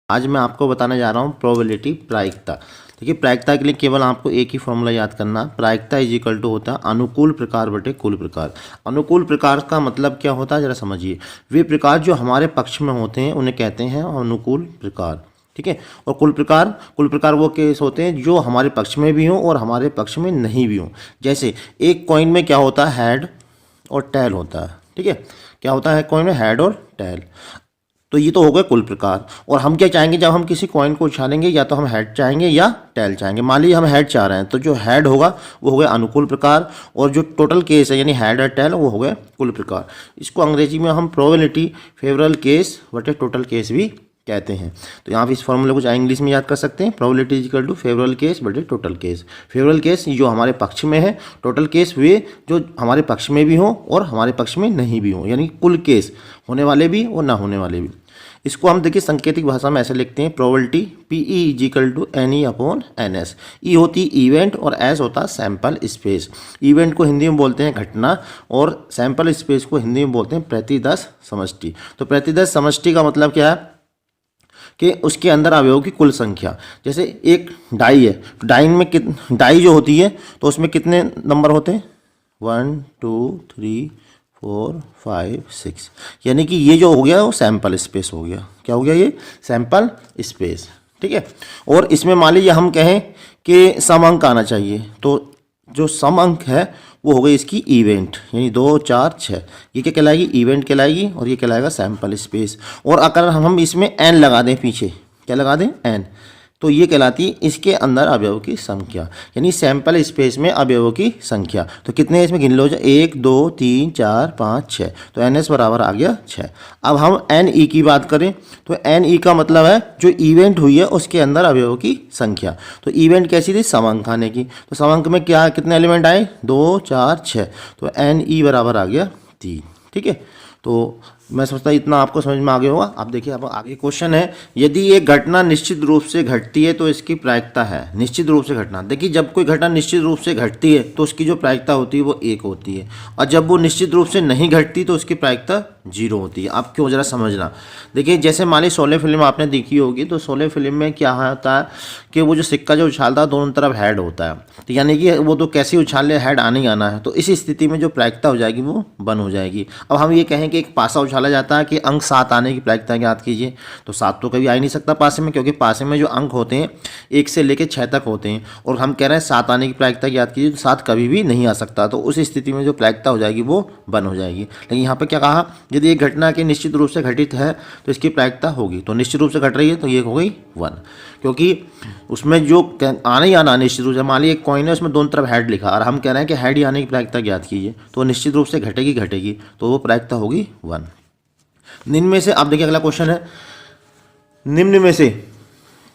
आज मैं आपको बताने जा रहा हूँ प्रोबेबिलिटी प्रायिकता। देखिए प्रायिकता के लिए केवल आपको एक ही फॉर्मूला याद करना, प्रायिकता इज इक्वल टू होता है अनुकूल प्रकार बटे कुल प्रकार। अनुकूल प्रकार का मतलब क्या होता है जरा समझिए। वे प्रकार जो हमारे पक्ष में होते हैं उन्हें कहते हैं अनुकूल प्रकार, ठीक है। और कुल प्रकार वो केस होते हैं जो हमारे पक्ष में भी हों और हमारे पक्ष में नहीं भी हों। जैसे एक कॉइन में क्या होता है, हेड और टेल होता है, ठीक है। क्या होता है कॉइन में, हेड और टेल। तो ये तो हो गए कुल प्रकार। और हम क्या चाहेंगे जब हम किसी कॉइन को उछालेंगे, या तो हम हेड चाहेंगे या टेल चाहेंगे। मान लीजिए हम हेड चाह रहे हैं तो जो हेड होगा वो हो गया अनुकूल प्रकार, और जो टोटल केस है यानी हेड और टेल वो हो गए कुल प्रकार। इसको अंग्रेजी में हम प्रोबेबिलिटी फेवरल केस बटे टोटल केस भी कहते हैं। तो यहाँ पे इस फॉर्मूले को चाहे इंग्लिश में याद कर सकते हैं, probability is equal to favourable case बटे टोटल केस। फेवरल केस जो हमारे पक्ष में है, टोटल केस वे जो हमारे पक्ष में भी हों और हमारे पक्ष में नहीं भी हों, यानी कुल केस होने वाले भी और ना होने वाले भी। इसको हम देखिए सांकेतिक भाषा में ऐसे लिखते हैं, probability P E is equal to N E upon N S. E होती इवेंट और एस होता सैंपल स्पेस। इवेंट को हिंदी में बोलते हैं घटना और सैंपल स्पेस को हिंदी में बोलते हैं प्रतिदर्श समष्टि। तो प्रतिदर्श समष्टि का मतलब क्या है कि उसके अंदर अवयवों की कुल संख्या। जैसे एक डाई है, डाई में डाई जो होती है तो उसमें कितने नंबर होते हैं, 1 2 3 4 5 6, यानी कि ये जो हो गया वो सैंपल स्पेस हो गया। क्या हो गया ये, सैंपल स्पेस, ठीक है। और इसमें मान लीजिए हम कहें कि सम अंक आना चाहिए, तो जो सम अंक है वो हो गई इसकी इवेंट, यानी 2 4 6, ये क्या कहलाएगी, इवेंट कहलाएगी, और ये कहलाएगा सैंपल स्पेस। और अगर हम इसमें एन लगा दें पीछे, क्या लगा दें, एन, तो ये कहलाती है इसके अंदर अवयवों की संख्या, यानी सैंपल स्पेस में अवयवों की संख्या। तो कितने इसमें गिन लो, 1 2 3 4 5 6, तो एन एस बराबर आ गया 6। अब हम एन ई की बात करें तो एन ई का मतलब है जो इवेंट हुई है उसके अंदर अवयवों की संख्या। तो इवेंट कैसी थी, समअंक आने की, तो समअंक में क्या कितने एलिमेंट आए, 2 4 6, तो एन ई बराबर आ गया 3, ठीक है। तो मैं समझता इतना आपको समझ में आ गया होगा। अब देखिए अब आगे क्वेश्चन है, यदि एक घटना निश्चित रूप से घटती है तो इसकी प्रायिकता है। निश्चित रूप से घटना, देखिए जब कोई घटना निश्चित रूप से घटती है तो उसकी जो प्रायिकता होती है वो 1 होती है, और जब वो निश्चित रूप से नहीं घटती तो उसकी प्रायिकता 0 होती है। अब क्यों, जरा समझना। देखिए जैसे मान ली शोले फिल्म आपने देखी होगी, तो शोले फिल्म में क्या होता है कि वो जो सिक्का जो उछालता है दोनों तरफ हेड होता है, तो यानी कि वो तो कैसे उछाल ले, हेड आने ही आना है। तो इस स्थिति में जो प्रायिकता हो जाएगी वो 1 हो जाएगी। अब हम ये कहें कि एक पासा उछाला जाता है कि अंक 7 आने की प्रायिकता याद कीजिए, तो 7 तो कभी आ ही नहीं सकता पासे में, क्योंकि पासे में जो अंक होते हैं 1 से लेकर 6 तक होते हैं, और हम कह रहे हैं 7 आने की प्रायिकता याद कीजिए, तो 7 कभी भी नहीं आ सकता। तो उस स्थिति में जो प्रायिकता हो जाएगी वो 1 हो जाएगी। लेकिन यहाँ पर क्या कहा, यदि एक घटना के निश्चित रूप से घटित है तो इसकी प्रायिकता होगी, तो निश्चित रूप से घट रही है तो ये हो गई 1, क्योंकि उसमें जो आना ही आना निश्चित रूप से, मान लीजिए एक कॉइन है उसमें दोनों तरफ हेड लिखा और हम कह रहे हैं कि हेड ही आने की प्रायिकता ज्ञात कीजिए, तो निश्चित रूप से घटेगी, तो वो प्रायिकता होगी 1। निम्न में से, आप देखिए अगला क्वेश्चन है,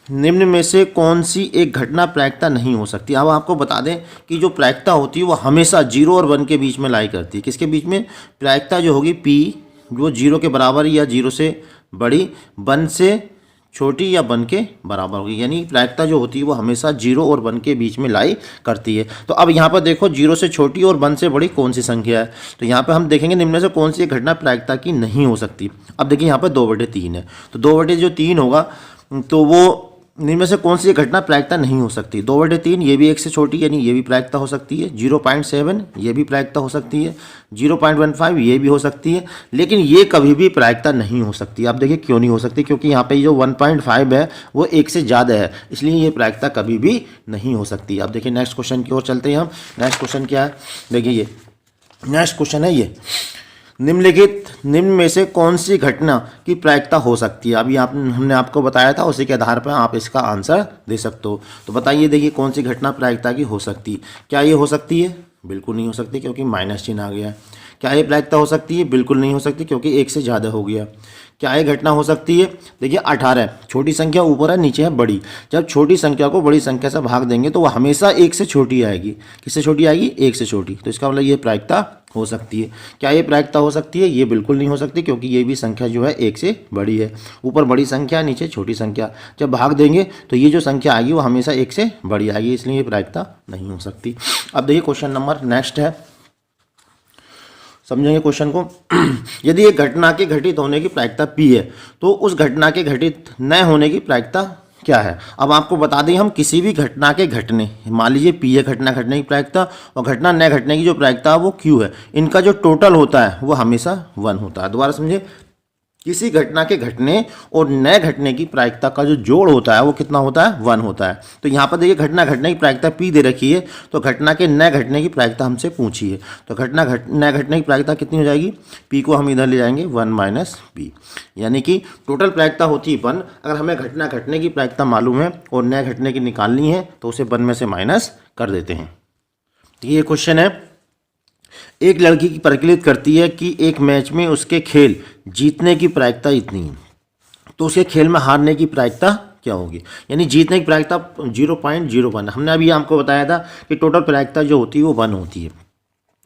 निम्न में से कौन सी एक घटना प्रायिकता नहीं हो सकती। अब आपको बता दें कि जो प्रायिकता होती है वो हमेशा 0 और 1 के बीच में लाई करती है। किसके बीच में, प्रायिकता जो होगी P वो 0 के बराबर या 0 से बड़ी, 1 से छोटी या 1 के बराबर होगी, यानी प्रायिकता जो होती है वो हमेशा 0 और 1 के बीच में लाई करती है। तो अब यहाँ पर देखो 0 से छोटी और 1 से बड़ी कौन सी संख्या है, तो यहाँ पर हम देखेंगे निम्न में से कौन सी घटना प्रायिकता की नहीं हो सकती। अब देखिए यहाँ पर 2/3 है, तो 2/3 होगा, तो वो निम्न में से कौन सी घटना प्रायिकता नहीं हो सकती। 2/3 ये भी 1 से छोटी, यानी ये भी प्रायिकता हो सकती है। 0.7 ये भी प्रायिकता हो सकती है। 0.15 ये भी हो सकती है, लेकिन ये कभी भी प्रायिकता नहीं हो सकती। आप देखिए क्यों नहीं हो सकती, क्योंकि यहाँ पे जो 1.5 है वो 1 से ज़्यादा है, इसलिए ये प्रायिकता कभी भी नहीं हो सकती। अब देखिए नेक्स्ट क्वेश्चन की ओर चलते हैं हम। नेक्स्ट क्वेश्चन क्या है, देखिए ये नेक्स्ट क्वेश्चन है, ये निम्न में से कौन सी घटना की प्रायिकता हो सकती है। अभी हमने आपको बताया था, उसी के आधार पर आप इसका आंसर दे सकते हो। तो बताइए, देखिए कौन सी घटना प्रायिकता की हो सकती है। क्या ये हो सकती है, बिल्कुल नहीं हो सकती, क्योंकि माइनस चिन्ह आ गया। क्या ये प्रायिकता हो सकती है, बिल्कुल नहीं हो सकती, क्योंकि 1 से ज़्यादा हो गया। क्या ये घटना हो सकती है, देखिए 18, छोटी संख्या ऊपर है नीचे है बड़ी, जब छोटी संख्या को बड़ी संख्या से भाग देंगे तो वह हमेशा 1 से छोटी आएगी। किससे छोटी आएगी, 1 से छोटी, तो इसका मतलब ये प्रायिकता हो सकती है। क्या ये प्रायिकता हो सकती है, ये बिल्कुल नहीं हो सकती, क्योंकि ये भी संख्या जो है 1 से बड़ी है। ऊपर बड़ी संख्या नीचे छोटी संख्या, जब भाग देंगे तो ये जो संख्या आएगी वो हमेशा 1 से बड़ी आएगी, इसलिए ये प्रायिकता नहीं हो सकती। अब देखिए क्वेश्चन नंबर नेक्स्ट है, समझेंगे क्वेश्चन को। यदि एक घटना के घटित होने की प्रायिकता P है तो उस घटना के घटित न होने की प्रायिकता क्या है। अब आपको बता दें हम किसी भी घटना के घटने, मान लीजिए P है घटना घटने की प्रायिकता और घटना न घटने की जो प्रायिकता है वो Q है, इनका जो टोटल होता है वो हमेशा 1 होता है। दोबारा समझिए, किसी घटना के घटने और न घटने की प्रायिकता का जो जोड़ होता है वो कितना होता है, 1 होता है। तो यहाँ पर देखिए घटना घटने की प्रायिकता P दे रखी है, तो घटना के न घटने की प्रायिकता हमसे पूछी है, तो घटना न घटने की प्रायिकता कितनी हो जाएगी, P को हम इधर ले जाएंगे 1 - P, यानी कि टोटल प्रायिकता होती है 1। अगर हमें घटना घटने की प्रायिकता मालूम है और न घटने की निकालनी है तो उसे 1 में से माइनस कर देते हैं। तो ये क्वेश्चन है, एक लड़की की परिकलित करती है कि एक मैच में उसके खेल जीतने की प्रायिकता इतनी है, तो उसके खेल में हारने की प्रायिकता क्या होगी। यानी जीतने की प्रायिकता 0.01, हमने अभी आपको बताया था कि टोटल प्रायिकता जो होती है वो 1 होती है,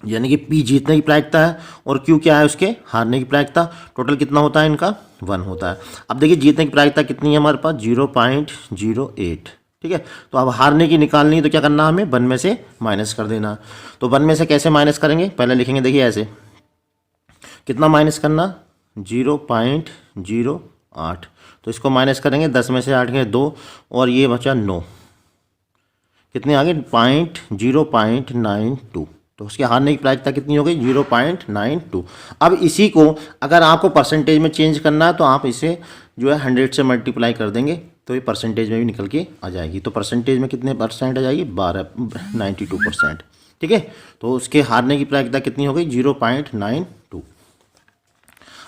यानी कि P जीतने की प्रायिकता है और Q क्या है, उसके हारने की प्रायिकता। टोटल कितना होता है इनका, 1 होता है। अब देखिए जीतने की प्रायिकता कितनी है हमारे पास, 0.08, ठीक है। तो अब हारने की निकालनी है तो क्या करना है, हमें 1 में से माइनस कर देना। तो 1 में से कैसे माइनस करेंगे, पहले लिखेंगे देखिए ऐसे, कितना माइनस करना, 0.08, तो इसको माइनस करेंगे, 10 में से 8 गए 2 और ये बचा 9, कितने आगे 0.92, तो उसके हारने की प्रायिकता कितनी हो गई, 0.92। अब इसी को अगर आपको परसेंटेज में चेंज करना है तो आप इसे जो है 100 से मल्टीप्लाई कर देंगे तो ये परसेंटेज में भी निकल के आ जाएगी। तो परसेंटेज में कितने परसेंट आ जाएगी, 92%, ठीक है। तो उसके हारने की प्रायिकता कितनी हो गई, 0.92।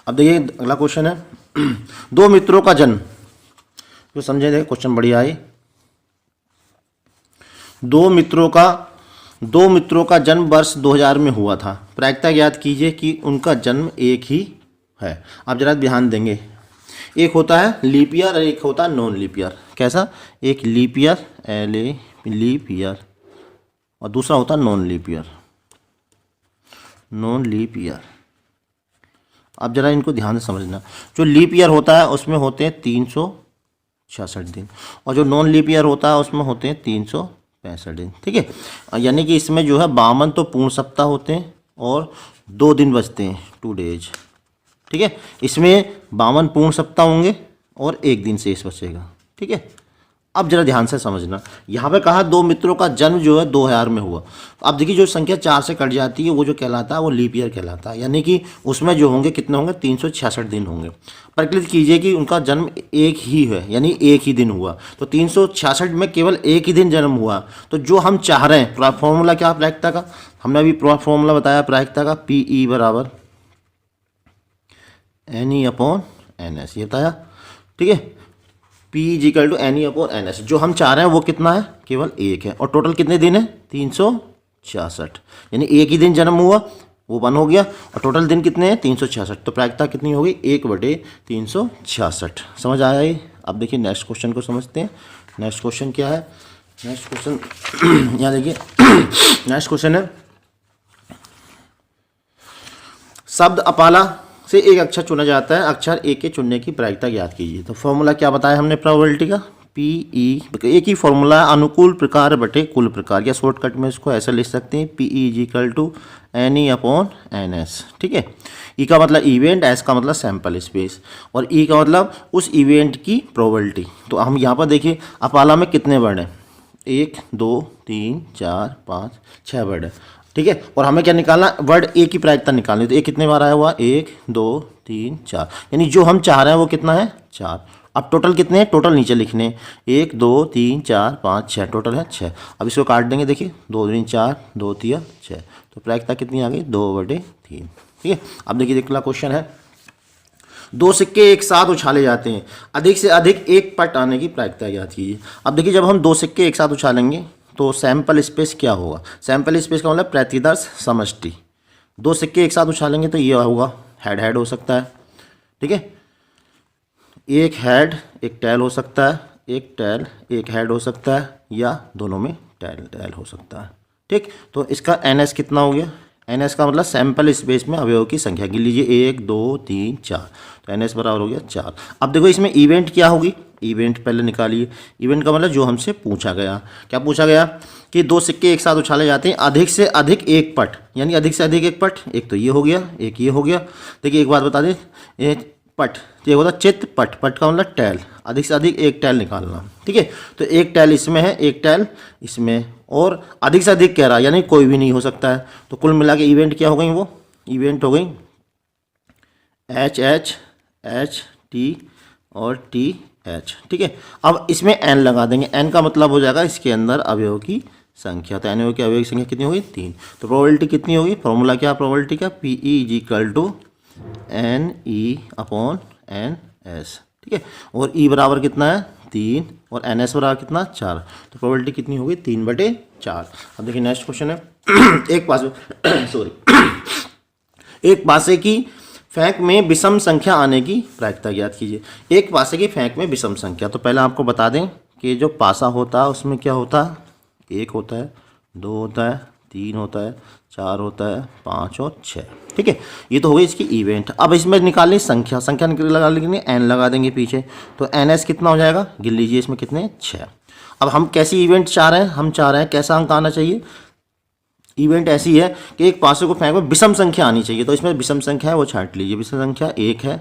अब देखिए अगला क्वेश्चन है, दो मित्रों का जन्म, तो समझे, देखिए क्वेश्चन बढ़िया है। दो मित्रों का जन्म वर्ष 2000 में हुआ था, प्रायिकता ज्ञात कीजिए कि उनका जन्म एक ही है। आप जरा ध्यान देंगे, एक होता है लीप ईयर और एक होता है नॉन लीप ईयर। कैसा, एक लीप ईयर लीप ईयर और दूसरा होता है non leap year, non leap year. आप जरा इनको ध्यान से समझना, जो लीप ईयर होता है उसमें होते हैं 366 दिन और जो नॉन लीप ईयर होता है उसमें होते हैं 365 दिन, ठीक है। यानी कि इसमें जो है 52 तो पूर्ण सप्ताह होते हैं और 2 दिन बचते हैं, 2 डेज, ठीक है। इसमें 52 पूर्ण सप्ताह होंगे और 1 दिन शेष बचेगा, ठीक है। अब जरा ध्यान से समझना, यहाँ पे कहा दो मित्रों का जन्म जो है 2000 में हुआ। अब देखिए जो संख्या 4 से कट जाती है वो जो कहलाता है वो लीप ईयर कहलाता है, यानी कि उसमें जो होंगे कितने होंगे, 366 दिन होंगे। परिकलित कीजिए कि उनका जन्म एक ही है, यानी एक ही दिन हुआ, तो 366 में केवल एक ही दिन जन्म हुआ। तो जो हम चाह रहे हैं, फॉर्मूला क्या प्रायिकता का, हमने अभी फॉर्मूला बताया प्रायिकता का, PE बराबर NE/NS, ये बताया, ठीक है। P = NE/NS, जो हम चाह रहे हैं वो कितना है, केवल एक है, और टोटल कितने दिन है, 366, यानी एक ही दिन जन्म हुआ वो 1 हो गया और टोटल दिन कितने हैं, 366। तो प्रायिकता कितनी हो गई, 1/366। समझ आया ये। अब देखिए नेक्स्ट क्वेश्चन को समझते हैं। नेक्स्ट क्वेश्चन क्या है, नेक्स्ट क्वेश्चन यहाँ देखिए, नेक्स्ट क्वेश्चन है, शब्द अपाला से एक अक्षर चुना जाता है, अक्षर ए के चुनने की प्रायिकता ज्ञात कीजिए। तो फॉर्मूला क्या बताया हमने प्रोबेबिलिटी का, PE, एक ही फॉर्मूला है, अनुकूल प्रकार बटे कुल प्रकार, या शॉर्टकट में इसको ऐसा लिख सकते हैं, PE = NE/NS, ठीक है। E का मतलब इवेंट, S का मतलब सैंपल स्पेस और E का मतलब उस इवेंट की प्रोबेबिलिटी। तो हम यहाँ पर देखिए अपाला में कितने वर्ड हैं, 1 2 3 4 5 6 वर्ड है, ठीक है। और हमें क्या निकालना, वर्ड ए की प्रायिकता निकालनी। तो ए कितने बार आया हुआ, 1 2 3 4, यानी जो हम चाह रहे हैं वो कितना है, 4। अब टोटल कितने हैं, टोटल नीचे लिखने, 1 2 3 4 5 6, टोटल है 6। अब इसको काट देंगे, देखिए 2 3 4 2 3 6, तो प्रायिकता कितनी आ गई, 2/3, ठीक है। अब देखिए अगला क्वेश्चन है, दो सिक्के एक साथ उछाले जाते हैं, अधिक से अधिक एक पट आने की प्रायिकता ज्ञात कीजिए। अब देखिए जब हम 2 सिक्के एक साथ उछालेंगे तो सैंपल स्पेस क्या होगा, सैंपल स्पेस का मतलब प्रतिदर्श समष्टि। 2 सिक्के एक साथ उछालेंगे तो ये होगा हेड हेड हो सकता है, ठीक है। एक हेड एक टेल हो सकता है, एक टेल एक हेड हो सकता है, या दोनों में टेल टेल हो सकता है, ठीक। तो इसका NS कितना हो गया, NS का मतलब सैंपल स्पेस में अवयव की संख्या गिन लीजिए, 1 2 3 4, तो NS बराबर हो गया 4। अब देखो इसमें इवेंट क्या होगी, इवेंट पहले निकालिए। इवेंट का मतलब जो हमसे पूछा गया। क्या पूछा गया कि दो सिक्के एक साथ उछाले जाते हैं अधिक से अधिक एक पट, यानी अधिक से अधिक एक पट। एक तो ये हो गया, एक ये हो गया। देखिए एक बात बता दें, एक पट तो ये होता है चित पट, पट का मतलब टैल, अधिक से अधिक एक टैल निकालना। ठीक है, तो एक टैल इसमें है, एक टैल इसमें, और अधिक से अधिक कह रहा है यानी कोई भी नहीं हो सकता है। तो कुल मिला के इवेंट क्या हो गई, वो इवेंट हो गई एच एच एच टी और टी एच। ठीक है, अब इसमें एन लगा देंगे। एन का मतलब हो जाएगा इसके अंदर अवयव की संख्या। तो अवयव की अवयव की संख्या कितनी होगी, 3। तो प्रोबेबिलिटी कितनी होगी, फॉर्मूला क्या प्रोबेबिलिटी का, P E is equal to N E upon N S. ठीक है, और ई बराबर कितना है 3 और एन एस बराबर कितना 4। तो प्रोबेबिलिटी कितनी होगी 3/4। अब देखिए नेक्स्ट क्वेश्चन है एक पासे सॉरी एक पासे की फेंक में विषम संख्या आने की प्रायिकता ज्ञात कीजिए। एक पासे की फेंक में विषम संख्या, तो पहले आपको बता दें कि जो पासा होता है उसमें क्या होता है, 1 होता है, 2 होता है, 3 होता है, 4 होता है, 5 और 6। ठीक है, ये तो हो गई इसकी इवेंट। अब इसमें निकालनी संख्या, संख्या लगा लेंगे, एन लगा देंगे पीछे। तो एन एस कितना हो जाएगा, गिन लीजिए इसमें कितने 6। अब हम कैसी इवेंट चाह रहे हैं, हम चाह रहे हैं कैसा अंक आना चाहिए। इवेंट ऐसी है कि एक पासे को फेंक में विषम संख्या आनी चाहिए। तो इसमें विषम संख्या है वो छांट लीजिए। विषम संख्या 1 है,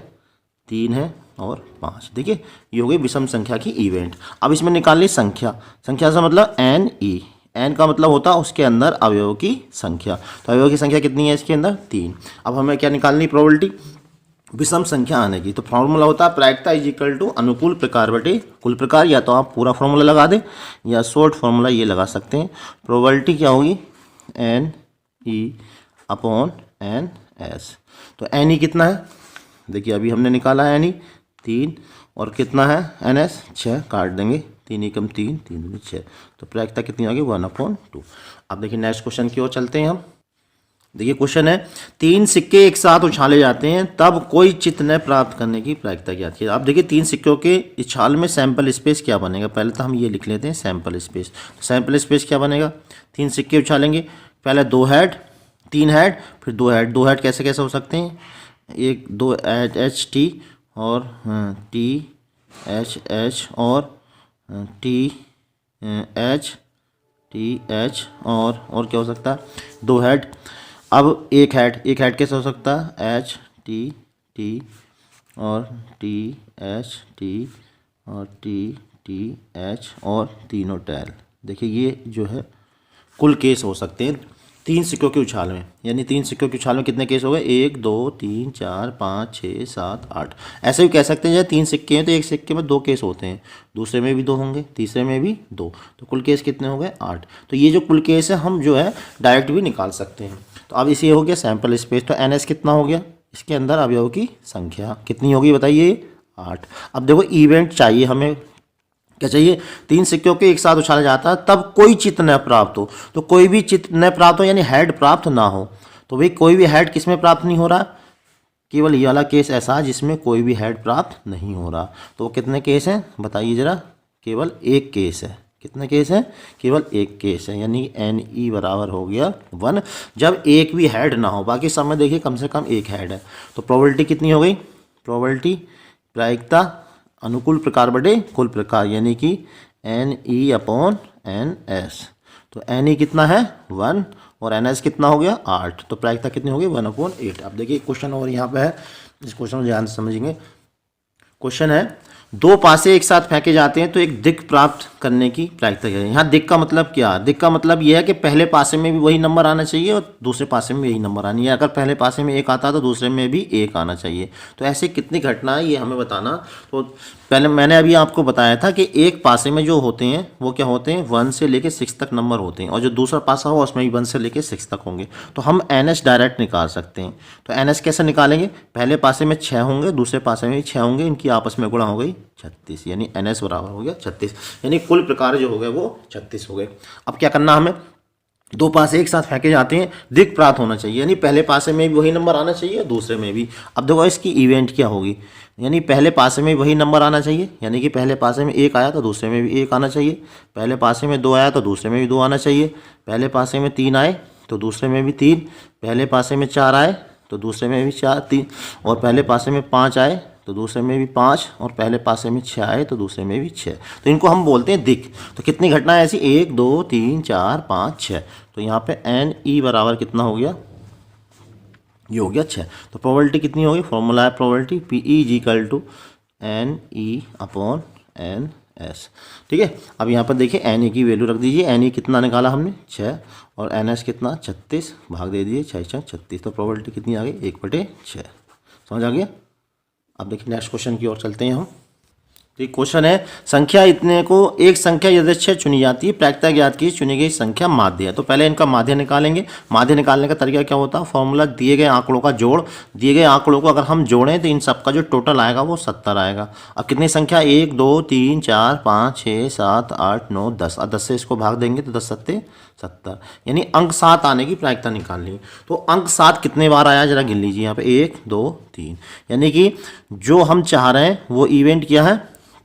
3 है और 5। देखिए ये हो गई विषम संख्या की इवेंट। अब इसमें निकालनी संख्या, संख्या से मतलब एन ई, एन का मतलब होता है उसके अंदर अवयव की संख्या। तो अवयव की संख्या कितनी है इसके अंदर 3। अब हमें क्या निकालनी, प्रोबेबिलिटी विषम संख्या आने की। तो फॉर्मूला होता है प्रायिकता इज इक्वल टू अनुकूल प्रकार बटे कुल प्रकार। या तो आप पूरा फॉर्मूला लगा दें या शॉर्ट फॉर्मूला ये लगा सकते हैं। प्रोबेबिलिटी क्या होगी, N E upon N S. तो एन ई कितना है, देखिए अभी हमने निकाला है एन ई 3 और कितना है एन एस 6, काट देंगे 3 एकम 3, 3 दूनी 6। तो प्रायिकता कितनी आ गई 1/2। अब देखिए नेक्स्ट क्वेश्चन की ओर चलते हैं हम। देखिए क्वेश्चन है 3 सिक्के एक साथ उछाले जाते हैं तब कोई चित्र न प्राप्त करने की प्रायिकता ज्ञात कीजिए। आप देखिए 3 सिक्कों के उछाल में सैंपल स्पेस क्या बनेगा। पहले तो हम ये लिख लेते हैं सैंपल स्पेस। तो सैंपल स्पेस क्या बनेगा, 3 सिक्के उछालेंगे, पहले 2 हेड, 3 हेड, फिर 2 हेड। 2 हेड कैसे कैसे हो सकते हैं, 1 2 एच टी और टी एच एच और टी एच टी एच और क्या हो सकता है 2 हेड। अब एक हेड कैसे हो सकता है, एच टी टी और टी एच टी और टी एच और तीनों टैल। देखिए ये जो है कुल केस हो सकते हैं 3 सिक्कों के उछाल में। यानी 3 सिक्कों के उछाल में कितने केस हो गए, 1 2 3 4 5 6 7 8। ऐसे भी कह सकते हैं जैसे 3 सिक्के हैं तो एक सिक्के में 2 केस होते हैं, दूसरे में भी 2 होंगे, तीसरे में भी 2। तो कुल केस कितने हो गए 8। तो ये जो कुल केस है हम जो है डायरेक्ट भी निकाल सकते हैं। तो अब इसे हो गया सैंपल स्पेस। तो एन एस कितना हो गया, इसके अंदर अवयव की संख्या कितनी होगी बताइए 8। अब देखो इवेंट चाहिए हमें, क्या चाहिए, 3 सिक्कों के एक साथ उछाला जाता है तब कोई चित्र न प्राप्त हो। तो कोई भी चित्र न प्राप्त हो यानी हेड प्राप्त ना हो। तो भाई कोई भी हेड किसमें प्राप्त नहीं हो रहा, केवल ये वाला केस ऐसा है जिसमें कोई भी हेड प्राप्त नहीं हो रहा। तो वो कितने केस हैं बताइए जरा, केवल एक केस है। कितने केस हैं, केवल एक केस है। यानी एन ई बराबर हो गया 1 जब एक भी हेड ना हो। बाकी सब में देखिए कम से कम एक हेड है। तो प्रोबेबिलिटी कितनी हो गई, प्रोबेबिलिटी प्रायिकता अनुकूल प्रकार बटे कुल प्रकार यानी कि N E upon N S. तो एन ई कितना है 1 और एन एस कितना हो गया 8। तो प्रायिकता कितनी हो गई 1/8। अब देखिए क्वेश्चन और यहाँ पे है, इस क्वेश्चन को ध्यान से समझेंगे। क्वेश्चन है 2 पासे एक साथ फेंके जाते हैं तो एक दिक् प्राप्त करने की प्रायिकता क्या है। यहाँ दिक् का मतलब क्या, दिक् का मतलब यह है कि पहले पासे में भी वही नंबर आना चाहिए और दूसरे पासे में भी यही नंबर आनी है। अगर पहले पासे में 1 आता है तो दूसरे में भी 1 आना चाहिए। तो ऐसे कितनी घटना है ये हमें बताना। तो पहले मैंने अभी आपको बताया था कि एक पासे में जो होते हैं वो क्या होते हैं 1 से लेके 6 तक नंबर होते हैं और जो दूसरा पासा हो उसमें भी 1 से लेके 6 तक होंगे। तो हम एन एस डायरेक्ट निकाल सकते हैं। तो एन एस कैसे निकालेंगे, पहले पासे में 6 होंगे, दूसरे पासे में भी 6 होंगे, इनकी आपस में गुणा हो गई 36 यानी एन एस बराबर हो गया 36। यानी कुल प्रकार जो हो गए वो 36 हो गए। अब क्या करना हमें, 2 पासे एक साथ फेंके जाते हैं, दिक् प्राप्त होना चाहिए यानी पहले पासे में भी वही नंबर आना चाहिए दूसरे में भी। अब देखो इसकी इवेंट क्या होगी, यानी पहले पासे में वही नंबर आना चाहिए यानी कि पहले पासे में 1 आया तो दूसरे में भी 1 आना चाहिए, पहले पासे में 2 आया तो दूसरे में भी 2 आना चाहिए, पहले पासे में 3 आए तो दूसरे में भी 3, पहले पासे में 4 आए तो दूसरे में भी 4 3 और पहले पासे में 5 आए तो दूसरे में भी 5 और पहले पासे में 6 आए तो दूसरे में भी 6, तो इनको हम बोलते हैं दिक्। तो कितनी घटनाएं ऐसी 1 2 3 4 5 6, तो यहाँ पे एन ई बराबर कितना हो गया, ये हो गया 6। तो प्रोबेबिलिटी कितनी होगी, फॉर्मूला है probability P E is equal to N E upon N S. ठीक है, अब यहाँ पर देखिए एन ई की वैल्यू रख दीजिए, एन ई कितना निकाला हमने 6 और एन एस कितना 36, भाग दे दीजिए 6 6 36, तो प्रोबेबिलिटी कितनी आ गई 1/6। समझ आ गया। अब देखिए नेक्स्ट क्वेश्चन की ओर चलते हैं हम। तो एक क्वेश्चन है, संख्या इतने को एक संख्या यदृच्छिक चुनी जाती है, प्रायिकता ज्ञात की चुनी गई संख्या माध्य है। तो पहले इनका माध्य निकालेंगे। माध्य निकालने का तरीका क्या होता है, फॉर्मूला दिए गए आंकड़ों का जोड़, दिए गए आंकड़ों को अगर हम जोड़ें तो इन सबका जो टोटल आएगा वो 70 आएगा। अब कितनी संख्या 1 2 3 4 5 6 7 8 9 10, और 10 से इसको भाग देंगे तो 10 सत्ते 70, यानी अंक 7 आने की प्रायिकता निकालनी है। तो अंक 7 कितने बार आया जरा गिन लीजिए यहाँ पे 1 2 3, यानी कि जो हम चाह रहे हैं वो इवेंट क्या है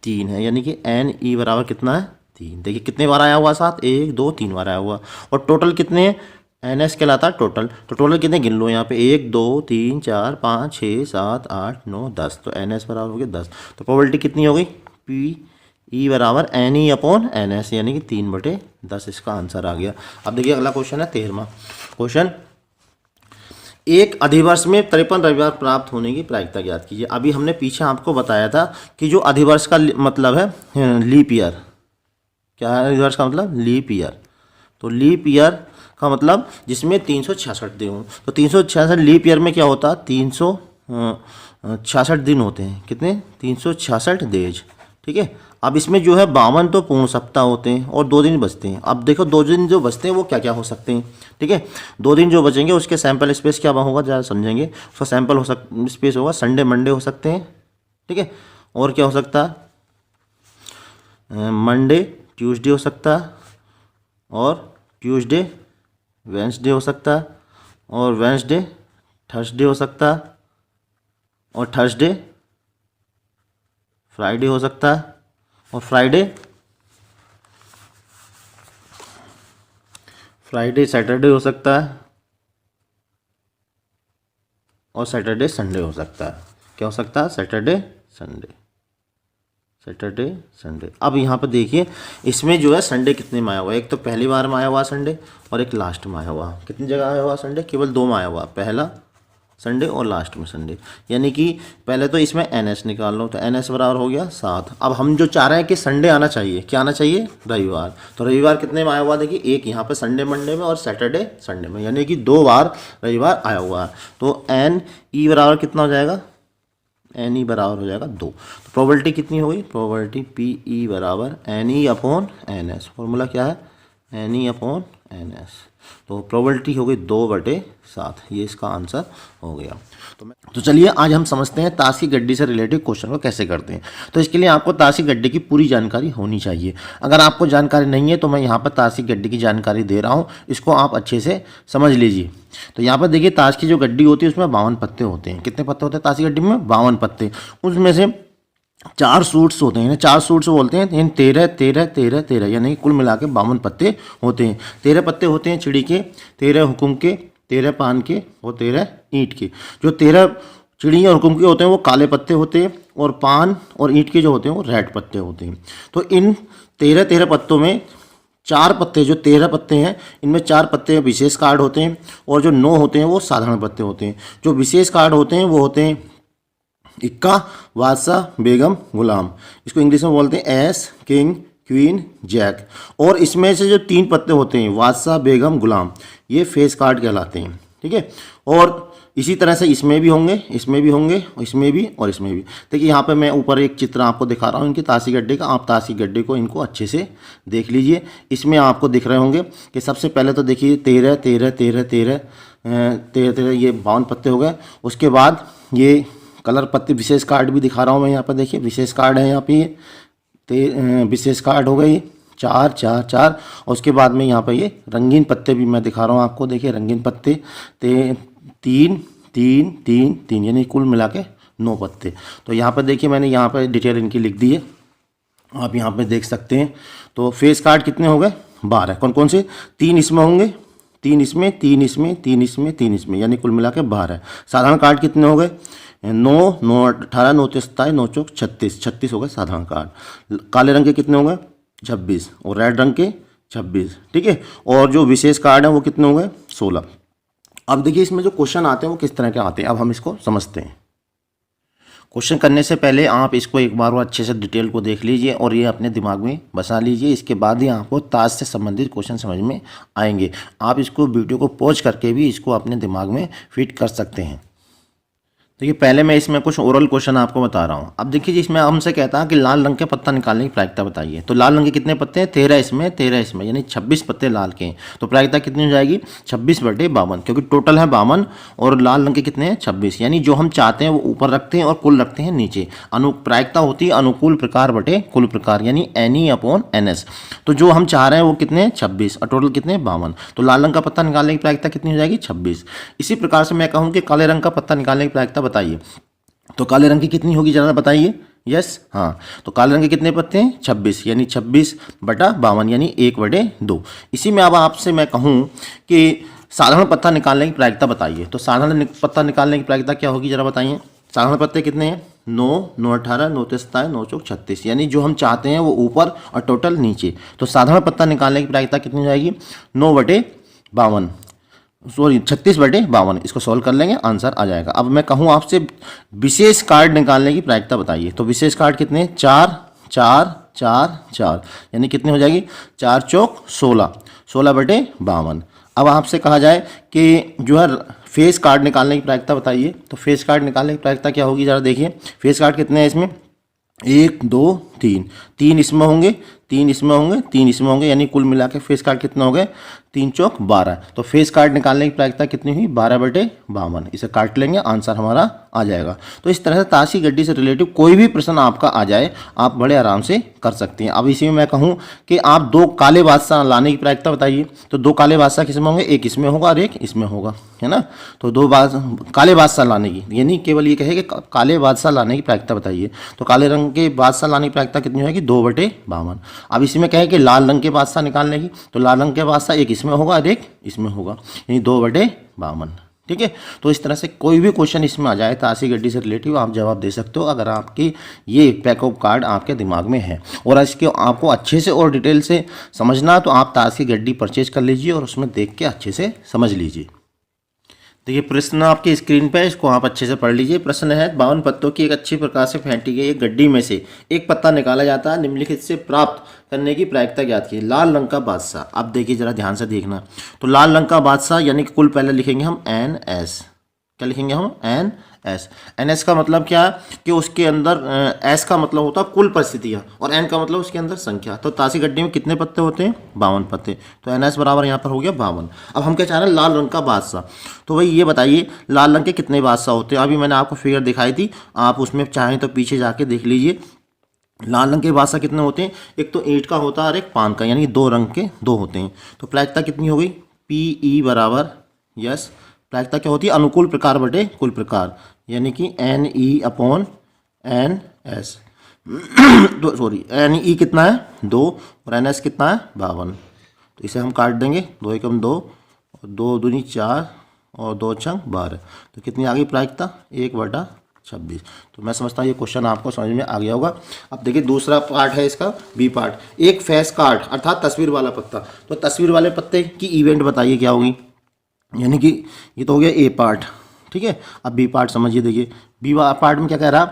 3 है, यानी कि एन ई बराबर कितना है 3। देखिए कितने बार आया हुआ 7, 1 2 3 बार आया हुआ, और टोटल कितने हैं, एन एस कहलाता है टोटल। तो टोटल कितने गिन लो यहाँ पे 1 2 3 4 5 6 7 8 9 10, तो एन एस बराबर हो गया 10। तो प्रोबेबिलिटी कितनी हो गई, पी ई बराबर N E upon N S, यानी कि 3/10 इसका आंसर आ गया। अब देखिए अगला क्वेश्चन है 13वां क्वेश्चन, एक अधिवर्ष में 53 रविवार प्राप्त होने की प्रायिकता ज्ञात कीजिए। अभी हमने पीछे आपको बताया था कि जो अधिवर्ष का मतलब है लीप ईयर, क्या है अधिवर्ष का मतलब, लीप ईयर। तो लीप ईयर का मतलब जिसमें 366 दिन हो, तो 366 लीप ईयर में क्या होता है 366 दिन होते हैं, कितने 366 डेज। ठीक है, अब इसमें जो है 52 तो पूर्ण सप्ताह होते हैं और 2 दिन बचते हैं। अब देखो 2 दिन जो बचते हैं वो क्या क्या हो सकते हैं। ठीक है, 2 दिन जो बचेंगे उसके सैंपल स्पेस क्या होगा ज़रा समझेंगे। उसका सैंपल स्पेस होगा संडे मंडे हो सकते हैं। ठीक है, और क्या हो सकता है, मंडे ट्यूसडे हो सकता है, और ट्यूसडे वेंसडे हो सकता है, और वेंसडे थर्सडे हो सकता है, और थर्सडे फ्राइडे हो सकता है, और फ्राइडे सैटरडे हो सकता है, और सैटरडे संडे हो सकता है। क्या हो सकता है, सैटरडे संडे, सैटरडे संडे। अब यहाँ पर देखिए इसमें जो है संडे कितने में आया हुआ है, एक तो पहली बार में आया हुआ संडे और एक लास्ट में आया हुआ। कितनी जगह आया हुआ संडे, केवल 2 में आया हुआ, पहला संडे और लास्ट में संडे। यानी कि पहले तो इसमें एन एस निकाल लो, तो एन एस बराबर हो गया 7। अब हम जो चाह रहे हैं कि संडे आना चाहिए, क्या आना चाहिए, रविवार। तो रविवार कितने में आया हुआ, देखिए एक यहाँ पे संडे मंडे में और सैटरडे संडे में, यानी कि 2 बार रविवार आया हुआ है। तो एन ई बराबर कितना हो जाएगा, एन ई बराबर हो जाएगा 2। तो प्रोबेबिलिटी कितनी हो गई, प्रोबेबिलिटी पी ई बराबर N E upon N S. Formula क्या है, N E upon N S. तो प्रोबेबिलिटी हो गई 2/7, ये इसका आंसर हो गया। तो चलिए आज हम समझते हैं ताश की गड्डी से रिलेटेड क्वेश्चन को कैसे करते हैं। तो इसके लिए आपको ताश की गड्डी की पूरी जानकारी होनी चाहिए। अगर आपको जानकारी नहीं है तो मैं यहाँ पर ताश की गड्डी की जानकारी दे रहा हूँ, इसको आप अच्छे से समझ लीजिए। तो यहाँ पर देखिए ताश की जो गड्डी होती है उसमें 52 पत्ते होते हैं। कितने पत्ते होते हैं ताश की गड्डी में, 52 पत्ते। उसमें से 4 सूट्स होते हैं, 4 सूट्स बोलते हैं, 13 13 13 13, यानी कुल मिला के 52 पत्ते होते हैं। 13 पत्ते होते हैं चिड़ी के, 13 हुकुम के, 13 पान के और 13 ईंट के। जो 13 चिड़ी और हुकुम के होते हैं वो काले पत्ते होते हैं, और पान और ईंट के जो होते हैं वो रेड पत्ते होते हैं। तो इन 13 पत्तों में 4 पत्ते, जो 13 पत्ते हैं इनमें 4 पत्ते विशेष कार्ड होते हैं, और जो 9 होते हैं वो साधारण पत्ते होते हैं। जो विशेष कार्ड होते हैं वो होते हैं इक्का, बादशाह, बेगम, गुलाम। इसको इंग्लिश में बोलते हैं एस, किंग, क्वीन, जैक। और इसमें से जो 3 पत्ते होते हैं बादशाह, बेगम, गुलाम, ये फेस कार्ड कहलाते हैं। ठीक है, और इसी तरह से इसमें भी होंगे, इसमें भी होंगे, इसमें भी और इसमें भी। देखिए यहाँ पे मैं ऊपर एक चित्र आपको दिखा रहा हूँ इनकी ताश की गड्डी का। आप ताश की गड्डी को इनको अच्छे से देख लीजिए। इसमें आपको दिख रहे होंगे कि सबसे पहले तो देखिए 13 13 13 13 13 13, ये 52 पत्ते हो गए। उसके बाद ये कलर पत्ते विशेष कार्ड भी दिखा रहा हूँ मैं यहाँ पर, देखिए विशेष कार्ड है यहाँ पे, ये विशेष कार्ड हो गई 4 4 4। और उसके बाद में यहाँ पर ये रंगीन पत्ते भी मैं दिखा रहा हूँ आपको, देखिए रंगीन पत्ते 3 3 3 3, यानी कुल मिला के 9 पत्ते। तो यहाँ पर देखिए मैंने यहाँ पर डिटेल इनकी लिख दी है, आप यहाँ पे देख सकते हैं। तो फेस कार्ड कितने हो गए, 12। कौन कौन से, 3 इसमें होंगे, 3 इसमें, 3 इसमें, 3 इसमें, 3 इसमें, यानी कुल मिला के 12। साधारण कार्ड कितने हो गए? 9, 9 18, 9 27, 9 चौक 36, 36 हो गए साधारण कार्ड। काले रंग के कितने हो गए? 26, और रेड रंग के 26, ठीक है। और जो विशेष कार्ड है वो कितने हो गए? 16। अब देखिए इसमें जो क्वेश्चन आते हैं वो किस तरह के आते हैं, अब हम इसको समझते हैं। क्वेश्चन करने से पहले आप इसको एक बार वो अच्छे से डिटेल को देख लीजिए और ये अपने दिमाग में बसा लीजिए। इसके बाद ही आपको ताश से संबंधित क्वेश्चन समझ में आएंगे। आप इसको वीडियो को पॉज करके भी इसको अपने दिमाग में फिट कर सकते हैं। देखिए पहले मैं इसमें कुछ ओरल क्वेश्चन आपको बता रहा हूँ। अब देखिए इसमें हमसे कहता है कि लाल रंग के पत्ता निकालने की प्रायिकता बताइए। तो लाल रंग के कितने पत्ते हैं? 13 इसमें, 13 इसमें, यानी 26 पत्ते लाल के हैं। तो प्रायिकता कितनी हो जाएगी? 26/52, क्योंकि टोटल है 52 और लाल रंग के कितने हैं? 26। यानी जो हम चाहते हैं वो ऊपर रखते हैं और कुल रखते हैं नीचे। प्रायिकता होती है अनुकूल प्रकार बटे कुल प्रकार, यानी NE/NS। तो जो हम चाह रहे हैं वो कितने हैं? 26, और टोटल कितने हैं? 52। तो लाल रंग का पत्ता निकालने की प्रायिकता कितनी हो जाएगी? 26। इसी प्रकार से मैं कहूँ कि काले रंग का पत्ता निकालने की प्रायिकता बताइए। तो काले रंग की कितनी होगी जरा बताइए? यस, हाँ। तो काले रंग के कितने पत्ते हैं? 26, यानी 26/52, यानी 1/2। इसी में अब आपसे मैं कहूँ कि साधारण पत्ता निकालने की प्रायिकता बताइए। तो साधारण पत्ता निकालने की प्रायिकता क्या होगी जरा बताइए? साधारण पत्ते कितने हैं? 9, 9 18, 9 27, 9 चौक 36, यानी जो हम चाहते हैं वो ऊपर और टोटल नीचे। तो साधारण पत्ता निकालने की प्रायिकता कितनी हो जाएगी? 9/52, सॉरी 36/52। इसको सॉल्व कर लेंगे, आंसर आ जाएगा। अब मैं कहूँ आपसे विशेष कार्ड निकालने की प्रायिकता बताइए। तो विशेष कार्ड कितने हैं? 4 4 4 4, यानी कितनी हो जाएगी? 4 चौक 16, 16/52। अब आपसे कहा जाए कि जो है फेस कार्ड निकालने की प्रायिकता बताइए। तो फेस कार्ड निकालने की प्रायिकता क्या होगी जरा देखिए। फेस कार्ड कितने हैं इसमें? 1 2 3, 3 इसमें होंगे, 3 इसमें होंगे, 3 इसमें होंगे, यानी कुल मिला के फेस कार्ड कितने हो गए? 3 चौक 12। तो फेस कार्ड निकालने की प्रायिकता कितनी हुई? 12/52। इसे काट लेंगे, आंसर हमारा आ जाएगा। तो इस तरह से ताश की गड्डी से रिलेटिव कोई भी प्रश्न आपका आ जाए आप बड़े आराम से कर सकते हैं। अब इसी में मैं कहूँ कि आप 2 काले बादशाह लाने की प्रायिकता बताइए। तो 2 काले बादशाह किसमें होंगे? एक इसमें होगा और एक इसमें होगा, है ना। तो 2 काले बादशाह लाने की, यानी केवल ये कहे कि काले बादशाह लाने की प्रायिकता बताइए। तो काले रंग के बादशाह लाने की प्रायिकता कितनी होगी? 2/52। अब इसी में कहे कि लाल रंग के बादशाह निकालने की। तो लाल रंग के बादशाह एक इसमें होगा और एक इसमें होगा, यानी 2/52, ठीक है। तो इस तरह से कोई भी क्वेश्चन इसमें आ जाए ताश की गड्डी से रिलेटिव आप जवाब दे सकते हो, अगर आपकी ये पैक ऑफ कार्ड आपके दिमाग में है। और इसके आपको अच्छे से और डिटेल से समझना तो आप ताश की गड्डी परचेज कर लीजिए और उसमें देख के अच्छे से समझ लीजिए। देखिए प्रश्न आपकी स्क्रीन पे है, इसको आप अच्छे से पढ़ लीजिए। प्रश्न है 52 पत्तों की एक अच्छी प्रकार से फेंटी गई एक गड्डी में से एक पत्ता निकाला जाता है, निम्नलिखित से प्राप्त करने की प्रायिकता ज्ञात की। लाल रंग का बादशाह, अब देखिए जरा ध्यान से देखना। तो लाल रंग का बादशाह यानी कि कुल पहले लिखेंगे हम NS। क्या लिखेंगे हम? NS। NS का मतलब क्या है कि उसके अंदर S का मतलब होता है कुल परिस्थितियाँ और N का मतलब उसके अंदर संख्या। तो ताश की गड्डी में कितने पत्ते होते हैं? 52 पत्ते। तो NS बराबर यहाँ पर हो गया 52। अब हम क्या चाह रहे हैं? लाल रंग का बादशाह। तो भाई ये बताइए लाल रंग के कितने बादशाह होते हैं? अभी मैंने आपको फिगर दिखाई थी, आप उसमें चाहें तो पीछे जाके देख लीजिए। लाल रंग के बादशाह कितने होते हैं? एक तो ईंट का होता है और एक पान का, यानी 2 रंग के 2 होते हैं। तो प्रायिकता कितनी हो गई? PE बराबर, यस, प्रायिकता क्या होती है? अनुकूल प्रकार बटे कुल प्रकार, यानी कि NE/NS। सॉरी NE कितना है? 2 और NS कितना है? 52। तो इसे हम काट देंगे, 2 एकम 2 और 2 दूनी 4 और 2 छंग 12। तो कितनी आ गई प्रायिकता? 1/26। तो मैं समझता हूँ ये क्वेश्चन आपको समझ में आ गया होगा। अब देखिए दूसरा पार्ट है इसका, B पार्ट। एक फेस कार्ड अर्थात तस्वीर वाला पत्ता। तो तस्वीर वाले पत्ते की इवेंट बताइए क्या होगी, यानी कि ये तो हो गया A पार्ट, ठीक है। अब B पार्ट समझिए। देखिए B पार्ट में क्या कह रहा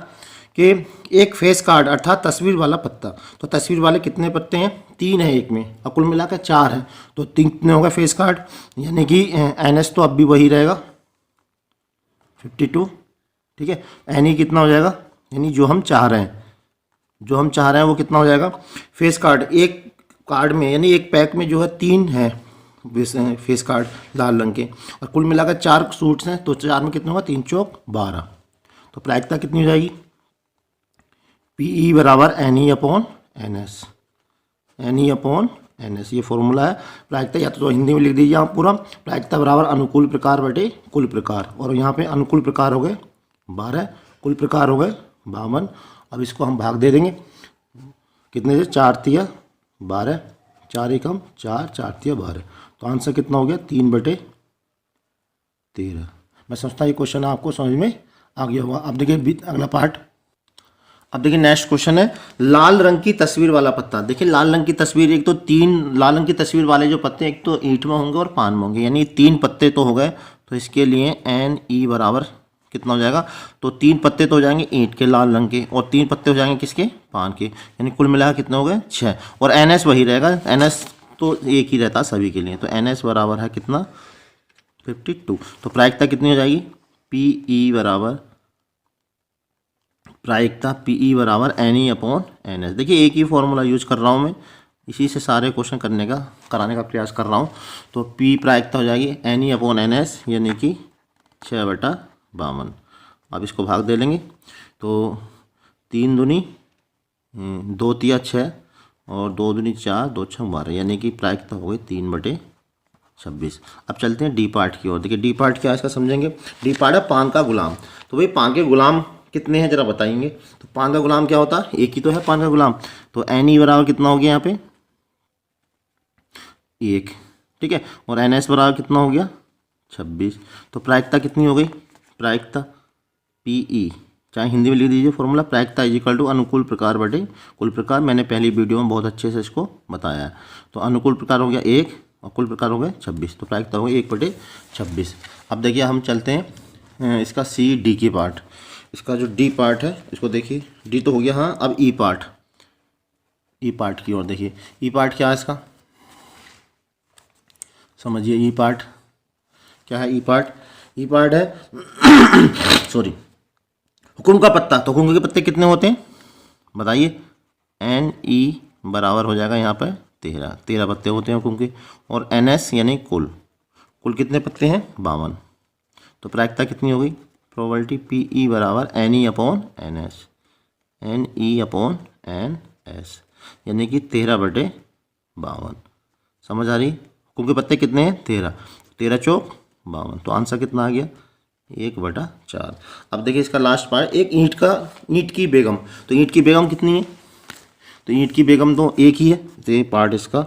कि एक फेस कार्ड अर्थात तस्वीर वाला पत्ता। तो तस्वीर वाले कितने पत्ते हैं? 3 है एक में, और कुल मिलाकर 4 है। तो 3 कितने होगा फेस कार्ड, यानी कि NS तो अब भी वही रहेगा 52, ठीक है। NE कितना हो जाएगा, यानी जो हम चाह रहे हैं, वो कितना हो जाएगा? फेस कार्ड एक कार्ड में, यानी एक पैक में जो है 3 है फेस कार्ड लाल रंग के, और कुल मिलाकर 4 सूट्स हैं। तो 4 में कितना होगा? 3 चौक 12। तो प्रायिकता कितनी हो जाएगी? PE बराबर NE/NS। NE/NS ये फॉर्मूला है प्रायिकता, या तो हिंदी में लिख दीजिए आप पूरा। प्रायिकता बराबर अनुकूल प्रकार बटे कुल प्रकार, और यहाँ पे अनुकूल प्रकार हो गए 12, कुल प्रकार हो गए 52। अब इसको हम भाग दे देंगे कितने से? 4 तिया 12, 4 एकम 4, 4 तिया 12। तो आंसर कितना हो गया 3/13। मैं समझता ये क्वेश्चन आपको समझ में आ गया होगा। अब देखिए अगला पार्ट। अब देखिए नेक्स्ट क्वेश्चन है लाल रंग की तस्वीर वाला पत्ता। देखिए लाल रंग की तस्वीर, एक तो 3 लाल रंग की तस्वीर वाले जो पत्ते एक तो ईंट में होंगे और पान में होंगे, यानी 3 पत्ते तो हो गए। तो इसके लिए NE बराबर कितना हो जाएगा, तो 3 पत्ते तो हो जाएंगे ईंट के लाल रंग के और 3 पत्ते हो जाएंगे किसके, पान के, यानी कुल मिलाकर कितने हो गए 6। और NS वही रहेगा, NS तो एक ही रहता सभी के लिए। तो NS बराबर है कितना 52। तो प्रायिकता कितनी हो जाएगी PE बराबर, प्रायिकता PE बराबर NE/NS। देखिए एक ही फॉर्मूला यूज कर रहा हूँ मैं, इसी से सारे क्वेश्चन कराने का प्रयास कर रहा हूँ। तो P प्रायिकता हो जाएगी NE/NS यानी कि 6/52। अब इसको भाग दे लेंगे तो 3 दूनी 2 तिया 6 और 2 दूनी 4, 2 छः 12, यानी कि प्रायिकता हो गई 3/26। अब चलते हैं डी पार्ट की ओर। देखिए डी पार्ट क्या है इसका समझेंगे। डी पार्ट है पान का गुलाम। तो भाई पान के गुलाम कितने हैं जरा बताएंगे। तो पान का गुलाम क्या होता है, एक ही तो है पान का गुलाम। तो NE बराबर कितना हो गया यहाँ पे 1, ठीक है, और NS बराबर कितना हो गया 26। तो प्रायिकता कितनी हो गई, प्रायिकता PE, चाहे हिंदी में लिख दीजिए फॉर्मूला, प्रायिकता इक्वल टू अनुकूल प्रकार बटे कुल प्रकार। मैंने पहली वीडियो में बहुत अच्छे से इसको बताया है। तो अनुकूल प्रकार हो गया 1 और कुल प्रकार हो गए 26। तो प्रायिकता हो गई 1/26। अब देखिए हम चलते हैं इसका CD की पार्ट। इसका जो D पार्ट है इसको देखिए, D तो हो गया हाँ। अब E पार्ट, E पार्ट की ओर देखिए। E पार्ट क्या है इसका समझिए। E पार्ट क्या है, E पार्ट है सॉरी हुकुम का पत्ता। तो हुकुम के पत्ते कितने होते हैं बताइए। NE बराबर हो जाएगा यहाँ पर 13 पत्ते होते हैं हुकुम के। और NS यानी कुल कितने पत्ते हैं 52। तो प्रायिकता कितनी हो गई, प्रोबेबिलिटी PE बराबर NE/NS, NE/NS यानी कि 13/52। समझ आ रही। हुकुम के पत्ते कितने हैं 13, 13 चौक 52। तो आंसर कितना आ गया 1/4। अब देखिए इसका लास्ट पार्ट, एक ईंट की बेगम। तो ईंट की बेगम कितनी है, तो ईंट की बेगम तो एक ही है। तो ये पार्ट इसका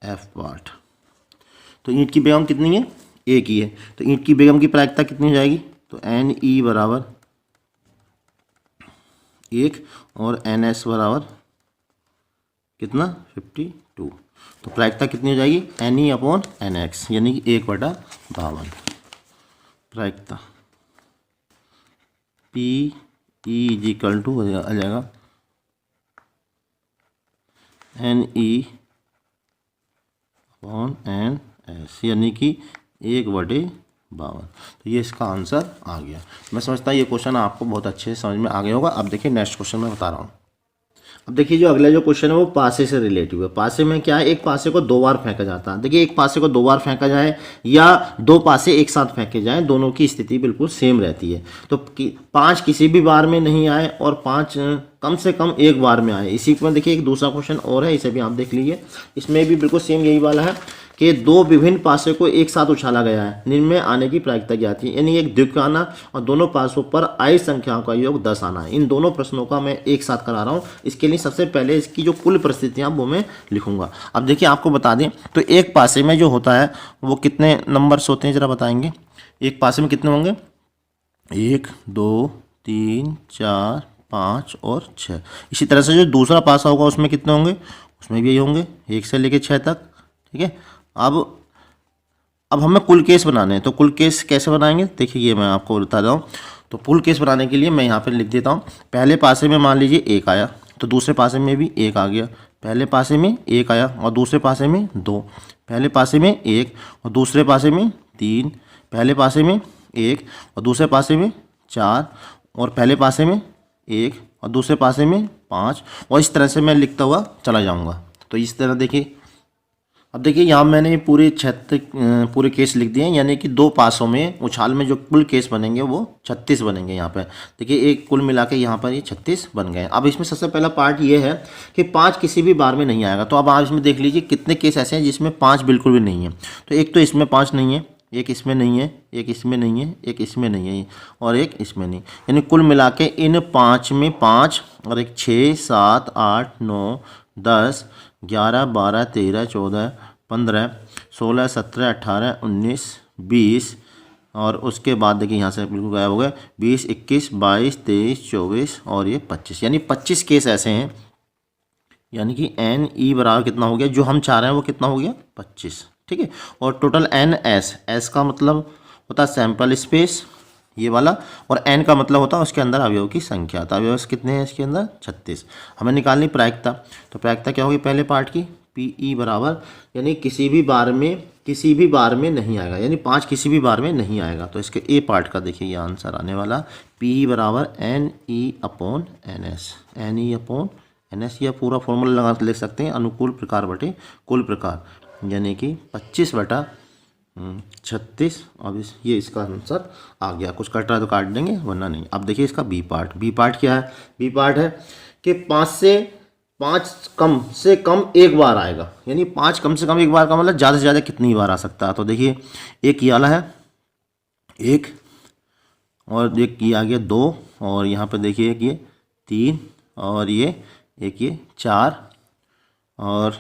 F पार्ट। तो ईंट की बेगम कितनी है, एक ही है। तो ईंट की बेगम की प्रायिकता कितनी हो जाएगी, तो NE बराबर 1 और NS बराबर कितना 52। तो प्रायिकता कितनी हो जाएगी NE/NX यानी कि 1/52। प्रायिकता PE इक्वल टू आ जाएगा NE/NS यानी कि 1/52। तो ये इसका आंसर आ गया। मैं समझता हूँ ये क्वेश्चन आपको बहुत अच्छे से समझ में आ गया होगा। अब देखिए नेक्स्ट क्वेश्चन मैं बता रहा हूँ। अब देखिए जो अगला जो क्वेश्चन है वो पासे से रिलेटिव है। पासे में क्या है, एक पासे को 2 बार फेंका जाता है। देखिए एक पासे को 2 बार फेंका जाए या 2 पासे एक साथ फेंके जाए, दोनों की स्थिति बिल्कुल सेम रहती है। तो 5 किसी भी बार में नहीं आए और 5 कम से कम एक बार में आए। इसी में देखिए एक दूसरा क्वेश्चन और है, इसे भी आप देख लीजिए। इसमें भी बिल्कुल सेम यही वाला है कि 2 विभिन्न पासे को एक साथ उछाला गया है, जिनमें आने की प्रायिकता क्या थी, यानी एक द्विक आना और दोनों पासों पर आई संख्याओं का योग 10 आना है। इन दोनों प्रश्नों का मैं एक साथ करा रहा हूँ। इसके लिए सबसे पहले इसकी जो कुल परिस्थितियाँ वो मैं लिखूंगा। अब देखिए आपको बता दें तो एक पासे में जो होता है वो कितने नंबर्स होते हैं जरा बताएंगे। एक पासे में कितने होंगे 1 2 3 4 5 और 6। इसी तरह से जो दूसरा पासा होगा उसमें कितने होंगे, उसमें भी यही होंगे 1 से लेकर 6 तक, ठीक है। अब हमें कुल केस बनाने हैं। तो कुल केस कैसे बनाएंगे देखिए, ये मैं आपको बता रहा हूँ। तो कुल केस बनाने के लिए मैं यहाँ पर लिख देता हूँ। पहले पासे में मान लीजिए 1 आया, तो दूसरे पासे में भी 1 आ गया। पहले पासे में 1 आया और दूसरे पासे में 2, पहले पासे में 1 और दूसरे पासे में 3, पहले पासे में 1 और दूसरे पासे में 4 और पहले पासे में 1 और दूसरे पासे में 5, और इस तरह से मैं लिखता हुआ चला जाऊँगा। तो इस तरह देखिए। अब देखिए यहाँ मैंने पूरे केस लिख दिए हैं, यानी कि 2 पासों में उछाल में जो कुल केस बनेंगे वो 36 बनेंगे। यहाँ पे देखिए एक कुल मिला के यहाँ पर ये 36 बन गए। अब इसमें सबसे पहला पार्ट ये है कि 5 किसी भी बार में नहीं आएगा। तो अब आप इसमें देख लीजिए कितने केस ऐसे हैं जिसमें 5 बिल्कुल भी नहीं है। तो एक तो इसमें 5 नहीं है, एक इसमें नहीं है, एक इसमें नहीं है, एक इसमें नहीं है और एक इसमें नहीं, यानी कुल मिला के इन 5 में 5 और एक 6 7 8 9 10, 11, 12, 13, 14, 15, 16, 17, 18, 19, 20 और उसके बाद देखिए यहाँ से बिल्कुल गायब हो गए 20, 21, 22, 23, 24 और ये 25, यानी 25 केस ऐसे हैं, यानी कि एन ई बराबर कितना हो गया, जो हम चाह रहे हैं वो कितना हो गया 25। ठीक है, और टोटल एन एस, एस का मतलब होता है सैंपल स्पेस ये वाला, और एन का मतलब होता है उसके अंदर अवयव की संख्या। तो अवयव कितने हैं इसके अंदर 36। हमें निकालनी प्रायिकता, तो प्रायिकता क्या होगी पहले पार्ट की, पी ई बराबर, यानी किसी भी बार में नहीं आएगा, यानी 5 किसी भी बार में नहीं आएगा। तो इसके ए पार्ट का देखिए ये आंसर आने वाला, पी ई बराबर N E upon N S, N E upon N S, या पूरा फॉर्मूला लगा लिख सकते हैं, अनुकूल प्रकार बटे कुल प्रकार, यानी कि 25/36। अब ये इसका आंसर आ गया। कुछ कट रहा है तो काट देंगे वरना नहीं। अब देखिए इसका बी पार्ट, बी पार्ट क्या है, बी पार्ट है कि 5 कम से कम एक बार आएगा, यानी 5 कम से कम एक बार का मतलब ज़्यादा से ज़्यादा कितनी बार आ सकता है। तो देखिए एक ये वाला है 1, और एक ये आ गया 2, और यहाँ पर देखिए एक ये 3, और ये एक ये 4, और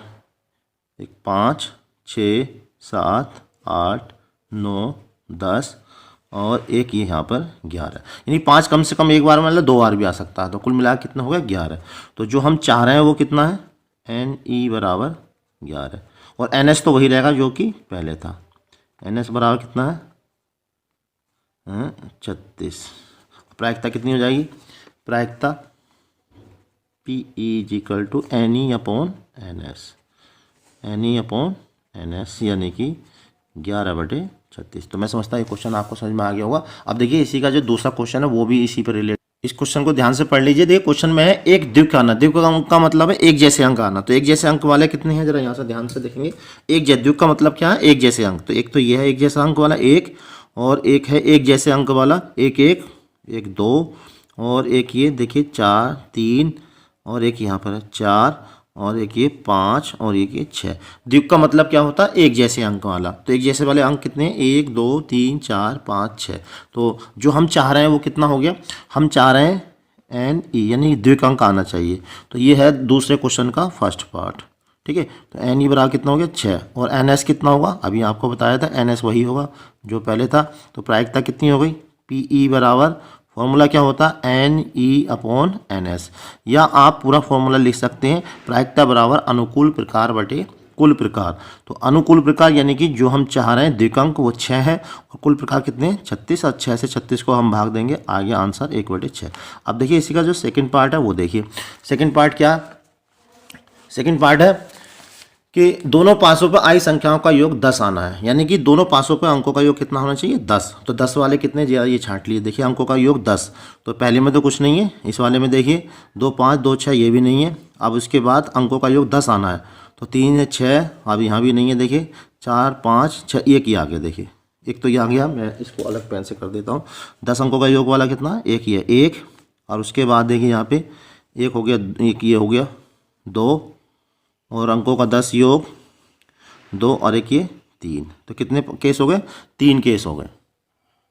एक 5, 6, 7, 8, 9, 10, और एक ये यहाँ पर 11, यानी 5 कम से कम एक बार मतलब 2 बार भी आ सकता है। तो कुल मिला कितना हो गया 11। तो जो हम चाह रहे हैं वो कितना है, एन ई बराबर 11, और एन एस तो वही रहेगा जो कि पहले था, एन एस बराबर कितना है 36। प्रायिकता कितनी हो जाएगी, प्रायिकता P E equal to N E upon N S, N E upon N S, यानी कि 11/36। तो मैं समझता हूँ ये क्वेश्चन आपको समझ में आ गया होगा। अब देखिए इसी का जो दूसरा क्वेश्चन है वो भी इसी पर रिलेटेड, इस क्वेश्चन को ध्यान से पढ़ लीजिए। देखिए क्वेश्चन में है एक द्विक आना, द्विक का मतलब है एक जैसे अंक आना। तो एक जैसे अंक वाले कितने हैं, जरा यहाँ से ध्यान से देखेंगे। एक द्विक का मतलब क्या है, एक जैसे अंक। तो एक तो ये है एक जैसा अंक वाला एक, और एक है एक जैसे अंक वाला एक, एक 2, और एक ये देखिए 4, 3, और एक यहाँ पर है 4, और एक ये 5, और एक ये 6। द्विक का मतलब क्या होता है, एक जैसे अंक वाला। तो एक जैसे वाले अंक कितने हैं, 1, 2, 3, 4, 5, 6। तो जो हम चाह रहे हैं वो कितना हो गया, हम चाह रहे हैं एन ई, यानी द्विक अंक आना चाहिए। तो ये है दूसरे क्वेश्चन का फर्स्ट पार्ट। ठीक है, तो एन ई बराबर कितना हो गया 6, और एन एस कितना होगा, अभी आपको बताया था एन एस वही होगा जो पहले था। तो प्रायिकता कितनी हो गई, पी ई बराबर, फॉर्मूला क्या होता है N E upon N S, या आप पूरा फॉर्मूला लिख सकते हैं प्रायिकता बराबर अनुकूल प्रकार बटे कुल प्रकार। तो अनुकूल प्रकार यानी कि जो हम चाह रहे हैं द्विकांक वो 6 है, और कुल प्रकार कितने हैं 36, और 6 से 36 को हम भाग देंगे, आ गया आंसर 1/6। अब देखिए इसी का जो सेकंड पार्ट है वो देखिए, सेकंड पार्ट क्या, सेकंड पार्ट है कि दोनों पासों पर आई संख्याओं का योग 10 आना है, यानी कि दोनों पासों पर अंकों का योग कितना होना चाहिए 10। तो 10 वाले कितने, ये छांट लिए, देखिए अंकों का योग 10। तो पहले में तो कुछ नहीं है, इस वाले में देखिए 2, 5, 2, 6 ये भी नहीं है। अब उसके बाद अंकों का योग 10 आना है, तो 3 है 6, अब यहाँ भी नहीं है, देखिए 4, 5, 6, एक ही आ गया। देखिए एक तो ये आ गया, मैं इसको अलग पेन से कर देता हूँ। 10 अंकों का योग वाला कितना, एक ही है, एक। और उसके बाद देखिए यहाँ पे एक हो गया, एक ये हो गया 2, और अंकों का 10 योग 2, और एक ये 3। तो कितने केस हो गए, 3 केस हो गए।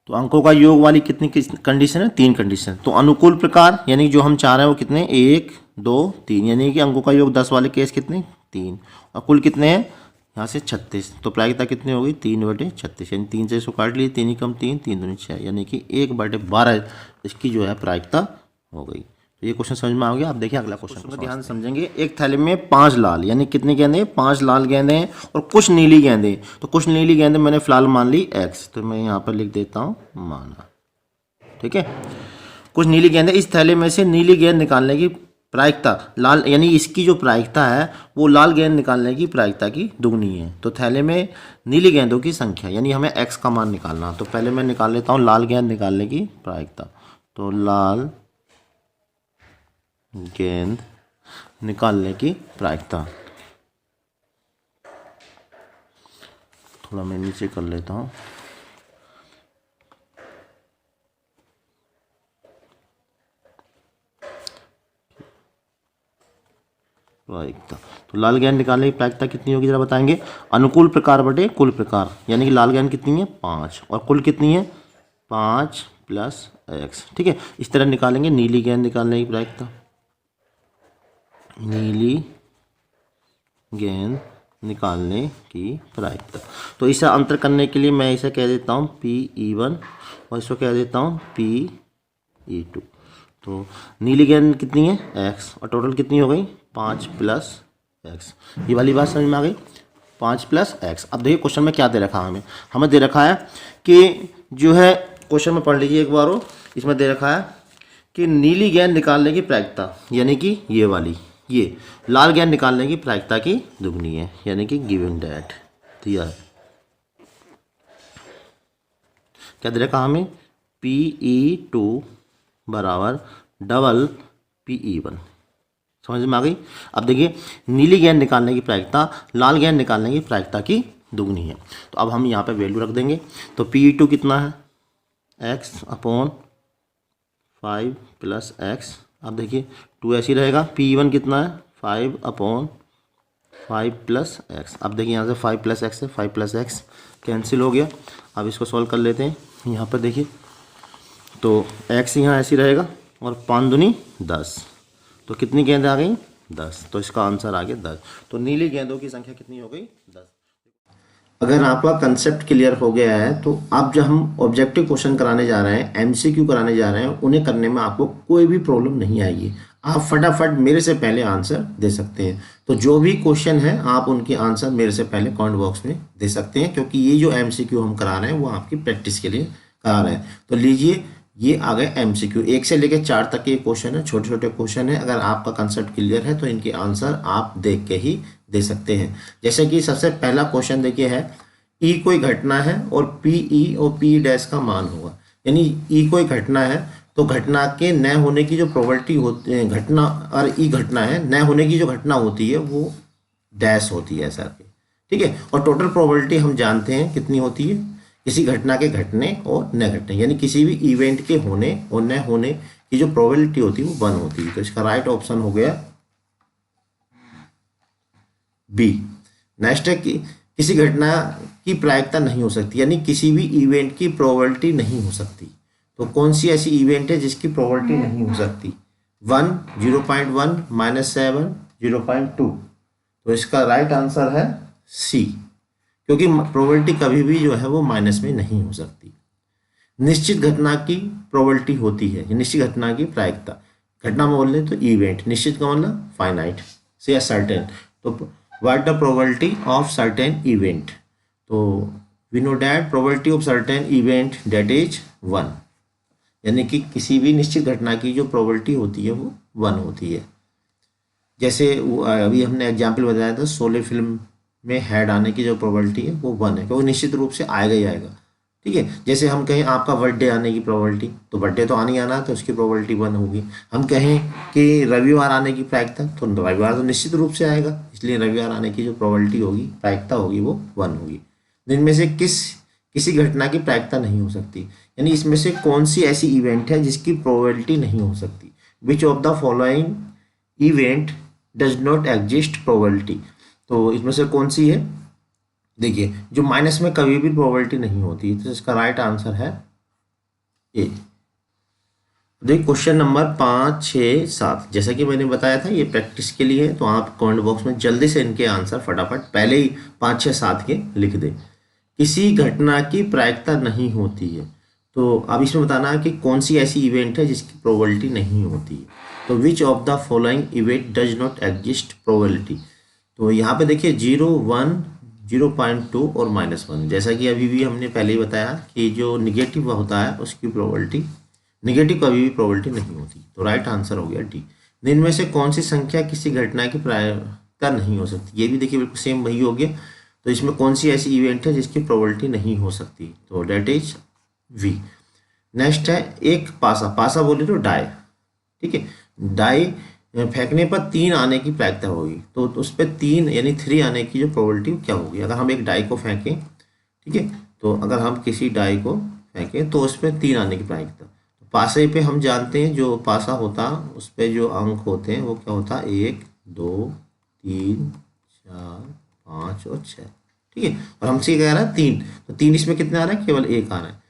तो अंकों का योग वाली कितनी कंडीशन है, 3 कंडीशन। तो अनुकूल प्रकार यानी जो हम चाह रहे हैं वो कितने, 1, 2, 3, यानी कि अंकों का योग 10 वाले केस कितने 3, और कुल कितने हैं यहाँ से 36। तो प्रायिकता कितनी हो गई 3/36, यानी 3 से इसको काट लिए, 3 ही कम 3, 3 दूनी 6, यानी कि 1/12 इसकी जो है प्रायिकता हो गई। तो ये क्वेश्चन समझ में आ गया। आप देखिए अगला क्वेश्चन को ध्यान से समझेंगे। एक थैले में 5 लाल, यानी कितनी गेंदें, 5 लाल गेंदें हैं, और कुछ नीली गेंदें। तो कुछ नीली गेंदें मैंने फिलहाल मान ली x, तो मैं यहाँ पर लिख देता हूँ माना। ठीक है, कुछ नीली गेंदें, इस थैले में से नीली गेंद निकालने की प्रायिकता लाल, यानी इसकी जो प्रायिकता है वो लाल गेंद निकालने की प्रायिकता की दुगनी है। तो थैले में नीली गेंदों की संख्या, यानी हमें x का मान निकालना। तो पहले मैं निकाल लेता हूँ लाल गेंद निकालने की प्रायिकता। तो लाल गेंद निकालने की प्रायिकता, थोड़ा मैं नीचे कर लेता हूँ। प्रायिकता, तो लाल गेंद निकालने की प्रायिकता कितनी होगी जरा बताएंगे, अनुकूल प्रकार बटे कुल प्रकार, यानी कि लाल गेंद कितनी है 5, और कुल कितनी है 5 + x। ठीक है, इस तरह निकालेंगे नीली गेंद निकालने की प्रायिकता, नीली गेंद निकालने की प्रायिकता। तो इसे अंतर करने के लिए मैं इसे कह देता हूँ PE1 और इसको कह देता हूँ PE2। तो नीली गेंद कितनी है x और टोटल कितनी हो गई 5 + x। ये वाली बात समझ में आ गई 5 + x। अब देखिए क्वेश्चन में क्या दे रखा है हमें दे रखा है कि जो है क्वेश्चन में पढ़ लीजिए एक बार हो। इसमें दे रखा है कि नीली गेंद निकालने की प्रायिकता यानी कि ये वाली ये लाल गेंद निकालने की प्रायिकता की दुगनी है यानी कि गिवन दैट दिया है। क्या दे रखा हमें PE2 बराबर डबल PE1। समझ में आ गई। अब देखिए नीली गेंद निकालने की प्रायिकता लाल गेंद निकालने की प्रायिकता की दुगनी है। तो अब हम यहाँ पे वैल्यू रख देंगे। तो PE2 कितना है x/5 + x। अब देखिए 2 ऐसे ही रहेगा। PE1 कितना है 5/5 + x। अब देखिए यहाँ से 5 + x है 5 + x कैंसिल हो गया। अब इसको सॉल्व कर लेते हैं। यहाँ पर देखिए तो x यहाँ ऐसे ही रहेगा और 5 दूनी 10। तो कितनी गेंदें आ गई 10। तो इसका आंसर आ गया 10। तो नीली गेंदों की संख्या कितनी हो गई 10। अगर आपका कंसेप्ट क्लियर हो गया है तो अब जब हम ऑब्जेक्टिव क्वेश्चन कराने जा रहे हैं MCQ कराने जा रहे हैं उन्हें करने में आपको कोई भी प्रॉब्लम नहीं आएगी। आप फटाफट मेरे से पहले आंसर दे सकते हैं। तो जो भी क्वेश्चन है आप उनके आंसर मेरे से पहले कमेंट बॉक्स में दे सकते हैं क्योंकि ये जो MCQ हम करा रहे हैं वो आपकी प्रैक्टिस के लिए करा रहे हैं। तो लीजिए ये आ गए MCQ 1 से लेकर 4 तक के क्वेश्चन है, छोटे छोटे क्वेश्चन है। अगर आपका कंसेप्ट क्लियर है तो इनके आंसर आप देख के ही दे सकते हैं। जैसे कि सबसे पहला क्वेश्चन देखिए है ई कोई घटना है और PE और P डैश का मान होगा। यानी ई कोई घटना है तो घटना के न होने की जो प्रोबेबिलिटी होती है घटना और ई घटना है न होने की जो घटना होती है वो डैश होती है सर। ठीक है। और टोटल प्रोबेबिलिटी हम जानते हैं कितनी होती है किसी घटना के घटने और न घटने यानी किसी भी इवेंट के होने और न होने की जो प्रोबेबिलिटी होती है वो 1 होती है। तो इसका राइट ऑप्शन हो गया B। नेक्स्ट है कि किसी घटना की प्रायिकता नहीं हो सकती यानी किसी भी इवेंट की प्रोबेबिलिटी नहीं हो सकती। तो कौन सी ऐसी इवेंट है जिसकी प्रोबेबिलिटी नहीं हो सकती 1 0.1 -7 0.2। तो इसका राइट आंसर है C क्योंकि प्रोबेबिलिटी कभी भी जो है वो माइनस में नहीं हो सकती। निश्चित घटना की प्रोबेबिलिटी होती है निश्चित घटना की प्रायिकता। घटना में बोल रहे तो इवेंट निश्चित का मतलब फाइनाइट से सर्टेन। तो what the probability of certain event. तो we know that probability of certain event that is 1 यानी कि किसी भी निश्चित घटना की जो प्रोबेबिलिटी होती है वो 1 होती है। जैसे अभी हमने एग्जाम्पल बताया था शोले फिल्म में हेड आने की जो प्रोबेबिलिटी है वो 1 है क्योंकि निश्चित रूप से आएगा ही आएगा। ठीक है। जैसे हम कहें आपका बर्थडे आने की प्रोबेबिलिटी तो बर्थडे तो आने ही आना है तो उसकी प्रोबेबिलिटी 1 होगी। हम कहें कि रविवार आने की प्रायिकता तो रविवार तो निश्चित रूप से आएगा इसलिए रविवार आने की जो प्रोबेबिलिटी होगी प्रायिकता होगी वो 1 होगी। इनमें से किसी घटना की प्रायिकता नहीं हो सकती यानी इसमें से कौन सी ऐसी इवेंट है जिसकी प्रोबेबिलिटी नहीं हो सकती। Which of the following event does not exist probability. तो इसमें से कौन सी है देखिए जो माइनस में कभी भी प्रोबेबिलिटी नहीं होती। तो इसका राइट आंसर है ए। देखिए क्वेश्चन नंबर 5 6 7 जैसा कि मैंने बताया था ये प्रैक्टिस के लिए है तो आप कमेंट बॉक्स में जल्दी से इनके आंसर फटाफट पहले ही 5 6 7 के लिख दें। किसी घटना की प्रायिकता नहीं होती है तो अब इसमें बताना है कि कौन सी ऐसी इवेंट है जिसकी प्रोबेबिलिटी नहीं होती है। तो which of the following event does not exist probability. तो यहाँ पे देखिए 0 1 0.2 और -1 जैसा कि अभी भी हमने पहले ही बताया कि जो निगेटिव होता है उसकी प्रोबेबिलिटी निगेटिव कभी भी प्रोबेबिलिटी नहीं होती। तो राइट आंसर हो गया डी। इनमें से कौन सी संख्या किसी घटना की प्रायिकता नहीं हो सकती। ये भी देखिए बिल्कुल सेम वही हो गया। तो इसमें कौन सी ऐसी इवेंट है जिसकी प्रोबेबिलिटी नहीं हो सकती तो डेट इज वी। नेक्स्ट है एक पासा बोले तो डाई। ठीक है। डाई फेंकने पर 3 आने की प्रायिकता होगी तो उस पर 3 यानी 3 आने की जो प्रोबेबिलिटी क्या होगी। अगर हम एक डाई को फेंकें ठीक है तो अगर हम किसी डाई को फेंकें तो उस पर 3 आने की प्रायिकता। तो पासे पे हम जानते हैं जो पासा होता उस पर जो अंक होते हैं वो क्या होता 1 2 3 4 5 और 6। ठीक है। और हमसे कह रहा है 3 तो 3 इसमें कितने आ रहा है केवल 1 आ रहा है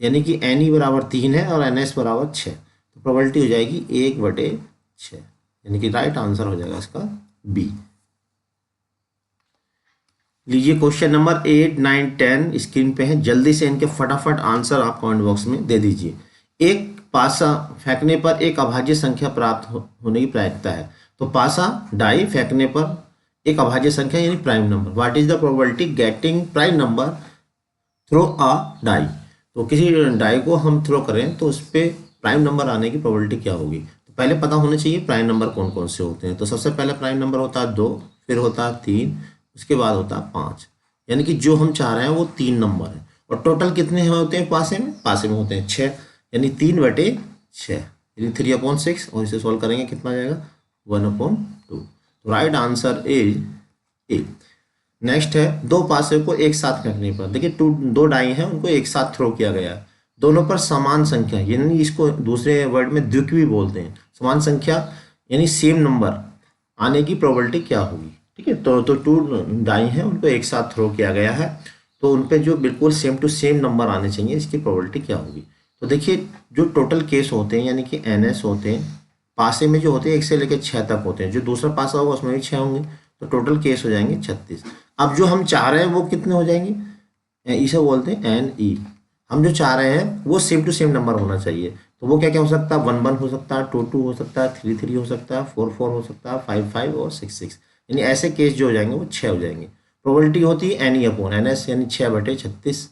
यानी कि NE बराबर 3 है और NS बराबर 6। तो प्रोबेबिलिटी हो जाएगी 1/6 यानी कि राइट आंसर हो जाएगा इसका बी। लीजिए क्वेश्चन नंबर 8, 9, 10 स्क्रीन पे है, जल्दी से इनके फटाफट आंसर आप कमेंट बॉक्स में दे दीजिए। एक पासा फेंकने पर एक अभाज्य संख्या प्राप्त होने की प्रायिकता है। तो पासा डाई फेंकने पर एक अभाज्य संख्या यानी prime number. What is the probability getting prime number throw a die. तो किसी डाई को हम थ्रो करें तो उस पर प्राइम नंबर आने की प्रोबेबिलिटी क्या होगी। तो पहले पता होना चाहिए प्राइम नंबर कौन कौन से होते हैं। तो सबसे पहले प्राइम नंबर होता है 2, फिर होता है 3, उसके बाद होता है 5। यानी कि जो हम चाह रहे हैं वो 3 नंबर है। और टोटल कितने होते हैं पासे में होते हैं 6, यानी 3/6 यानी 3/6। और इसे सॉल्व करेंगे कितना आ जाएगा 1/2। तो right answer is a. Next है दो पासे को एक साथ फेंकने पर। देखिए दो डाई हैं, उनको एक साथ थ्रो किया गया है, दोनों पर समान संख्या, यानी इसको दूसरे वर्ड में द्विक भी बोलते हैं। समान संख्या यानी सेम नंबर आने की प्रोबेबिलिटी क्या होगी। ठीक है, तो 2 डाई हैं, उनको एक साथ थ्रो किया गया है, तो उन पे जो बिल्कुल सेम टू सेम नंबर आने चाहिए, इसकी प्रोबेबिलिटी क्या होगी। तो देखिए जो टोटल केस होते हैं यानी कि NS होते हैं, पासे में जो होते हैं 1 से लेकर 6 तक होते हैं, जो दूसरा पासा होगा उसमें भी 6 होंगे, तो टोटल केस हो जाएंगे 36। अब जो हम चाह रहे हैं वो कितने हो जाएंगे, इसे बोलते हैं NE। हम जो चाह रहे हैं वो सेम टू सेम नंबर होना चाहिए। तो वो क्या क्या हो सकता है, 1 1 हो सकता है, 2 2 हो सकता है, 3 3 हो सकता है, 4 4 हो सकता है, 5 5 और 6 6। यानी ऐसे केस जो हो जाएंगे वो 6 हो जाएंगे। प्रोबेबिलिटी होती है NE/NS यानी 6/36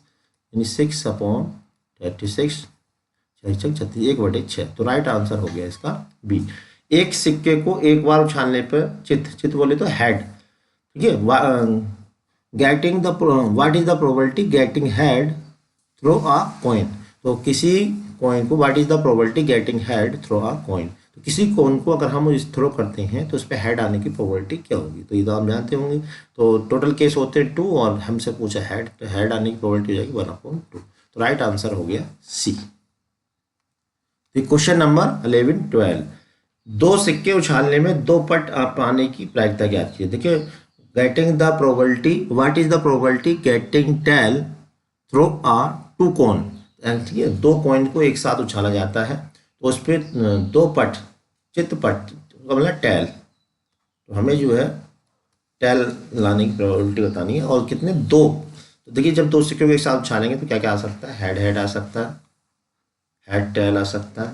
यानी 6/36, 6 1/6। तो राइट आंसर हो गया इसका बी। एक सिक्के को एक बार उछालने पर चित बोले तो हेड। ठीक है, getting the what is the probability getting head throw a coin. तो किसी कॉइन को what is the probability getting head throw a coin. तो किसी कॉइन को अगर हम इस थ्रो करते हैं तो उस पर हेड आने की प्रोबेबिलिटी क्या होगी। तो ये तो आप जानते होंगे। तो टोटल केस होते हैं 2 और हमसे पूछा हेड, तो हेड आने की प्रोबेबिलिटी हो जाएगी 1/2। तो राइट आंसर हो गया सी। क्वेश्चन नंबर 11 12, दो सिक्के उछालने में 2 पट पाने की प्रायिकता ज्ञात कीजिए। देखिए getting the probability what is the probability getting tail throw a 2 coin. ठीक है, 2 कॉइन को एक साथ उछाला जाता है, तो उस पर 2 पट चित्तपट का मतलब टेल। तो हमें जो है टेल लाने की प्रोबेबिलिटी बतानी है, और कितने 2। तो देखिए जब 2 सिक्के को एक साथ उछालेंगे तो क्या क्या आ सकता है, हेड हेड आ सकता है, हेड टेल आ सकता है,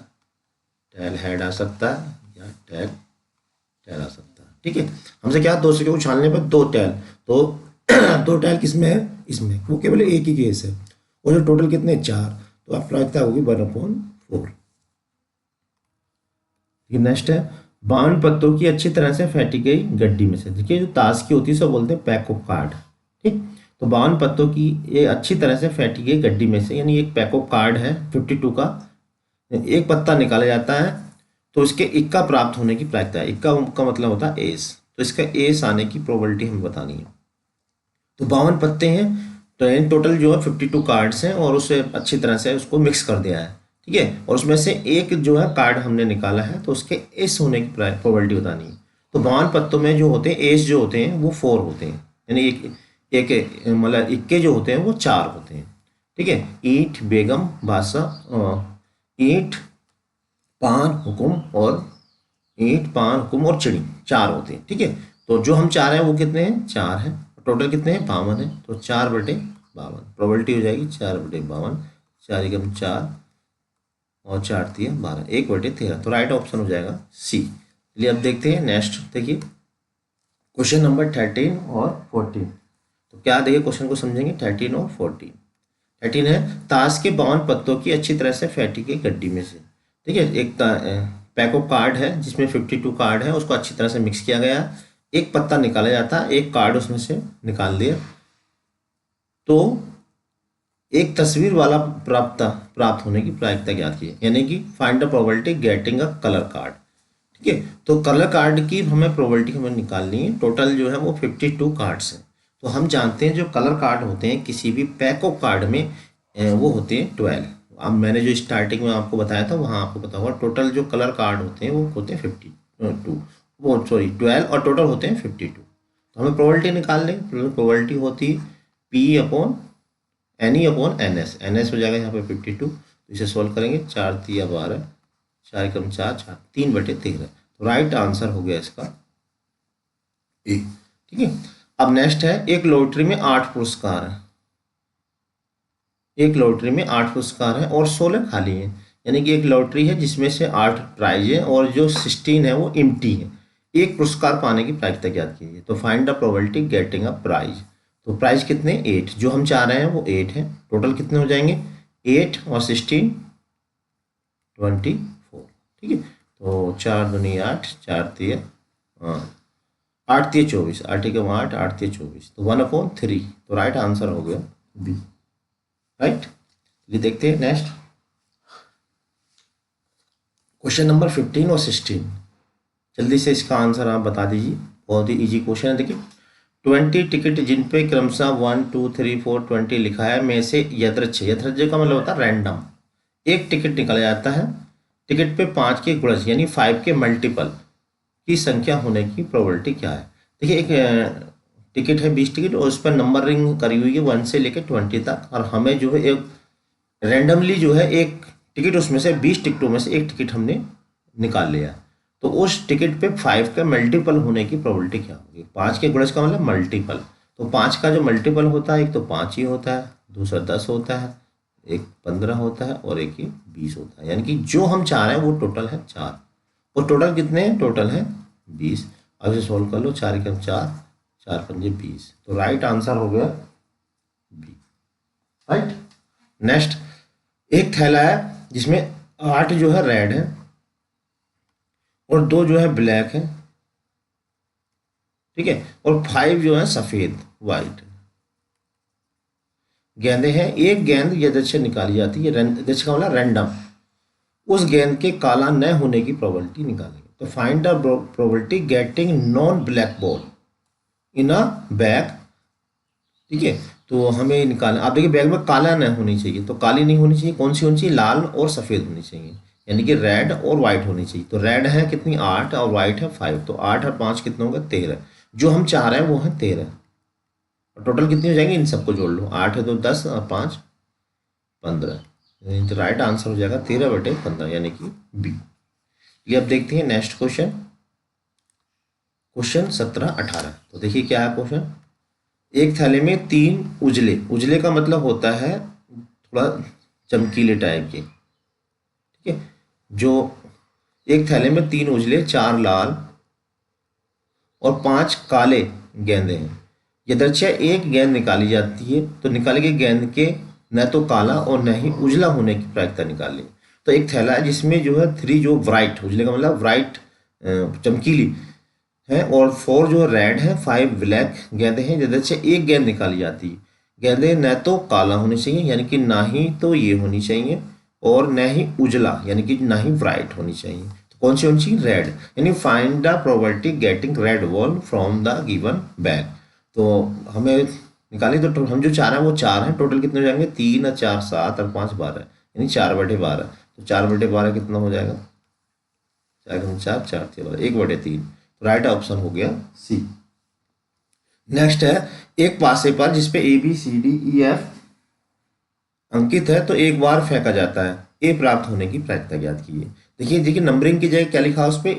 टेल हेड आ सकता है, या टेल टेल आ सकता है। ठीक है, हमसे क्या 2 सिक्के उछालने पर 2 टेल। तो 2 टेल किस में है, इसमें, वो केवल एक ही केस है। और जो टोटल कितने 4, तो आप प्रायिकता होगी 1/4। नेक्स्ट है 52 पत्तों की अच्छी तरह से फेंटी गई गड्डी में से। देखिए जो ताश की होती है उसे बोलते हैं पैक ऑफ कार्ड। ठीक, तो 52 पत्तों की ये अच्छी तरह से फेंटी गई गड्डी में से, यानी एक पैक ऑफ कार्ड है 52 का, एक पत्ता निकाला जाता है तो इसके इक्का प्राप्त होने की प्रायिकता है। इक्का का मतलब होता है एस, तो इसका एस आने की प्रोबेबिलिटी हमें बतानी है। तो 52 पत्ते हैं, तो इन टोटल जो है 52 कार्ड्स हैं, और उसे अच्छी तरह से उसको मिक्स कर दिया है। ठीक है, और उसमें से एक जो है कार्ड हमने निकाला है, तो उसके एस होने की प्रोबेबिलिटी बतानी है। तो 52 पत्तों में जो होते हैं एस जो होते हैं वो 4 होते हैं, यानी एक मतलब इक्के जो होते हैं वो 4 होते हैं। ठीक है, ईंट बेगम बादशाह, ईंट पान हुकुम और ईंट पान हुकुम और चिड़ी 4 होते हैं। ठीक है, तो जो हम चाह रहे हैं वो कितने हैं, 4 हैं। टोटल कितने हैं 52 है, तो 4/52 प्रोबेबिलिटी हो जाएगी 4/52, 4 एकम 4 और 4 तिया 12, 1/13। तो राइट ऑप्शन हो जाएगा सी। चलिए अब देखते हैं नेक्स्ट। देखिए क्वेश्चन नंबर 13 और 14। तो क्या देखिए क्वेश्चन को समझेंगे 13 और 14। 13 है ताश के 52 पत्तों की अच्छी तरह से फेंटी गई गड्डी में से। ठीक है, एक पैक ऑफ कार्ड है जिसमें 52 कार्ड है, उसको अच्छी तरह से मिक्स किया गया, एक पत्ता निकाला जाता है, एक कार्ड उसमें से निकाल दिया, तो एक तस्वीर वाला प्राप्त होने की प्रायिकता ज्ञात की, यानी कि find the probability getting a colour card. ठीक है, तो कलर कार्ड की हमें प्रोबेबिलिटी हमें निकालनी है। टोटल जो है वो 52 कार्ड्स हैं। तो हम जानते हैं जो कलर कार्ड होते हैं किसी भी पैक ऑफ कार्ड में वो होते हैं 12। अब मैंने जो स्टार्टिंग में आपको बताया था वहाँ आपको पता होगा टोटल जो कलर कार्ड होते हैं वो होते हैं 52, वो सॉरी 12, और टोटल होते हैं 52। तो हमें प्रोबेबिलिटी निकाल लें। प्रोबेबिलिटी होती है P/NE/NS। NS हो जाएगा यहाँ पे 52, तो इसे सोल्व करेंगे 4 तिया 12, 4 एकम 4 4, 3/13। तो राइट आंसर हो गया इसका ए। ठीक है, अब नेक्स्ट है, एक लॉटरी में 8 पुरस्कार हैं, एक लॉटरी में 8 पुरस्कार हैं और 16 खाली हैं। यानी कि एक लॉटरी है जिसमें से 8 प्राइज है और जो 16 है वो एम्प्टी है। एक पुरस्कार पाने की प्रायिकता ज्ञात कीजिए। तो find the probability getting a prize. तो प्राइज कितने, 8, जो हम चाह रहे हैं वो 8 है। टोटल कितने हो जाएंगे, 8 और 16 24। ठीक है, तो 4 दूनी 8, 4 तिया 8 तिया 24, 8 एकम 8, 8 तिया 24, तो 1/3। तो राइट आंसर हो गया बी। राइट, ये देखते हैं नेक्स्ट क्वेश्चन नंबर 15 और 16। जल्दी से इसका आंसर आप बता दीजिए, बहुत ही इजी क्वेश्चन है। देखिए, 20 टिकट जिन पे क्रमशः 1 2 3 4 20 लिखा है में से यदृच्छ, यदृच्छ का मतलब होता है रैंडम, एक टिकट निकाला जाता है। टिकट पे 5 के गुणज यानी 5 के मल्टीपल की संख्या होने की प्रोबेबिलिटी क्या है। देखिए, एक टिकट है 20 टिकट और उस पर नंबरिंग करी हुई है 1 से लेकर 20 तक, और हमें जो है एक रैंडमली जो है एक टिकट, उसमें से 20 टिकटों में से एक टिकट हमने निकाल लिया। तो उस टिकट पे 5 का मल्टीपल होने की प्रोबेबिलिटी क्या होगी। 5 के गुणज का मतलब मल्टीपल, तो 5 का जो मल्टीपल होता है, एक तो 5 ही होता है, दूसरा 10 होता है, एक 15 होता है और एक ही 20 होता है। यानी कि जो हम चाह रहे हैं वो टोटल है 4, और टोटल कितने हैं, टोटल है 20। अब इसे सॉल्व कर लो, 4 एकम 4, 4 पंजे 20, तो राइट आंसर हो गया बी। राइट, नेक्स्ट, एक थैला है जिसमें 8 जो है रेड है और 2 जो है ब्लैक है, ठीक है, और 5 जो है सफेद वाइट गेंदे हैं। एक गेंद यदृच्छ निकाली जाती है, यदृच्छ का मतलब रैंडम, उस गेंद के काला न होने की प्रोबेबिलिटी निकालेंगे। तो find the probability getting non black ball in a bag. ठीक है, तो हमें निकालना, आप देखिए बैग में काला न होनी चाहिए, तो काली नहीं होनी चाहिए, कौन सी होनी चाहिए, लाल और सफ़ेद होनी चाहिए, यानी कि रेड और वाइट होनी चाहिए। तो रेड है कितनी, 8, और वाइट है 5, तो 8 और 5 कितने होंगे, 13। जो हम चाह रहे हैं वो है 13, और टोटल कितनी हो जाएंगी, इन सबको जोड़ लो, 8 है तो 10 और 5 15, तो राइट आंसर हो जाएगा 13/15 यानी कि बी। ये अब देखते हैं नेक्स्ट क्वेश्चन, क्वेश्चन 17-18। तो देखिए क्या है क्वेश्चन, एक थैले में 3 उजले, उजले का मतलब होता है थोड़ा चमकीले टाइप के, ठीक है, जो एक थैले में 3 उजले, 4 लाल और 5 काले गेंदे हैं। यदृच्छा एक गेंद निकाली जाती है, तो निकाली गई गेंद के न तो काला और न ही उजला होने की प्रायिकता निकाली। तो एक थैला है जिसमें जो है 3 जो ब्राइट, उजले का मतलब ब्राइट चमकीली है, और 4 जो रेड है, 5 ब्लैक गेंदे हैं। यदृच्छा एक गेंद निकाली जाती है, गेंदे न तो काला होनी चाहिए यानी कि ना ही तो ये होनी चाहिए, और न ही उजला यानी कि ना ही ब्राइट होनी चाहिए। तो कौन सी होनी चाहिए, रेड, यानी find the probability getting red ball from the given bag. तो हमें निकाली, तो हम जो चाह रहे हैं वो 4 हैं, टोटल कितने हो जाएंगे, 3 और 4 7 और 5 12, यानी 4/12। तो 4/12 कितना हो जाएगा, 4 4 4 1/3। तो राइट ऑप्शन हो गया सी। नेक्स्ट है, एक पासे पर जिसपे ABCDEF अंकित है, तो एक बार फेंका जाता है, ए प्राप्त होने की प्रायिकता ज्ञात कीजिए। देखिए देखिए, नंबरिंग की जगह क्या लिखा है, उस पर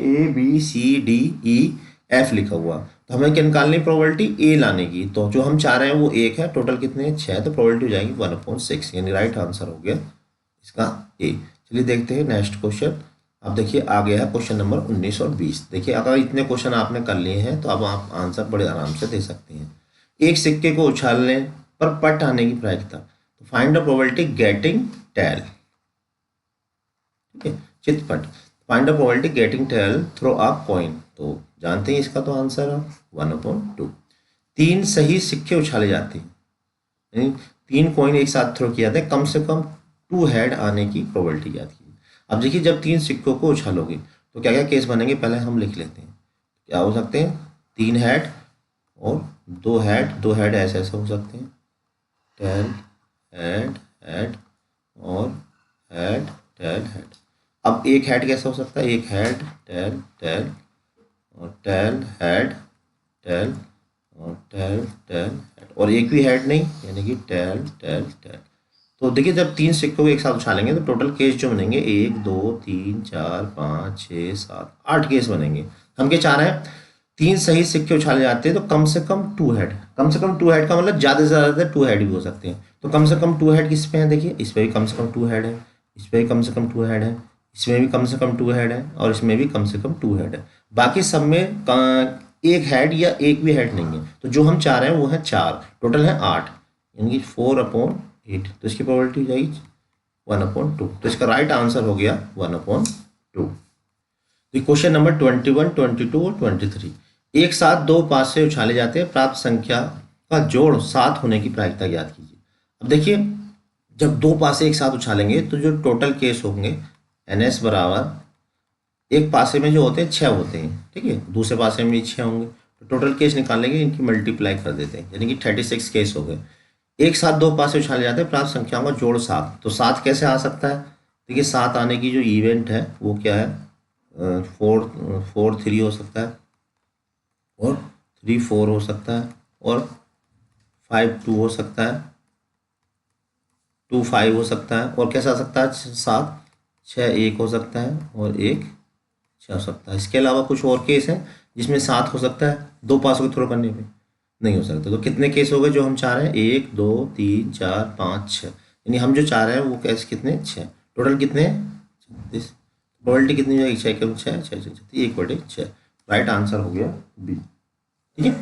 ABCDEF लिखा हुआ, तो हमें क्या निकालनी, प्रोबेबिलिटी ए लाने की। तो जो हम चाह रहे हैं वो 1 है, टोटल कितने हैं, 6, तो प्रोबेबिलिटी हो जाएगी 1/6, यानी राइट आंसर हो गया इसका ए। चलिए देखते हैं नेक्स्ट क्वेश्चन। अब देखिए आ गया है क्वेश्चन नंबर 19 और 20। देखिए अगर इतने क्वेश्चन आपने कर लिए हैं तो अब आप आंसर बड़े आराम से दे सकते हैं। एक सिक्के को उछालने पर पट आने की प्रायिकता, तो find the probability getting tail. ठीक है, चितपट, find the probability getting tail throw a coin. तो जानते हैं इसका तो आंसर है 1/2। 3 सही सिक्के उछाले जाते हैं, यानी 3 कॉइन एक साथ थ्रो किया जाता है, कम से कम 2 हेड आने की प्रोबेबिलिटी ज्ञात की। अब देखिए, जब 3 सिक्कों को उछालोगे तो क्या क्या केस बनेंगे, पहले हम लिख लेते हैं। क्या हो सकते हैं, 3 हेड और 2 हेड, 2 हेड ऐसे ऐसे हो सकते हैं, टेल हेड हेड और हेड टेल हेड। अब एक हेड कैसा हो सकता है, एक हेड टेल टेल और टेल हेड टेल और टेल टेल हेड, और एक भी हेड नहीं, यानी कि टेल टेल टेल। तो देखिए, जब 3 सिक्कों को एक साथ उछालेंगे तो टोटल केस जो बनेंगे 1 2 3 4 5 6 7 8 केस बनेंगे। हम क्या चाह रहे हैं, 3 सही सिक्के उछाले जाते हैं तो कम से कम 2 हेड, कम से कम 2 हेड का मतलब ज़्यादा से ज़्यादा 2 हेड भी हो सकते हैं। तो कम से कम 2 हेड किस पे हैं, देखिए इस पे भी कम से कम 2 हेड है, इस पे भी कम से कम 2 हेड है, इसमें भी कम से कम 2 हेड है, और इसमें भी कम से कम 2 हेड है। बाकी सब में एक हेड या एक भी हेड नहीं है। तो जो हम चाह रहे हैं वो है 4, टोटल है 8, यानी कि 4/8। तो इसकी प्रोबेबिलिटी हो जाएगी 1/2। तो इसका राइट आंसर हो गया 1/2। तो क्वेश्चन नंबर 21, 22 और 23, एक साथ दो पासे उछाले जाते हैं, प्राप्त संख्या का जोड़ 7 होने की प्रायिकता ज्ञात कीजिए। अब देखिए, जब दो पासे एक साथ उछालेंगे तो जो टोटल केस होंगे NS बराबर, एक पासे में जो होते हैं 6 होते हैं, ठीक है, दूसरे पासे में भी 6 होंगे, तो टोटल केस निकालेंगे, इनकी मल्टीप्लाई कर देते हैं, यानी कि 36 केस हो गए। एक साथ दो पासे उछाले जाते हैं, प्राप्त संख्याओं का जोड़ 7। तो 7 कैसे आ सकता है, देखिए 7 आने की जो इवेंट है वो क्या है, 4 3 हो सकता है, और 3 4 हो सकता है, और 5 2 हो सकता है, 2 5 हो सकता है, और कैसा आ सकता है 7 6 1 हो सकता है, और 1 6 हो सकता है। इसके अलावा कुछ और केस हैं जिसमें 7 हो सकता है दो पासों को थ्रो करने पे, नहीं हो सकता। तो कितने केस हो गए जो हम चाह रहे हैं, 1 2 3 4 5 6, यानी हम जो चाह रहे हैं वो केस कितने, 6, टोटल कितने, 36। प्रोबेबिलिटी कितनी हो जाएगी, 6 के 6 6 6 1/6। राइट आंसर हो गया बी, ठीक है।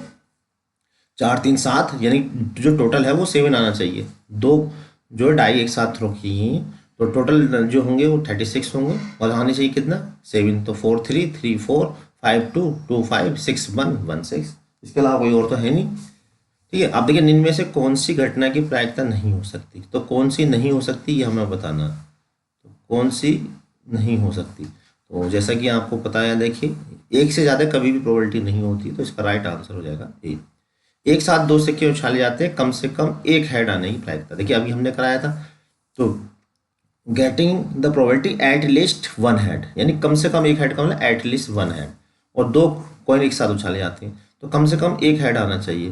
4 3 7, यानी जो टोटल है वो 7 आना चाहिए। दो जो डाई एक साथ थ्रो की तो टोटल जो होंगे वो 36 होंगे, और आने चाहिए कितना, 7। तो 4 3 3 4 5 2 2 5 6 1 1 6, इसके अलावा कोई और तो है नहीं, ठीक है। आप देखिए इनमें से कौन सी घटना की प्रायिकता नहीं हो सकती, तो कौन सी नहीं हो सकती ये हमें बताना, तो कौन सी नहीं हो सकती। तो जैसा कि आपको पता है, देखिए एक से ज़्यादा कभी भी प्रोबेबिलिटी नहीं होती, तो इसका राइट आंसर हो जाएगा ए। एक साथ दो सिक्के उछाले जाते हैं, कम से कम एक हेड आने की प्रायिकता, देखिए अभी हमने कराया था, तो getting the probability at least 1 head, यानी कम से कम एक हेड का मतलब एट लीस्ट 1 हेड, और दो कॉइन एक साथ उछाले जाते हैं तो कम से कम एक हेड आना चाहिए।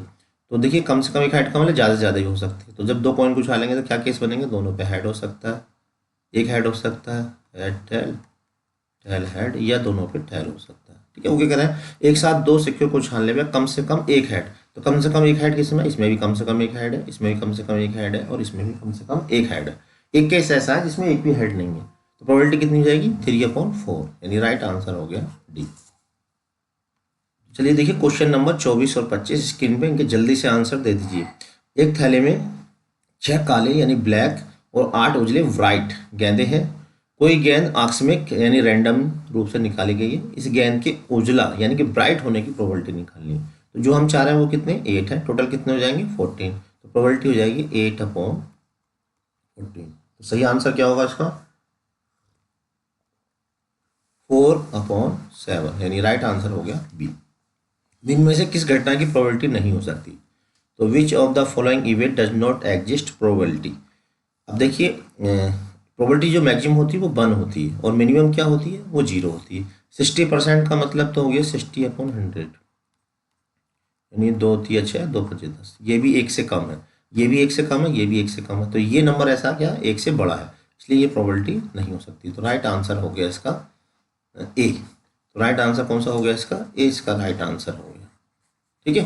तो देखिए कम से कम एक हेड का मतलब ज़्यादा से ज़्यादा ही हो सकती है। तो जब दो कॉइन को उछालेंगे तो क्या केस बनेंगे, दोनों पे हेड हो सकता है, एक हेड हो सकता है, हेड टेल टेल हेड, या दोनों पे टेल हो सकता है, ठीक है। वो क्या कह रहा है, एक साथ दो सिक्कों को उछालने में कम से कम एक हेड, तो कम से कम एक हेड किसमें, इसमें भी कम से कम एक हेड है, इसमें भी कम से कम एक हेड है, और इसमें भी कम से कम एक हेड है। एक केस ऐसा है जिसमें एक भी हेड नहीं है, तो प्रोबेबिलिटी कितनी हो जाएगी, 3/4, यानी राइट आंसर हो गया डी। चलिए देखिए क्वेश्चन नंबर 24 और 25 स्क्रीन पे, इनके जल्दी से आंसर दे दीजिए। एक थैले में 6 काले यानी ब्लैक और 8 उजले व्हाइट गेंदे हैं। कोई गेंद आकस्मिक यानी रैंडम रूप से निकाली गई है। इस गेंद के उजला यानी कि ब्राइट होने की प्रोबेबिलिटी निकालनी है। तो जो हम चाह रहे हैं वो कितने, 8 है, टोटल कितने हो जाएंगे 14। तो प्रोबेबिलिटी हो जाएगी 8/14। तो सही आंसर क्या होगा इसका, 4/7, यानी राइट आंसर हो गया बी। इनमें से किस घटना की प्रोबेबिलिटी नहीं हो सकती, तो which of the following event does not exist probability. अब देखिए प्रोबेबिलिटी जो मैक्सिमम होती है वो 1 होती है, और मिनिमम क्या होती है वो 0 होती है। 60% का मतलब तो हो गया 60/100, यानी 2 3 6 2 5 10, ये भी एक से कम है, ये भी एक से कम है, ये भी एक से कम है, तो ये नंबर ऐसा क्या एक से बड़ा है, इसलिए ये प्रोबेबिलिटी नहीं हो सकती। तो राइट आंसर हो गया इसका ए। तो राइट आंसर कौन सा हो गया इसका, ए इसका राइट आंसर हो गया, ठीक है।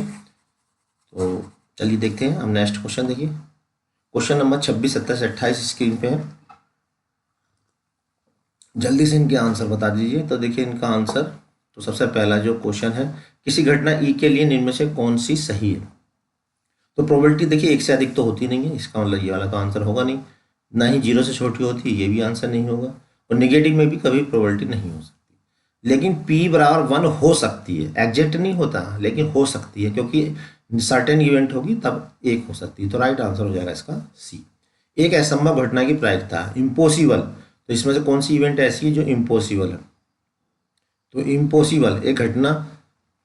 तो चलिए देखते हैं हम नेक्स्ट क्वेश्चन। देखिए क्वेश्चन नंबर 26 27 28 स्क्रीन पे है, जल्दी से इनके आंसर बता दीजिए। तो देखिए इनका आंसर, तो सबसे पहला जो क्वेश्चन है, किसी घटना ई के लिए निम्न में से कौन सी सही है। तो प्रोबेबिलिटी देखिए एक से अधिक तो होती नहीं है, इसका मतलब ये वाला तो आंसर होगा नहीं, ना ही 0 से छोटी होती है, ये भी आंसर नहीं होगा, और नेगेटिव में भी कभी प्रोबेबिलिटी नहीं हो सकती। लेकिन P=1 हो सकती है, एग्जैक्ट नहीं होता लेकिन हो सकती है, क्योंकि सर्टेन इवेंट होगी तब एक हो सकती है। तो राइट आंसर हो जाएगा इसका सी। एक असंभव घटना की प्रायिकता इम्पॉसिबल, तो इसमें से कौन सी इवेंट ऐसी है जो इम्पॉसिबल है, तो इम्पॉसिबल एक घटना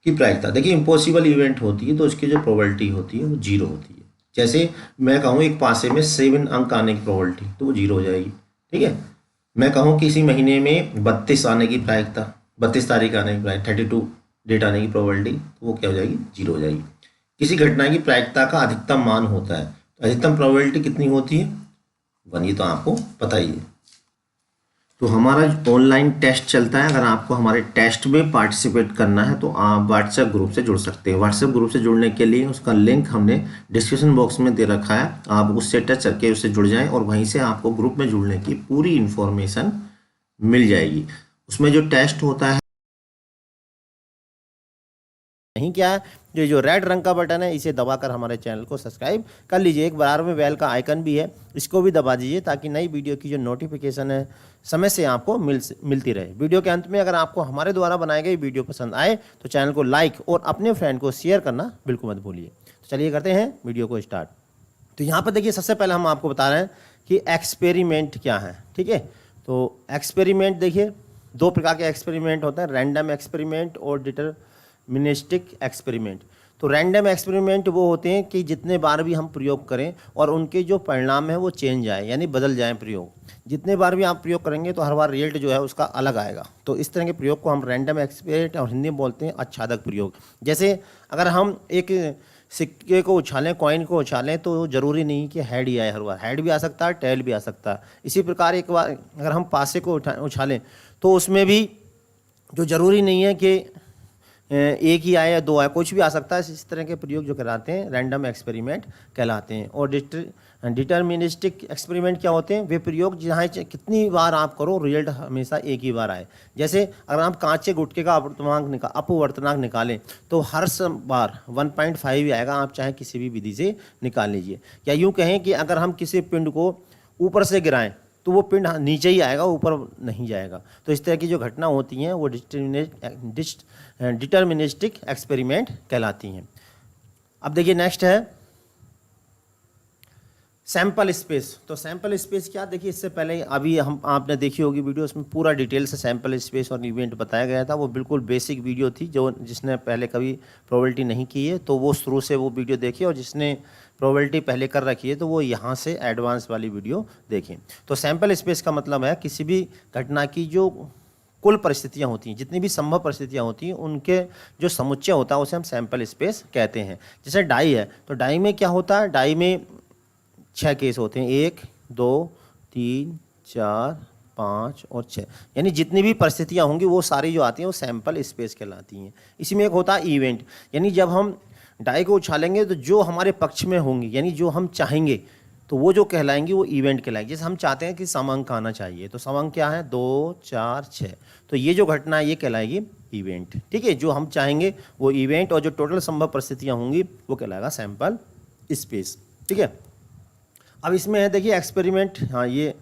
की प्रायिकता, देखिए इम्पॉसिबल इवेंट होती है तो उसकी जो प्रोबेबिलिटी होती है वो 0 होती है। जैसे मैं कहूँ एक पासे में 7 अंक आने की प्रोबेबिलिटी, तो वो 0 हो जाएगी, ठीक है। मैं कहूँ किसी महीने में 32 आने की प्रायिकता, 32 तारीख आने की प्रायिकता, 32 डेट आने की प्रोबेबिलिटी, तो वो क्या हो जाएगी 0 हो जाएगी। किसी घटना की प्रायिकता का अधिकतम मान होता है, तो अधिकतम प्रोबेबिलिटी कितनी होती है 1, ये तो आपको पता ही है। तो हमारा ऑनलाइन टेस्ट चलता है। अगर आपको हमारे टेस्ट में पार्टिसिपेट करना है तो आप व्हाट्सएप ग्रुप से जुड़ सकते हैं। व्हाट्सएप ग्रुप से जुड़ने के लिए उसका लिंक हमने डिस्क्रिप्शन बॉक्स में दे रखा है, आप उससे टच करके उससे जुड़ जाएं और वहीं से आपको ग्रुप में जुड़ने की पूरी इन्फॉर्मेशन मिल जाएगी। उसमें जो टेस्ट होता है नहीं, क्या है, जो रेड रंग का बटन है इसे दबाकर हमारे चैनल को सब्सक्राइब कर लीजिए। एक बराबर में बेल का आइकन भी है, इसको भी दबा दीजिए ताकि नई वीडियो की जो नोटिफिकेशन है समय से आपको मिलती रहे। वीडियो के अंत में अगर आपको हमारे द्वारा बनाई गई वीडियो पसंद आए तो चैनल को लाइक और अपने फ्रेंड को शेयर करना बिल्कुल मत भूलिए। तो चलिए करते हैं वीडियो को स्टार्ट। तो यहाँ पर देखिए, सबसे पहले हम आपको बता रहे हैं कि एक्सपेरिमेंट क्या है। ठीक है, तो एक्सपेरिमेंट देखिए, दो प्रकार के एक्सपेरिमेंट होते हैं, रैंडम एक्सपेरिमेंट और डिटरमिनिस्टिक एक्सपेरिमेंट। तो रैंडम एक्सपेरिमेंट वो होते हैं कि जितने बार भी हम प्रयोग करें और उनके जो परिणाम है वो चेंज आए, यानी बदल जाए प्रयोग। जितने बार भी आप प्रयोग करेंगे तो हर बार रिजल्ट जो है उसका अलग आएगा। तो इस तरह के प्रयोग को हम रैंडम एक्सपेरिमेंट और हिंदी में बोलते हैं आच्छादक प्रयोग। जैसे अगर हम एक सिक्के को उछालें, कॉइन को उछालें, तो ज़रूरी नहीं कि हेड ही आए हर बार, हेड भी आ सकता है, टेल भी आ सकता है। इसी प्रकार एक बार अगर हम पासे को उछालें तो उसमें भी जो ज़रूरी नहीं है कि एक ही आए या दो आए, कुछ भी आ सकता है। इस तरह के प्रयोग जो कहलाते हैं रैंडम एक्सपेरिमेंट कहलाते हैं। और डिटर्मिनिस्टिक एक्सपेरिमेंट क्या होते हैं, वे प्रयोग जहाँ कितनी बार आप करो रिजल्ट हमेशा एक ही बार आए। जैसे अगर आप कांच के गुटके का अपवर्तनांक निकालें तो हर बार 1.5 ही आएगा, आप चाहे किसी भी विधि से निकाल लीजिए। या यूँ कहें कि अगर हम किसी पिंड को ऊपर से गिराएं तो वो पिंड नीचे ही आएगा, ऊपर नहीं जाएगा। तो इस तरह की जो घटना होती हैं वो डिटर्मिनिस्टिक एक्सपेरिमेंट कहलाती हैं। अब देखिए नेक्स्ट है सैंपल स्पेस। तो सैंपल स्पेस क्या, देखिए इससे पहले अभी हम आपने देखी होगी वीडियो, उसमें पूरा डिटेल से सैंपल स्पेस और इवेंट बताया गया था। वो बिल्कुल बेसिक वीडियो थी, जो जिसने पहले कभी प्रोबेबिलिटी नहीं की है तो वो शुरू से वो वीडियो देखिए, और जिसने प्रोबेबिलिटी पहले कर रखी है तो वो यहाँ से एडवांस वाली वीडियो देखें। तो सैंपल स्पेस का मतलब है किसी भी घटना की जो कुल परिस्थितियाँ होती हैं, जितनी भी संभव परिस्थितियाँ होती हैं, उनके जो समुच्चय होता है उसे हम सैंपल स्पेस कहते हैं। जैसे डाई है, तो डाई में क्या होता है, डाई में 6 केस होते हैं, 1 2 3 4 5 और 6, यानी जितनी भी परिस्थितियाँ होंगी वो सारी जो आती हैं वो सैंपल स्पेस कहलाती हैं। इसी में एक होता है इवेंट, यानी जब हम डाई को उछालेंगे तो जो हमारे पक्ष में होंगी, यानी जो हम चाहेंगे तो वो जो कहलाएंगी वो इवेंट कहलाएगी। जैसे हम चाहते हैं कि समांक आना चाहिए, तो समांक क्या है, 2 4 6, तो ये जो घटना है ये कहलाएगी इवेंट। ठीक है, जो हम चाहेंगे वो इवेंट, और जो टोटल संभव परिस्थितियाँ होंगी वो कहलाएगा सैंपल स्पेस। ठीक है, अब इसमें है देखिए एक्सपेरिमेंट, हाँ ये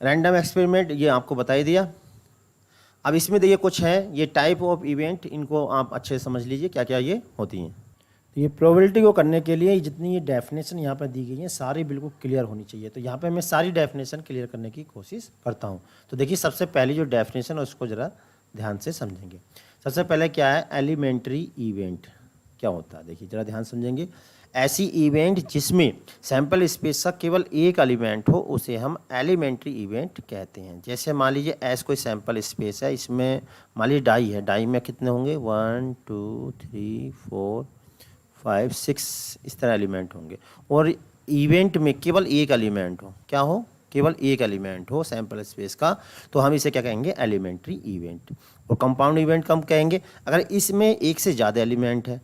रैंडम एक्सपेरिमेंट ये आपको बता ही दिया। अब इसमें देखिए कुछ है ये टाइप ऑफ इवेंट, इनको आप अच्छे से समझ लीजिए क्या क्या ये होती हैं। तो ये प्रोबेबिलिटी को करने के लिए जितनी ये डेफिनेशन यहाँ पर दी गई है सारी बिल्कुल क्लियर होनी चाहिए। तो यहाँ पे मैं सारी डेफिनेशन क्लियर करने की कोशिश करता हूँ। तो देखिए सबसे पहली जो डेफिनेशन है उसको ज़रा ध्यान से समझेंगे। सबसे पहले क्या है, एलिमेंट्री इवेंट क्या होता है, देखिए ज़रा ध्यान समझेंगे। ऐसी इवेंट जिसमें सैंपल स्पेस का केवल एक एलिमेंट हो उसे हम एलिमेंट्री इवेंट कहते हैं। जैसे मान लीजिए ऐसा कोई सैंपल स्पेस है, इसमें मान लीजिए डाई है, डाई में कितने होंगे 1 2 3 4 5 6 इस तरह एलिमेंट होंगे, और इवेंट में केवल एक एलिमेंट हो, क्या हो, केवल एक एलिमेंट हो सैंपल स्पेस का, तो हम इसे क्या कहेंगे, एलिमेंट्री इवेंट। और कंपाउंड इवेंट कम कहेंगे अगर इसमें एक से ज़्यादा एलिमेंट है।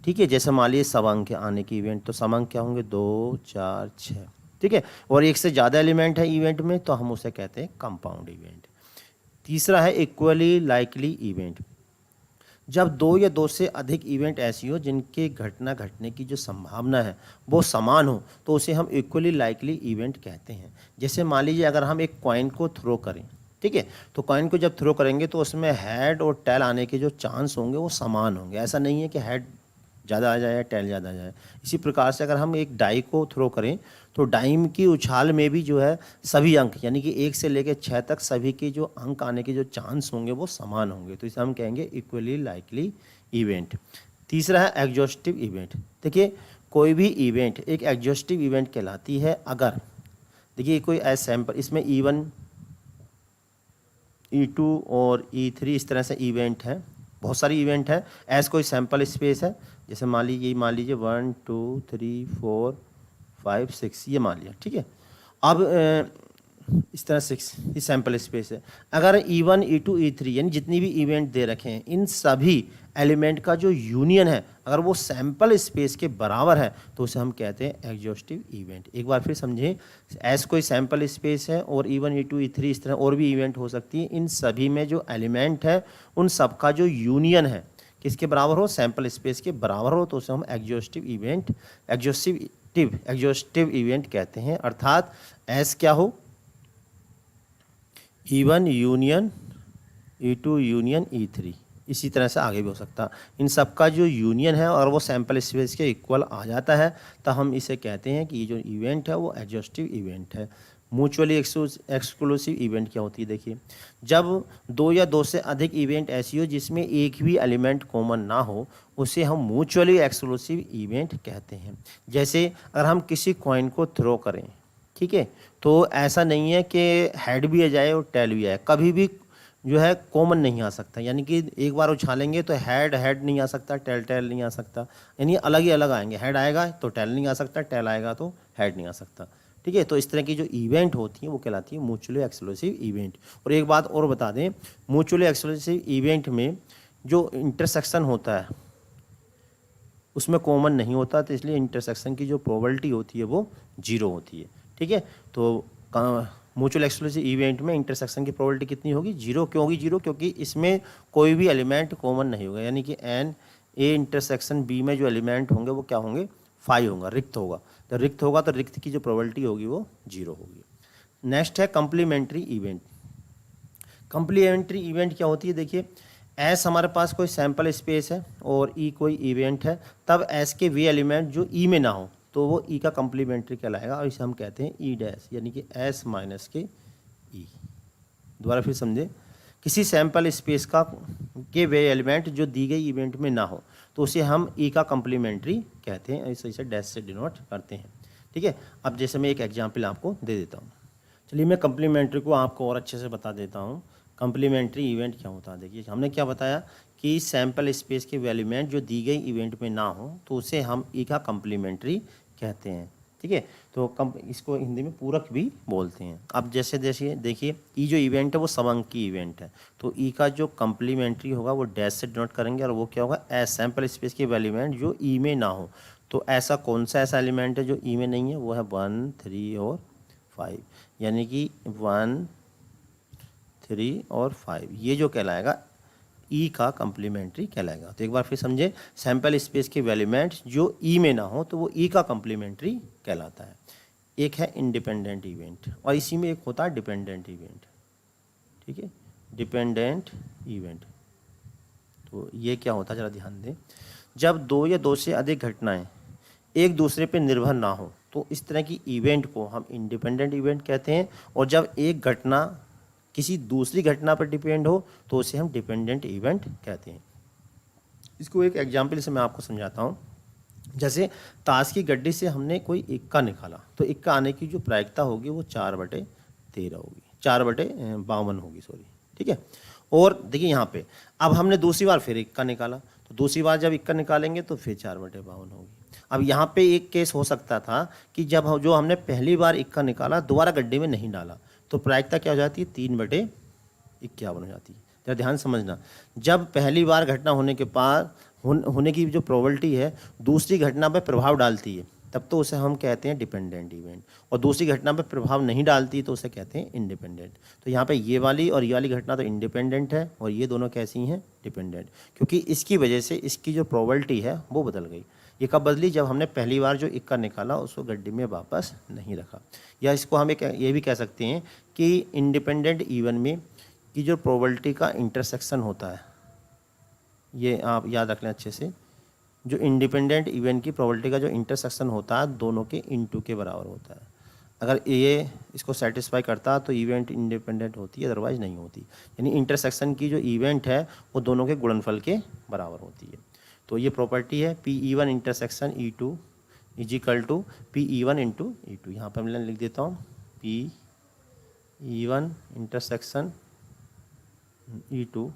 ठीक है, जैसे मान लीजिए समांक आने की इवेंट, तो समांक क्या होंगे 2 4 6। ठीक है, और एक से ज़्यादा एलिमेंट है इवेंट में तो हम उसे कहते हैं कंपाउंड इवेंट। तीसरा है इक्वली लाइकली इवेंट, जब दो या दो से अधिक इवेंट ऐसी हो जिनके घटना घटने की जो संभावना है वो समान हो तो उसे हम इक्वली लाइकली इवेंट कहते हैं। जैसे मान लीजिए अगर हम एक कॉइन को थ्रो करें, ठीक है, तो कॉइन को जब थ्रो करेंगे तो उसमें हेड और टेल आने के जो चांस होंगे वो समान होंगे। ऐसा नहीं है कि हेड ज़्यादा आ जाए या टेल ज़्यादा आ जाए। इसी प्रकार से अगर हम एक डाई को थ्रो करें तो डाई की उछाल में भी जो है सभी अंक, यानी कि 1 से लेकर 6 तक सभी के जो अंक आने के जो चांस होंगे वो समान होंगे, तो इसे हम कहेंगे इक्वली लाइकली इवेंट। तीसरा है एग्जॉस्टिव इवेंट। देखिए कोई भी इवेंट एक एग्जॉस्टिव इवेंट कहलाती है अगर, देखिए कोई ऐसा सैंपल, इसमें E1 E2 और E3 इस तरह से इवेंट है, बहुत सारी इवेंट है। ऐसा कोई सैंपल स्पेस है, जैसे मान लीजिए 1 2 3 4 5 6 ये मान लिया। ठीक है, अब इस तरह से ये सैम्पल स्पेस है। अगर E1 E2 E3 यानी जितनी भी इवेंट दे रखे हैं इन सभी एलिमेंट का जो यूनियन है अगर वो सैम्पल स्पेस के बराबर है तो उसे हम कहते हैं एग्जॉस्टिव इवेंट। एक बार फिर समझें, एस कोई सैम्पल स्पेस है और E1 E2 E3 इस तरह और भी इवेंट हो सकती है। इन सभी में जो एलिमेंट है उन सब का जो यूनियन है किसके बराबर हो, सैम्पल स्पेस के बराबर हो, तो उसे हम एग्जॉस्टिव इवेंट कहते हैं। अर्थात एस क्या हो, E1 union E2 union E3, इसी तरह से आगे भी हो सकता। इन सब का जो यूनियन है और वो सैम्पल स्पेस के इक्वल आ जाता है तो हम इसे कहते हैं कि ये जो इवेंट है वो एग्जॉस्टिव इवेंट है। म्यूचुअली एक्सक्लूसिव इवेंट क्या होती है, देखिए जब दो या दो से अधिक इवेंट ऐसी हो जिसमें एक भी एलिमेंट कॉमन ना हो उसे हम म्यूचुअली एक्सक्लूसिव इवेंट कहते हैं। जैसे अगर हम किसी कॉइन को थ्रो करें, ठीक है, तो ऐसा नहीं है कि हेड भी आ जाए और टेल भी आए, कभी भी जो है कॉमन नहीं आ सकता। यानी कि एक बार उछालेंगे तो हेड नहीं आ सकता, टेल नहीं आ सकता, यानी अलग ही अलग आएंगे। हेड आएगा तो टेल नहीं आ सकता, टेल आएगा तो हेड नहीं आ सकता। ठीक है, तो इस तरह की जो इवेंट होती है वो कहलाती है म्यूचुअली एक्सक्लूसिव इवेंट। और एक बात और बता दें, म्यूचुअली एक्सक्लूसिव इवेंट में जो इंटरसेक्शन होता है उसमें कॉमन नहीं होता, तो इसलिए इंटरसेक्शन की जो प्रोबेबिलिटी होती है वो जीरो होती है। ठीक है, तो म्यूचुअल एक्सक्लूसिव इवेंट में इंटरसेक्शन की प्रोबेबिलिटी कितनी होगी, जीरो। क्यों होगी जीरो, क्योंकि इसमें कोई भी एलिमेंट कॉमन नहीं होगा। यानी कि एन ए इंटरसेक्शन बी में जो एलिमेंट होंगे वो क्या होंगे, 5 होगा, रिक्त होगा। तो रिक्त होगा तो रिक्त की जो प्रोबेबिलिटी होगी वो जीरो होगी। नेक्स्ट है कंप्लीमेंट्री इवेंट। कंप्लीमेंट्री इवेंट क्या होती है, देखिए एस हमारे पास कोई सैम्पल स्पेस है और ई कोई इवेंट है, तब एस के वे एलिमेंट जो ई में ना हो तो वो ई का कंप्लीमेंट्री कहलाएगा और इसे हम कहते हैं ई डैश, यानी कि एस माइनस के ई। दोबारा फिर समझे, किसी सैम्पल स्पेस का के वे एलिमेंट जो दी गई इवेंट में ना हो तो उसे हम ई का कंप्लीमेंट्री कहते हैं, इसे डैश से डिनोट करते हैं। ठीक है, अब जैसे मैं एक एग्जाम्पल आपको दे देता हूँ। चलिए मैं कंप्लीमेंट्री को आपको और अच्छे से बता देता हूँ। कंप्लीमेंट्री इवेंट क्या होता है, देखिए हमने क्या बताया कि सैम्पल स्पेस के एलिमेंट जो दी गई इवेंट में ना हो तो उसे हम ई का कंप्लीमेंट्री कहते हैं। ठीक है, तो इसको हिंदी में पूरक भी बोलते हैं। अब जैसे जैसे देखिए ई जो इवेंट है वो समअंकी इवेंट है, तो ई का जो कंप्लीमेंट्री होगा वो डैश से डिनोट करेंगे और वो क्या होगा, एस सैम्पल स्पेस के एलिमेंट जो ई में ना हो। तो ऐसा कौन सा ऐसा एलिमेंट है जो ई में नहीं है, वो है 1 3 और 5, यानी कि 1 3 और 5 ये जो कहलाएगा ई का कंप्लीमेंट्री कहलाएगा। तो एक बार फिर समझे, सैम्पल स्पेस के एलिमेंट जो ई में ना हो तो वो ई का कंप्लीमेंट्री कहलाता है। एक है इंडिपेंडेंट इवेंट और इसी में एक होता है डिपेंडेंट इवेंट। ठीक है, डिपेंडेंट इवेंट तो ये क्या होता है जरा ध्यान दें, जब दो या दो से अधिक घटनाएं एक दूसरे पर निर्भर ना हो तो इस तरह की इवेंट को हम इंडिपेंडेंट इवेंट कहते हैं। और जब एक घटना किसी दूसरी घटना पर डिपेंड हो तो उसे हम डिपेंडेंट इवेंट कहते हैं। इसको एक एग्जाम्पल से मैं आपको समझाता हूँ। जैसे ताश की गड्डी से हमने कोई इक्का निकाला तो इक्का आने की जो प्रायिकता होगी वो 4/13 होगी, 4/52 होगी, सॉरी। ठीक है, और देखिए यहाँ पे अब हमने दूसरी बार फिर इक्का निकाला तो दूसरी बार जब इक्का निकालेंगे तो फिर 4/52 होगी। अब यहाँ पे एक केस हो सकता था कि जब जो हमने पहली बार इक्का निकाला दोबारा गड्ढे में नहीं डाला तो प्रायिकता क्या हो जाती है, 3/51 हो जाती है। जरा ध्यान समझना, जब पहली बार घटना होने के बाद होने की जो प्रोबेबिलिटी है दूसरी घटना पर प्रभाव डालती है तब तो उसे हम कहते हैं डिपेंडेंट इवेंट, और दूसरी घटना पर प्रभाव नहीं डालती तो उसे कहते हैं इंडिपेंडेंट। तो यहाँ पे ये वाली और ये वाली घटना तो इंडिपेंडेंट है और ये दोनों कैसी हैं, डिपेंडेंट, क्योंकि इसकी वजह से इसकी जो प्रोबेबिलिटी है वो बदल गई। ये कब बदली, जब हमने पहली बार जो इक्का निकाला उसको गड्ढे में वापस नहीं रखा। या इसको हम एक ये भी कह सकते हैं कि इंडिपेंडेंट इवन में की जो प्रोबेबिलिटी का इंटरसेक्शन होता है, ये आप याद रख लें अच्छे से, जो इंडिपेंडेंट इवेंट की प्रोबेबिलिटी का जो इंटरसेक्शन होता है दोनों के इनटू के बराबर होता है। अगर ये इसको सेटिस्फाई करता तो इवेंट इंडिपेंडेंट होती है, अदरवाइज नहीं होती। यानी इंटरसेक्शन की जो इवेंट है वो दोनों के गुणनफल के बराबर होती है। तो ये प्रॉपर्टी है P(E1) intersection E2 is equal to P(E1) into E2। यहाँ पर मैं लिख देता हूँ P(E1) intersection E2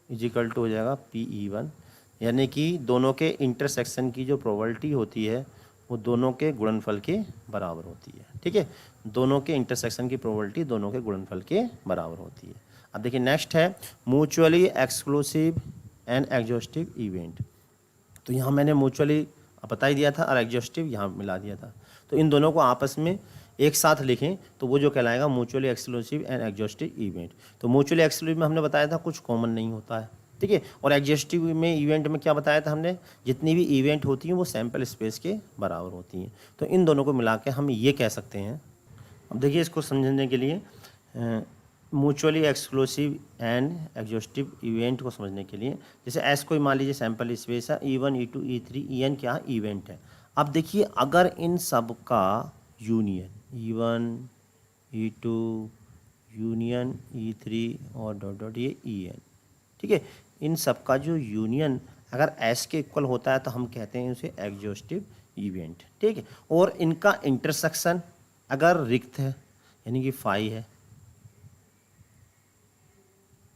is equal to हो जाएगा P(E1), यानी कि दोनों के इंटरसेक्शन की जो प्रोबेबिलिटी होती है वो दोनों के गुणनफल के बराबर होती है। ठीक है, दोनों के इंटरसेक्शन की प्रोबेबिलिटी दोनों के गुणनफल के बराबर होती है। अब देखिए नेक्स्ट है mutually exclusive and exhaustive event. तो यहाँ मैंने म्यूचुअली बता ही दिया था और एग्जॉस्टिव यहाँ मिला दिया था। तो इन दोनों को आपस में एक साथ लिखें तो वो जो कहलाएगा mutually exclusive and exhaustive event. तो म्यूचुअली एक्सक्लूसिव में हमने बताया था कुछ कॉमन नहीं होता है। ठीक है, और एग्जॉस्टिव में इवेंट में क्या बताया था हमने, जितनी भी इवेंट होती हैं वो सैंपल स्पेस के बराबर होती हैं। तो इन दोनों को मिला के हम ये कह सकते हैं। अब देखिए इसको समझने के लिए mutually exclusive and exhaustive event को समझने के लिए, जैसे एस कोई मान लीजिए सैंपल स्पेस है, E1 E2 E3 EN क्या इवेंट है। अब देखिए अगर इन सब का union E1 E2 union E3 और डॉट डॉट ये EN, ठीक है, इन सब का जो यूनियन अगर एस के इक्वल होता है तो हम कहते हैं उसे एग्जॉस्टिव इवेंट। ठीक है, और इनका इंटरसेक्शन अगर रिक्त है यानी कि फाई है,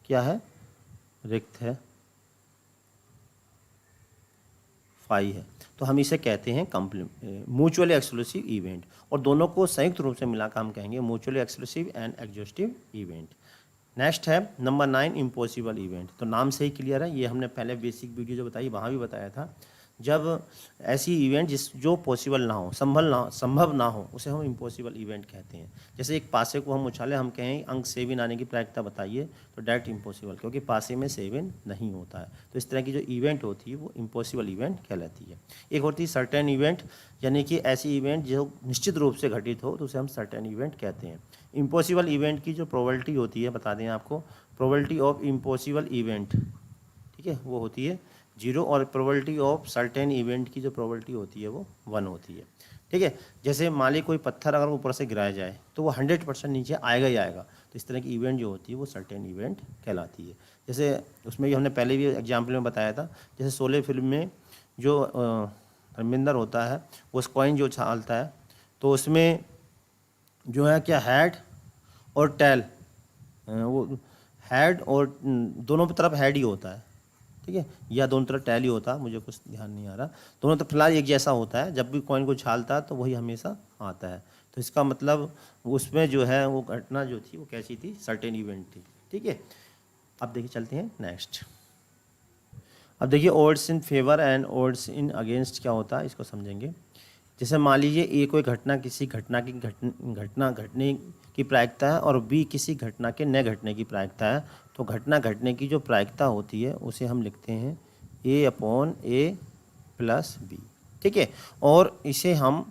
क्या है, रिक्त है, फाई है, तो हम इसे कहते हैं म्यूचुअली एक्सक्लूसिव इवेंट। और दोनों को संयुक्त रूप से मिलाकर हम कहेंगे mutually exclusive and exhaustive event. Next है नंबर 9 इम्पॉसिबल इवेंट। तो नाम से ही क्लियर है, ये हमने पहले बेसिक वीडियो जो बताई वहाँ भी बताया था। जब ऐसी इवेंट जो पॉसिबल ना हो, संभव ना हो, उसे हम इम्पॉसिबल इवेंट कहते हैं। जैसे एक पासे को हम उछाले, हम कहें अंक 7 आने की प्रायिकता बताइए, तो डायरेक्ट इम्पॉसिबल, क्योंकि पासे में 7 नहीं होता है। तो इस तरह की जो इवेंट होती है वो इम्पॉसिबल इवेंट कहलाती है। एक होती है सर्टेन इवेंट, यानी कि ऐसी इवेंट जो निश्चित रूप से घटित हो तो उसे हम सर्टेन इवेंट कहते हैं। इम्पॉसिबल इवेंट की जो प्रोबेबिलिटी होती है, बता दें आपको, प्रोबेबिलिटी ऑफ इम्पॉसिबल इवेंट, ठीक है, वो होती है 0, और प्रोबेबिलिटी ऑफ सर्टेन इवेंट की जो प्रोबेबिलिटी होती है वो 1 होती है। ठीक है, जैसे मान ली कोई पत्थर अगर ऊपर से गिराया जाए तो वो 100% नीचे आएगा ही आएगा। तो इस तरह की इवेंट जो होती है वो सर्टेन इवेंट कहलाती है। जैसे उसमें भी हमने पहले भी एग्जाम्पल में बताया था, जैसे शोले फिल्म में जो धर्मेंद्र होता है वो उस कॉइन जो उछालता है, तो उसमें जो है क्या, हेड और टेल, वो हेड और दोनों तरफ हेड ही होता है, ठीक है, या दोनों तरफ टेल ही होता है, मुझे कुछ ध्यान नहीं आ रहा। दोनों तरफ फिलहाल एक जैसा होता है, जब भी कॉइन को छालता है तो वही हमेशा आता है। तो इसका मतलब उसमें जो है वो घटना जो थी वो कैसी थी, सर्टेन इवेंट थी। ठीक है, अब देखिए चलते हैं नेक्स्ट। अब देखिए odds in favour and odds in against क्या होता है, इसको समझेंगे। जैसे मान लीजिए ए कोई घटना, किसी घटना घटने की प्रायिकता है, और बी किसी घटना के न घटने की प्रायिकता है। तो घटना घटने की जो प्रायिकता होती है उसे हम लिखते हैं A/A प्लस बी। ठीक है, और इसे हम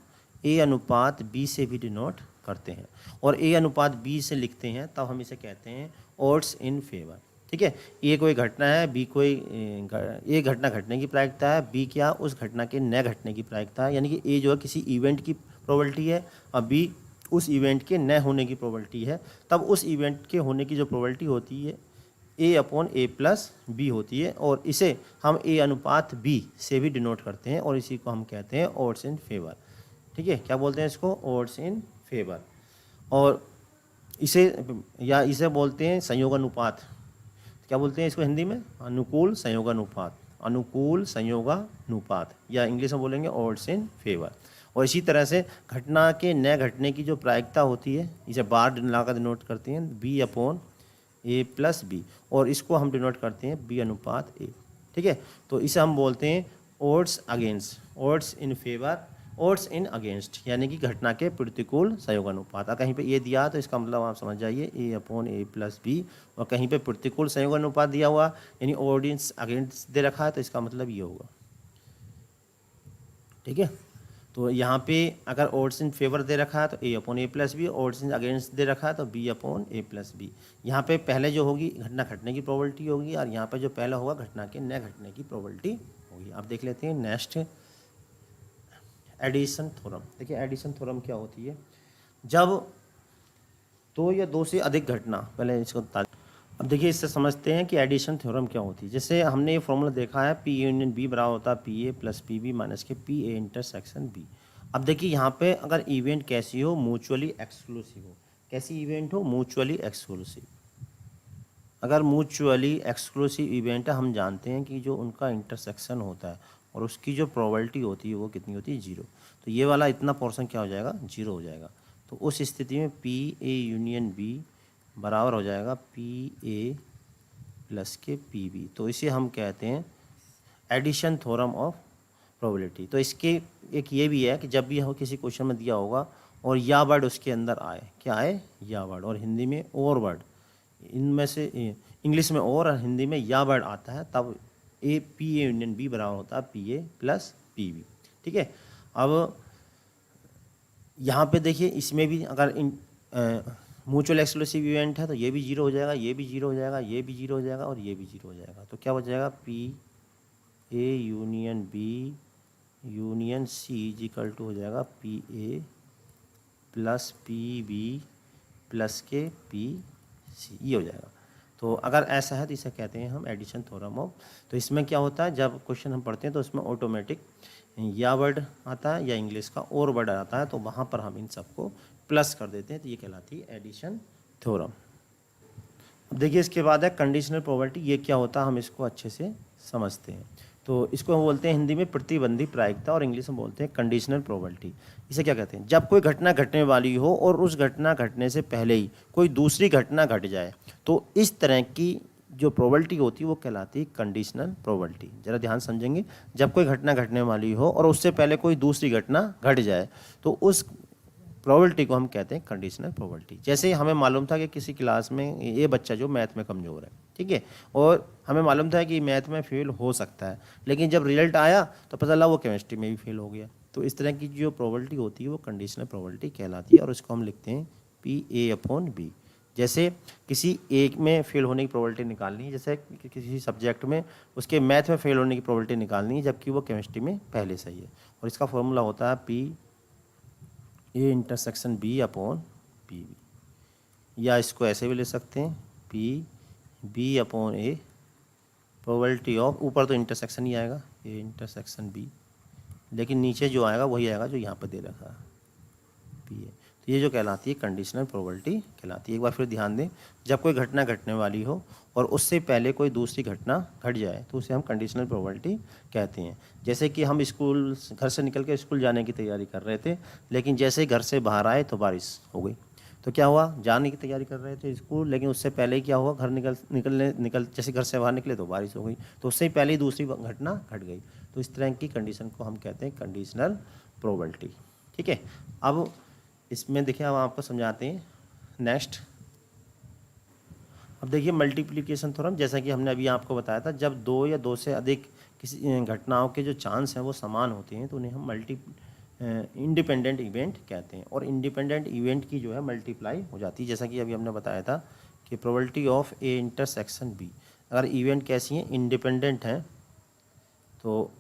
A अनुपात B से भी डिनोट करते हैं, और A अनुपात B से लिखते हैं तब हम इसे कहते हैं ओड्स इन फेवर। ठीक है, ए कोई घटना है, बी कोई ए घटना घटने की प्रायिकता है, बी क्या उस घटना के न घटने की प्रायिकता है, यानी कि ए जो है किसी इवेंट की प्रोबेबिलिटी है और बी उस इवेंट के न होने की प्रोबेबिलिटी है। तब उस इवेंट के होने की जो प्रोबेबिलिटी होती है A/A प्लस बी होती है, और इसे हम A अनुपात बी से भी डिनोट करते हैं, और इसी को हम कहते हैं ओड्स इन फेवर। ठीक है, क्या बोलते हैं इसको, ओड्स इन फेवर। और इसे बोलते हैं संयोगानुपात। क्या बोलते हैं इसको हिंदी में, अनुकूल संयोगानुपात, अनुकूल संयोगानुपात, या इंग्लिश में बोलेंगे ओड्स इन फेवर। और इसी तरह से घटना के न घटने की जो प्रायिकता होती है इसे बार लगाकर डिनोट करते हैं B/A प्लस बी, और इसको हम डिनोट करते हैं B अनुपात A। ठीक है, तो इसे हम बोलते हैं odds against, odds in favour, odds in against, यानी कि घटना के प्रतिकूल संयोगानुपात। कहीं पे ये दिया तो इसका मतलब आप समझ जाइए A/A प्लस बी, और कहीं पे प्रतिकूल संयोगानुपात दिया हुआ यानी ओड्स अगेंस्ट दे रखा है तो इसका मतलब ये होगा। ठीक है, तो यहाँ पे अगर ओड्स इन फेवर दे रखा है तो A/A plus B, odds in against दे रखा है तो B/A प्लस बी। यहाँ पे पहले जो होगी घटना घटने की प्रोबेबिलिटी होगी, और यहाँ पे जो पहला होगा घटना के न घटने की प्रोबेबिलिटी होगी। अब देख लेते हैं नेक्स्ट, एडिशन थ्योरम। देखिए एडिशन थ्योरम क्या होती है, जब दो या दो से अधिक घटना, पहले इसको अब देखिए इससे समझते हैं कि एडिशन थ्योरम क्या होती है। जैसे हमने ये फॉर्मूला देखा है P यूनियन B बराबर होता है PA प्लस PB माइनस के PA इंटरसेक्शन B। अब देखिए यहाँ पे अगर इवेंट कैसी हो, म्यूचुअली एक्सक्लूसिव हो। कैसी इवेंट हो, म्यूचुअली एक्सक्लूसिव। अगर म्यूचुअली एक्सक्लूसिव इवेंट है, हम जानते हैं कि जो उनका इंटरसेक्शन होता है और उसकी जो प्रोबेबिलिटी होती है वो कितनी होती है 0। तो ये वाला इतना पोर्शन क्या हो जाएगा 0 हो जाएगा। तो उस स्थिति में पी ए यूनियन बी बराबर हो जाएगा पी ए प्लस के पी बी। तो इसे हम कहते हैं एडिशन थ्योरम ऑफ प्रोबेबिलिटी। तो इसके एक ये भी है कि जब भी हो किसी क्वेश्चन में दिया होगा और या वर्ड उसके अंदर आए, क्या आए या वर्ड, और हिंदी में और वर्ड, इनमें से इंग्लिश में और हिंदी में या वर्ड आता है, तब A P A union B बराबर होता है P A plus P B. ठीक है। अब यहाँ पे देखिए इसमें भी अगर म्यूचुअल एक्सक्लूसिव इवेंट है तो ये भी 0 हो जाएगा, ये भी 0 हो जाएगा, ये भी 0 हो जाएगा और ये भी 0 हो जाएगा। तो क्या हो जाएगा P A union B union C is equal to हो जाएगा P A plus P B plus के पी सी, ये हो जाएगा। तो अगर ऐसा है तो इसे कहते हैं हम एडिशन थ्योरम ऑफ। तो इसमें क्या होता है, जब क्वेश्चन हम पढ़ते हैं तो उसमें ऑटोमेटिक या वर्ड आता है या इंग्लिश का और वर्ड आता है, तो वहाँ पर हम इन सबको प्लस कर देते हैं, तो ये कहलाती है एडिशन थ्योरम। अब देखिए इसके बाद है कंडीशनल प्रोबेबिलिटी। ये क्या होता है हम इसको अच्छे से समझते हैं। तो इसको हम बोलते हैं हिंदी में प्रतिबंधी प्रायिकता और इंग्लिश में बोलते हैं कंडीशनल प्रोबेबिलिटी। इसे क्या कहते हैं, जब कोई घटना घटने वाली हो और उस घटना घटने से पहले ही कोई दूसरी घटना घट जाए, तो इस तरह की जो प्रोबेबिलिटी होती है वो कहलाती है कंडीशनल प्रोबेबिलिटी। जरा ध्यान समझेंगे, जब कोई घटना घटने वाली हो और उससे पहले कोई दूसरी घटना घट जाए तो उस प्रोबेबिलिटी को हम कहते हैं कंडीशनल प्रोबेबिलिटी। जैसे हमें मालूम था कि किसी क्लास में ये बच्चा जो मैथ में कमज़ोर है, ठीक है, और हमें मालूम था कि मैथ में फेल हो सकता है, लेकिन जब रिजल्ट आया तो पता चला वो केमिस्ट्री में भी फेल हो गया। तो इस तरह की जो प्रोबेबिलिटी होती है वो कंडीशनल प्रोबेबिलिटी कहलाती है और इसको हम लिखते हैं पी ए अपॉन बी। जैसे किसी एक में फेल होने की प्रोबेबिलिटी निकालनी है, जैसे किसी सब्जेक्ट में उसके मैथ में फेल होने की प्रोबेबिलिटी निकालनी है जबकि वो केमिस्ट्री में पहले सही है, और इसका फॉर्मूला होता है P A intersection B upon P B, या इसको ऐसे भी ले सकते हैं P B upon A probability of, ऊपर तो इंटरसेक्शन ही आएगा ए इंटरसेक्शन बी, लेकिन नीचे जो आएगा वही आएगा जो यहाँ पर दे रखा है पी ए। तो ये जो कहलाती है कंडीशनल प्रोबेबिलिटी कहलाती है। एक बार फिर ध्यान दें, जब कोई घटना घटने वाली हो और उससे पहले कोई दूसरी घटना घट जाए तो उसे हम कंडीशनल प्रोबेबिलिटी कहते हैं। जैसे कि हम स्कूल घर से निकल के स्कूल जाने की तैयारी कर रहे थे, लेकिन जैसे ही घर से बाहर आए तो बारिश हो गई। तो क्या हुआ, जाने की तैयारी कर रहे थे स्कूल, लेकिन उससे पहले ही क्या हुआ, घर निकल जैसे घर से बाहर निकले तो बारिश हो गई, तो उससे ही पहले ही दूसरी घटना घट गई। तो इस तरह की कंडीशन को हम कहते हैं कंडीशनल प्रोबेबिलिटी। ठीक है। अब इसमें देखिए हम आपको समझाते हैं नेक्स्ट। अब देखिए मल्टीप्लिकेशन थ्योरम, जैसा कि हमने अभी आपको बताया था, जब दो या दो से अधिक किसी घटनाओं के जो चांस हैं वो समान होते हैं तो उन्हें हम इंडिपेंडेंट इवेंट कहते हैं, और इंडिपेंडेंट इवेंट की जो है मल्टीप्लाई हो जाती है। जैसा कि अभी हमने बताया था कि probability of A intersection B, अगर इवेंट कैसी हैं, इंडिपेंडेंट हैं, तो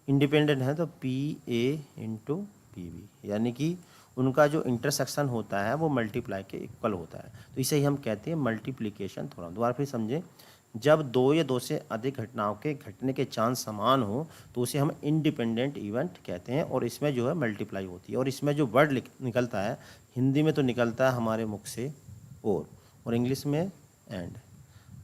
इंडिपेंडेंट है तो P A into P B, यानी कि उनका जो इंटरसेक्शन होता है वो मल्टीप्लाई के इक्वल होता है। तो इसे ही हम कहते हैं मल्टीप्लिकेशन थ्योरम। दोबारा फिर समझें, जब दो या दो से अधिक घटनाओं के घटने के चांस समान हो तो उसे हम इंडिपेंडेंट इवेंट कहते हैं, और इसमें जो है मल्टीप्लाई होती है। और इसमें जो वर्ड निकलता है, हिंदी में तो निकलता है हमारे मुख से और इंग्लिश में एंड।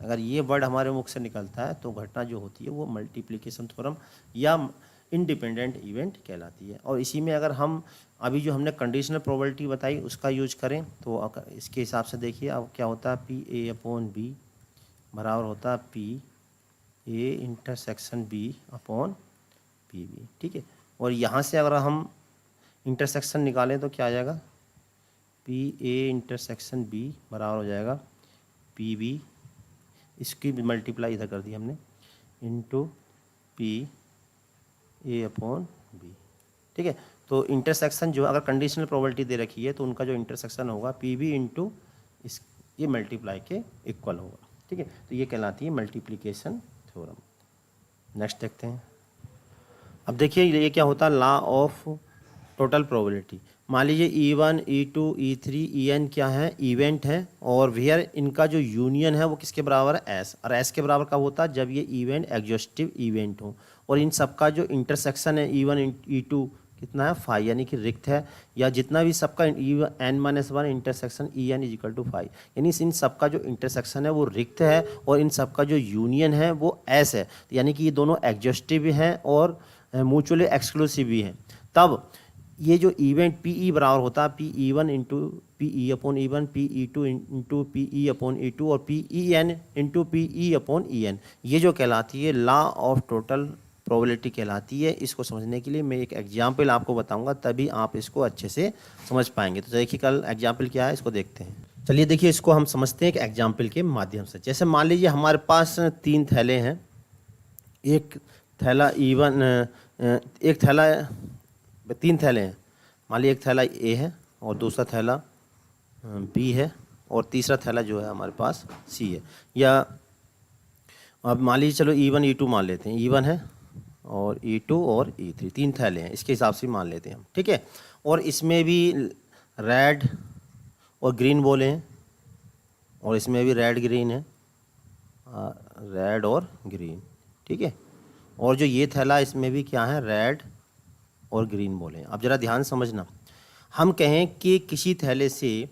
अगर ये वर्ड हमारे मुख से निकलता है तो घटना जो होती है वो मल्टीप्लिकेशन थ्योरम या इंडिपेंडेंट इवेंट कहलाती है। और इसी में अगर हम अभी जो हमने कंडीशनल प्रोबेबिलिटी बताई उसका यूज करें तो इसके हिसाब से देखिए अब क्या होता है, पी ए अपॉन बी बराबर होता है P A intersection B upon P B. ठीक है। और यहाँ से अगर हम इंटरसेक्शन निकालें तो क्या आ जाएगा, पी ए इंटरसेक्शन बी बराबर हो जाएगा पी बी, इसकी मल्टीप्लाई इधर कर दी हमने, into P A upon B. ठीक है। तो इंटरसेक्शन जो अगर कंडीशनल प्रोबेबिलिटी दे रखी है तो उनका जो इंटरसेक्शन होगा पी बी इंटू इस ये मल्टीप्लाई के इक्वल होगा। ठीक है। तो ये कहलाती है मल्टीप्लिकेशन थ्योरम। नेक्स्ट देखते हैं। अब देखिए ये क्या होता है, लॉ ऑफ टोटल प्रोबेबिलिटी। मान लीजिए E1, E2, E3, En क्या है, इवेंट है, और वेयर इनका जो यूनियन है वो किसके बराबर है, S। और S के बराबर कब होता है, जब ये इवेंट एग्जॉस्टिव इवेंट हो, और इन सबका जो इंटरसेक्शन है E1, E2 कितना है 5, यानी कि रिक्त है, या जितना भी सबका n-1 intersection en is equal to 5, यानी इन सबका जो इंटरसेक्शन है वो रिक्त है और इन सबका जो यूनियन है वो s है, यानी कि ये दोनों एग्जॉस्टिव हैं और म्यूचुअली एक्सक्लूसिव भी हैं। तब ये जो इवेंट पी ई बराबर होता है P E one into P E upon E one, P E two into P E upon E two, और P E N into P E upon E N. ये जो कहलाती है लॉ ऑफ टोटल प्रोबेबिलिटी कहलाती है। इसको समझने के लिए मैं एक एग्जाम्पल आपको बताऊंगा, तभी आप इसको अच्छे से समझ पाएंगे। तो देखिए कल एग्जाम्पल क्या है इसको देखते हैं। चलिए देखिए इसको हम समझते हैं एक एग्जाम्पल के माध्यम से। जैसे मान लीजिए हमारे पास 3 थैले हैं, एक थैला E1, एक थैला 3 थैले हैं। मान लीजिए एक थैला A है और दूसरा थैला B है और तीसरा थैला जो है हमारे पास C है। या अब मान लीजिए चलो E1 E2 मान लेते हैं, E1 है और E2 और E3 3 थैले हैं, इसके हिसाब से मान लेते हैं हम, ठीक है। और इसमें भी रेड और ग्रीन बोले हैं और इसमें भी रेड ग्रीन है, रेड और ग्रीन, ठीक है। और जो ये थैला इसमें भी क्या है, रेड और ग्रीन बोले हैं। अब ज़रा ध्यान समझना, हम कहें कि किसी थैले से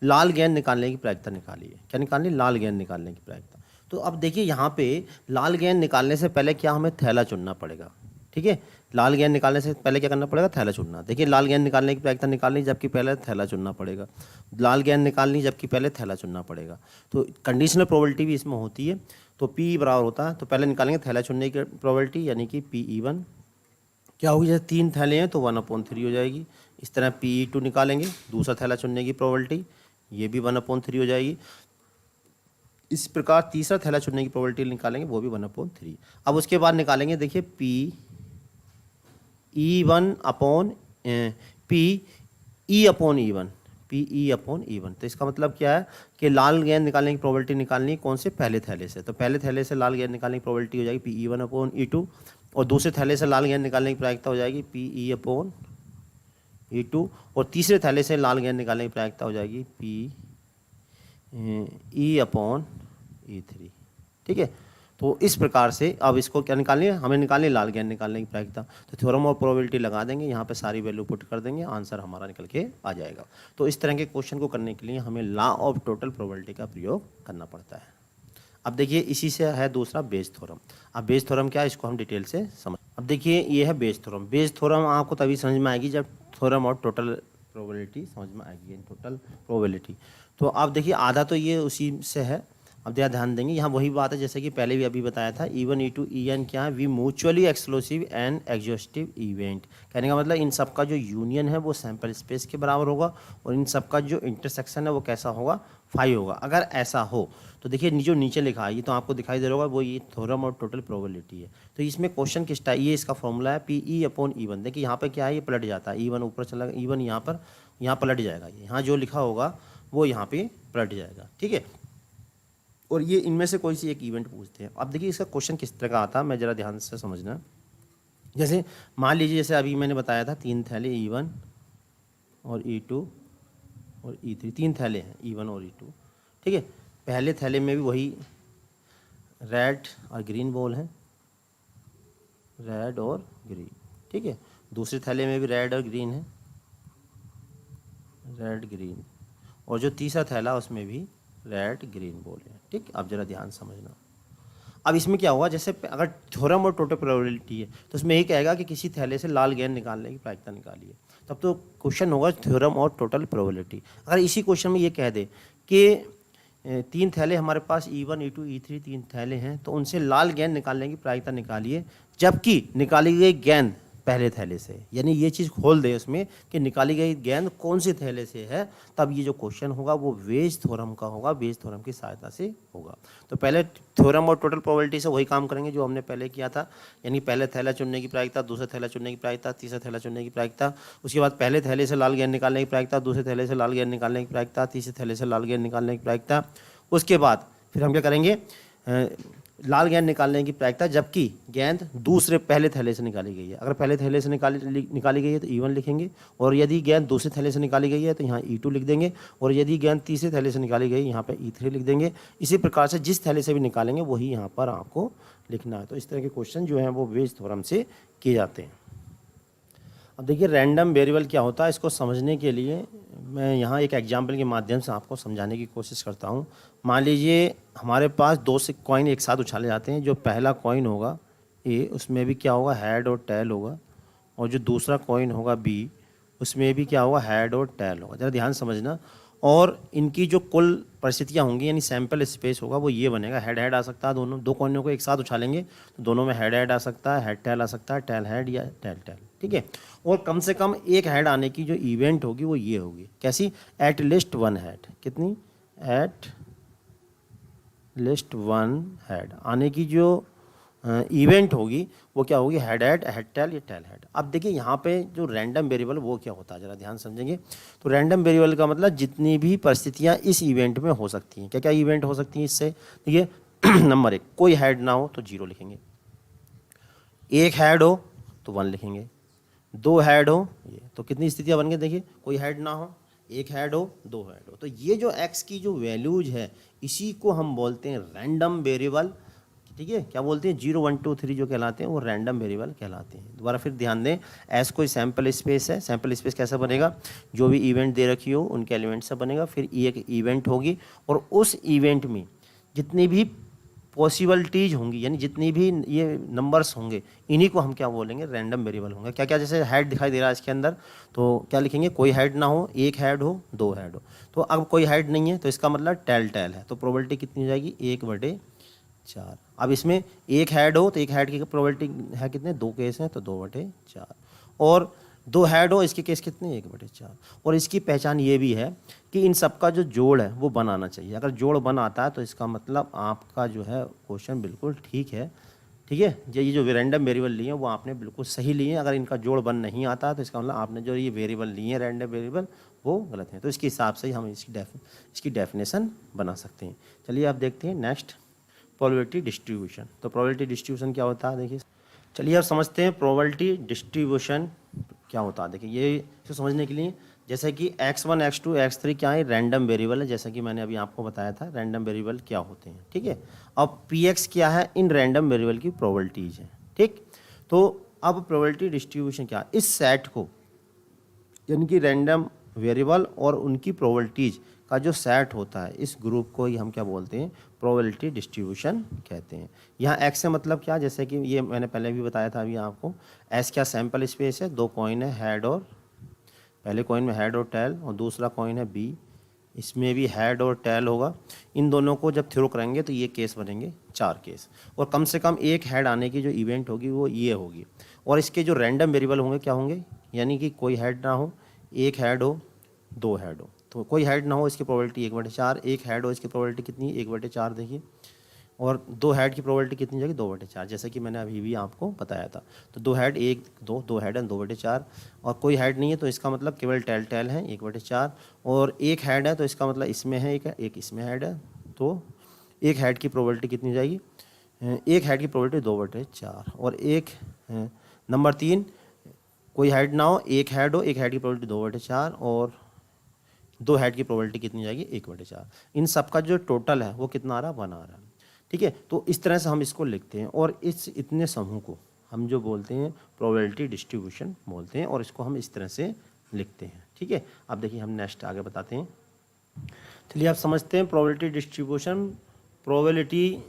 लाल गेंद निकालने की प्रायिकता निकालिए। क्या निकालनी? लाल गेंद निकालने की प्रायिकता। तो अब देखिए यहाँ पे लाल गेंद निकालने से पहले क्या हमें थैला चुनना पड़ेगा, ठीक है। लाल गेंद निकालने से पहले क्या करना पड़ेगा? थैला चुनना। देखिए लाल गेंद निकालने की प्रायिकता निकालनी जबकि पहले थैला चुनना पड़ेगा, लाल गेंद निकालनी जबकि पहले थैला चुनना पड़ेगा। तो कंडीशनल प्रोबेबिलिटी भी इसमें होती है। तो पी बराबर होता है, तो पहले निकालेंगे थैला चुनने की प्रोबेबिलिटी, यानी कि PE1 क्या होगी, जैसे 3 थैले हैं तो 1/3 हो जाएगी। इस तरह PE2 निकालेंगे, दूसरा थैला चुनने की प्रोबेबिलिटी, ये भी 1/3 हो जाएगी। इस प्रकार तीसरा थैला चुनने की प्रोबेबिलिटी निकालेंगे, वो भी 1/3। अब उसके बाद निकालेंगे, देखिए PE1 upon PE upon E1, PE upon E1। तो इसका मतलब क्या है कि लाल गेंद निकालने की प्रोबेबिलिटी निकालनी कौन से? पहले थैले से। तो पहले थैले से लाल गेंद निकालने की प्रोबेबिलिटी हो जाएगी PE1 अपॉन E2, और दूसरे थैले से लाल गेंद निकालने की प्रायिकता हो जाएगी PE अपॉन E2, और तीसरे थैले से लाल गेंद निकालने की प्रायिकता हो जाएगी PE अपॉन E3, ठीक है। तो इस प्रकार से अब इसको क्या निकालनी है? हमें निकालनी है लाल गेंद निकालने की प्रायिकता। तो थ्योरम और प्रोबेबिलिटी लगा देंगे, यहाँ पे सारी वैल्यू पुट कर देंगे, आंसर हमारा निकल के आ जाएगा। तो इस तरह के क्वेश्चन को करने के लिए हमें लॉ ऑफ टोटल प्रोबेबिलिटी का प्रयोग करना पड़ता है। अब देखिए इसी से है दूसरा बेस थ्योरम। अब बेस थ्योरम क्या है, इसको हम डिटेल से समझ। अब देखिए ये है बेस थ्योरम। बेस थ्योरम आपको तभी समझ में आएगी जब थ्योरम और टोटल प्रोबेबिलिटी समझ में आएगी, टोटल प्रोबेबिलिटी। तो अब देखिए आधा तो ये उसी से है। अब ध्यान देंगे, यहाँ वही बात है जैसे कि पहले भी अभी बताया था, E1 E2 EN क्या है? We mutually exclusive and exhaustive event. कहने का मतलब इन सब का जो यूनियन है वो सैंपल स्पेस के बराबर होगा और इन सब का जो इंटरसेक्शन है वो कैसा होगा? 5 होगा। अगर ऐसा हो तो देखिए जो नीचे लिखा है ये तो आपको दिखाई दे रहा होगा, वो ये थ्योरम और टोटल प्रोबेबिलिटी है। तो इसमें क्वेश्चन किस टाइप, ये इसका फॉर्मूला है PE अपॉन E1। देखिए यहाँ पे क्या है, ये पलट जाता है, E1 ऊपर चला गया, E1 यहाँ पलट जाएगा, यहाँ जो लिखा होगा वो यहाँ पे पलट जाएगा, ठीक है। और ये इनमें से कोई सी एक इवेंट पूछते हैं। अब देखिए इसका क्वेश्चन किस तरह का आता है, मैं ज़रा ध्यान से समझना। जैसे मान लीजिए जैसे अभी मैंने बताया था 3 थैले E1 और E2 और E3, 3 थैले हैं E1 और E2, ठीक है। पहले थैले में भी वही रेड और ग्रीन बॉल हैं, रेड और ग्रीन, ठीक है। दूसरे थैले में भी रेड और ग्रीन है, रेड ग्रीन, और जो तीसरा थैला उसमें भी रेड ग्रीन बॉल है, ठीक। अब जरा ध्यान समझना। अब इसमें क्या होगा, जैसे अगर थ्योरम और टोटल प्रोबेबिलिटी है तो उसमें यही कहेगा कि किसी थैले से लाल गेंद निकालने की प्रायिकता निकालिए, तब तो क्वेश्चन होगा थ्योरम और टोटल प्रोबेबिलिटी। अगर इसी क्वेश्चन में ये कह दे कि 3 थैले हमारे पास E1 E2 E3 3 थैले हैं, तो उनसे लाल गेंद निकालने की प्रायिकता निकालिए जबकि निकाली गई गेंद पहले थैले से, यानी ये चीज़ खोल दे उसमें कि निकाली गई गेंद कौन से थैले से है, तब ये जो क्वेश्चन होगा वो वेज थ्योरम का होगा, वेज थ्योरम की सहायता से होगा। तो पहले थ्योरम और टोटल प्रोबेबिलिटी से वही काम करेंगे जो हमने पहले किया था, यानी पहले थैला चुनने की प्रायिकता, दूसरा थैला चुनने की प्रायिकता, तीसरा थैला चुनने की प्रायिकता, उसके बाद पहले थैले से लाल गेंद निकालने की प्रायिकता, दूसरे थैले से लाल गेंद निकालने की प्रायिकता, तीसरे थैले से लाल गेंद निकालने की प्रायिकता। उसके बाद फिर हम क्या करेंगे, लाल गेंद निकालने की प्रायिकता जबकि गेंद दूसरे पहले थैले से निकाली गई है। अगर पहले थैले से निकाली गई है तो E1 लिखेंगे, और यदि गेंद दूसरे थैले से निकाली गई है तो यहाँ E2 लिख देंगे, और यदि गेंद तीसरे थैले से निकाली गई यहाँ पे E3 लिख देंगे। इसी प्रकार से जिस थैले से भी निकालेंगे वही यहाँ पर आपको लिखना है। तो इस तरह के क्वेश्चन जो हैं वो वेज थ्योरम से किए जाते हैं। अब देखिए रैंडम वेरिएबल क्या होता है, इसको समझने के लिए मैं यहाँ एक एग्जाम्पल के माध्यम से आपको समझाने की कोशिश करता हूँ। मान लीजिए हमारे पास दो से कॉइन एक साथ उछाले जाते हैं। जो पहला कॉइन होगा ए, उसमें भी क्या होगा, हेड और टेल होगा, और जो दूसरा कॉइन होगा बी, उसमें भी क्या होगा, हेड और टेल होगा। ज़रा ध्यान समझना। और इनकी जो कुल परिस्थितियाँ होंगी यानी सैंपल स्पेस होगा वो ये बनेगा, हेड हेड आ सकता है, दोनों दो कॉइनों को एक साथ उछालेंगे तो दोनों में हेड हेड आ सकता है, हेड टेल आ सकता है, टेल हेड या टेल टेल, ठीक है। और कम से कम एक हेड आने की जो इवेंट होगी वो ये होगी, कैसी, एट लिस्ट वन हेड। कितनी, एट लिस्ट वन हेड आने की जो इवेंट होगी वो क्या होगी, हेड हेड, हेड टेल या टेल हेड। अब देखिए यहाँ पे जो रैंडम वेरिएबल वो क्या होता है, ज़रा ध्यान समझेंगे। तो रैंडम वेरिएबल का मतलब जितनी भी परिस्थितियाँ इस इवेंट में हो सकती हैं। क्या क्या इवेंट हो सकती हैं इससे, देखिए नंबर 1, कोई हेड ना हो तो 0 लिखेंगे, एक हेड हो तो 1 लिखेंगे, दो हेड हो, ये तो कितनी स्थितियाँ बन गई, देखिए कोई हेड ना हो, एक हेड हो, दो हेड हो। तो ये जो एक्स की जो वैल्यूज है इसी को हम बोलते हैं रैंडम वेरिएबल, ठीक है। क्या बोलते हैं, 0 1 2 3 जो कहलाते हैं वो रैंडम वेरिएबल कहलाते हैं। दोबारा फिर ध्यान दें, एस कोई सैंपल स्पेस है, सैंपल स्पेस कैसा बनेगा, जो भी इवेंट दे रखी हो उनके एलिमेंट से बनेगा, फिर एक इवेंट होगी और उस इवेंट में जितनी भी पॉसिबिलिटीज होंगी यानी जितनी भी ये नंबर्स होंगे इन्हीं को हम क्या बोलेंगे, रैंडम वेरिएबल होंगे। क्या क्या, जैसे हेड दिखाई दे रहा है इसके अंदर, तो क्या लिखेंगे, कोई हेड ना हो, एक हेड हो, दो हेड हो। तो अब कोई हेड नहीं है तो इसका मतलब टेल टेल है, तो प्रोबेबिलिटी कितनी हो जाएगी, 1/4। अब इसमें एक हेड हो तो एक हेड की प्रोबेबिलिटी है कितने, दो केस हैं तो 2/4, और दो हेड हो इसके केस कितने, 1/4। और इसकी पहचान ये भी है कि इन सब का जो जोड़ है वो बन आना चाहिए। अगर जोड़ बन आता है तो इसका मतलब आपका जो है क्वेश्चन बिल्कुल ठीक है, ठीक है। ये जो रैंडम वेरिएबल लिए हैं वो आपने बिल्कुल सही लिए हैं। अगर इनका जोड़ बन नहीं आता तो इसका मतलब आपने जो ये वेरिएबल लिए हैं रैंडम वेरिएबल वो गलत हैं। तो इसके हिसाब से ही हम इसकी डेफिनेशन बना सकते हैं। चलिए आप देखते हैं नेक्स्ट, प्रोबेबिलिटी डिस्ट्रीब्यूशन। तो प्रोबेबिलिटी डिस्ट्रीब्यूशन क्या होता है, देखिए चलिए आप समझते हैं प्रोबेबिलिटी डिस्ट्रीब्यूशन क्या होता है। देखिए ये इसको समझने के लिए जैसे कि x1 x2 x3 क्या है, रैंडम वेरिएबल है, जैसा कि मैंने अभी आपको बताया था रैंडम वेरिएबल क्या होते हैं, ठीक है। अब px क्या है, इन रैंडम वेरिएबल की प्रोबेबिलिटीज है, ठीक। तो अब प्रोबेबिलिटी डिस्ट्रीब्यूशन क्या, इस सेट को यानी कि रैंडम वेरिएबल और उनकी प्रोबेबिलिटीज का जो सेट होता है इस ग्रुप को ही हम क्या बोलते हैं, प्रोबेबिलिटी डिस्ट्रीब्यूशन कहते हैं। यहाँ एक्स से मतलब क्या, जैसे कि ये मैंने पहले भी बताया था अभी आपको, एस क्या सैंपल स्पेस है, दो कॉइन है, हेड और पहले कॉइन में हेड और टेल, और दूसरा कॉइन है बी, इसमें भी हेड और टेल होगा। इन दोनों को जब थ्रो करेंगे तो ये केस बनेंगे 4 केस, और कम से कम एक हेड आने की जो इवेंट होगी वो ये होगी। और इसके जो रैंडम वेरिएबल होंगे क्या होंगे, यानी कि कोई हेड ना हो, एक हेड हो, दो हेड हो। तो कोई हेड ना हो इसकी प्रोबेबिलिटी 1/4, एक हेड हो इसकी प्रोबेबिलिटी कितनी, 1/4 देखिए, और दो हेड की प्रोबेबिलिटी कितनी जाएगी, 2/4, जैसे कि मैंने अभी भी आपको बताया था। तो दो हेड, एक दो, दो हेड है 2/4, और कोई हेड नहीं है तो इसका मतलब केवल टेल टेल है 1/4, और एक हेड है तो इसका मतलब इसमें है एक इसमें हेड है, तो एक हेड की प्रोबेबिलिटी कितनी हो जाएगी, एक हेड की प्रोबेबिलिटी 2/4, और एक नंबर 3, कोई हेड ना हो, एक हेड हो, एक हेड की प्रोबेबिलिटी 2/4, और दो हेड की प्रोबेबिलिटी कितनी हो जाएगी, 1/4। इन सब का जो टोटल है वो कितना आ रहा है, 1 आ रहा है, ठीक है। तो इस तरह से हम इसको लिखते हैं, और इस इतने समूह को हम जो बोलते हैं प्रोबेबिलिटी डिस्ट्रीब्यूशन बोलते हैं, और इसको हम इस तरह से लिखते हैं, ठीक है। अब देखिए हम नेक्स्ट आगे बताते हैं। चलिए आप समझते हैं probability distribution, probability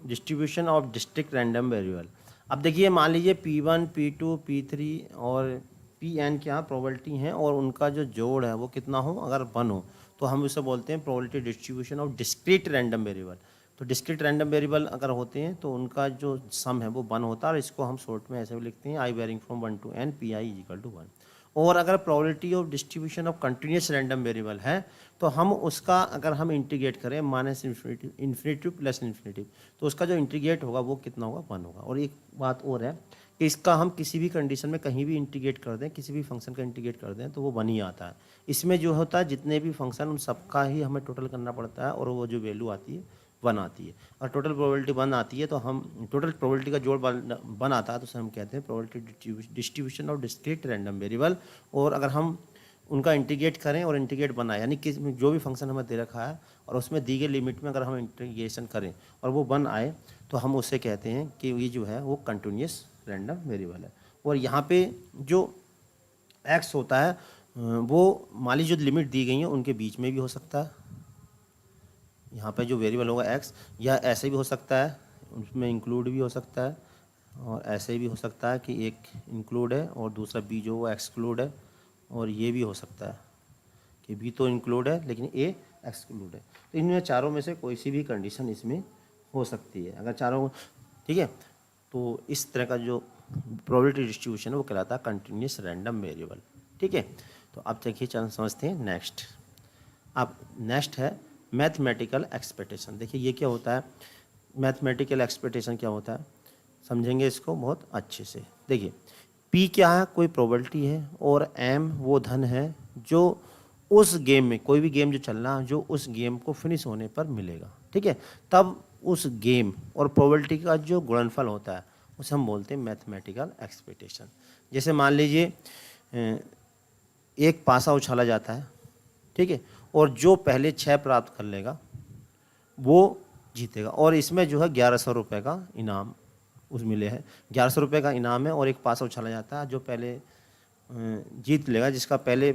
distribution of district random variable. अब देखिए मान लीजिए P1 P2 P3 और Pn क्या प्रोबेबिलिटी हैं, और उनका जो जोड़ है वो कितना हो, अगर 1 हो तो हम उसे बोलते हैं probability distribution of discrete random variable. तो डिस्क्रीट रैंडम वेरिएबल अगर होते हैं तो उनका जो सम है वो 1 होता है, और इसको हम शॉर्ट में ऐसे भी लिखते हैं i varying from 1 to n pi = 1। और अगर probability of distribution of continuous random variable है तो हम उसका अगर हम इंटीग्रेट करें माइनस इन्फिनिटी प्लस इन्फिनिटी, तो उसका जो इंटीग्रेट होगा वो कितना होगा, 1 होगा। और एक बात और है कि इसका हम किसी भी कंडीशन में कहीं भी इंटीग्रेट कर दें, किसी भी फंक्शन का इंटीग्रेट कर दें तो वो 1 ही आता है। इसमें जो होता है जितने भी फंक्शन उन सबका ही हमें टोटल करना पड़ता है, और वो जो वैल्यू आती है 1 आती है। और टोटल प्रोबेबिलिटी 1 आती है तो हम टोटल प्रोबेबिलिटी का जोड़ 1 आता है तो उसे हम कहते हैं probability distribution of discrete random variable. और अगर हम उनका इंटीग्रेट करें और इंटीग्रेट बनाए, यानी कि जो भी फंक्शन हमें दे रखा है और उसमें दी गई लिमिट में अगर हम इंटीग्रेशन करें और वो 1 आए तो हम उसे कहते हैं कि ये जो है वो कंटिन्यूस रैंडम वेरिएबल है। और यहाँ पे जो एक्स होता है वो मान लीजिए जो लिमिट दी गई है उनके बीच में भी हो सकता है, यहाँ पे जो वेरिएबल होगा एक्स, या ऐसे भी हो सकता है उसमें इंक्लूड भी हो सकता है, और ऐसे भी हो सकता है कि एक इंक्लूड है और दूसरा बी जो वो एक्सक्लूड है, और ये भी हो सकता है कि बी तो इंक्लूड है लेकिन ए एक्सक्लूड है। तो इनमें चारों में से कोई सी भी कंडीशन इसमें हो सकती है। अगर चारों, ठीक है, तो इस तरह का जो प्रोबेबिलिटी डिस्ट्रीब्यूशन है वो कहलाता है कंटिन्यूस रैंडम वेरिएबल। ठीक है, तो अब देखिए चल समझते हैं नेक्स्ट। अब नेक्स्ट है मैथमेटिकल एक्सपेक्टेशन। देखिए ये क्या होता है, मैथमेटिकल एक्सपेक्टेशन क्या होता है, समझेंगे इसको बहुत अच्छे से। देखिए पी क्या है, कोई प्रोबेबिलिटी है, और एम वो धन है जो उस गेम में, कोई भी गेम जो चल रहा है, जो उस गेम को फिनिश होने पर मिलेगा। ठीक है, तब उस गेम और प्रोबेबिलिटी का जो गुणनफल होता है उसे हम बोलते हैं मैथमेटिकल एक्सपेक्टेशन। जैसे मान लीजिए एक पासा उछाला जाता है, ठीक है, और जो पहले 6 प्राप्त कर लेगा वो जीतेगा, और इसमें जो है 1100 रुपये का इनाम उस मिले हैं। 1100 रुपये का इनाम है और एक पासा उछाला जाता है, जो पहले जीत लेगा, जिसका पहले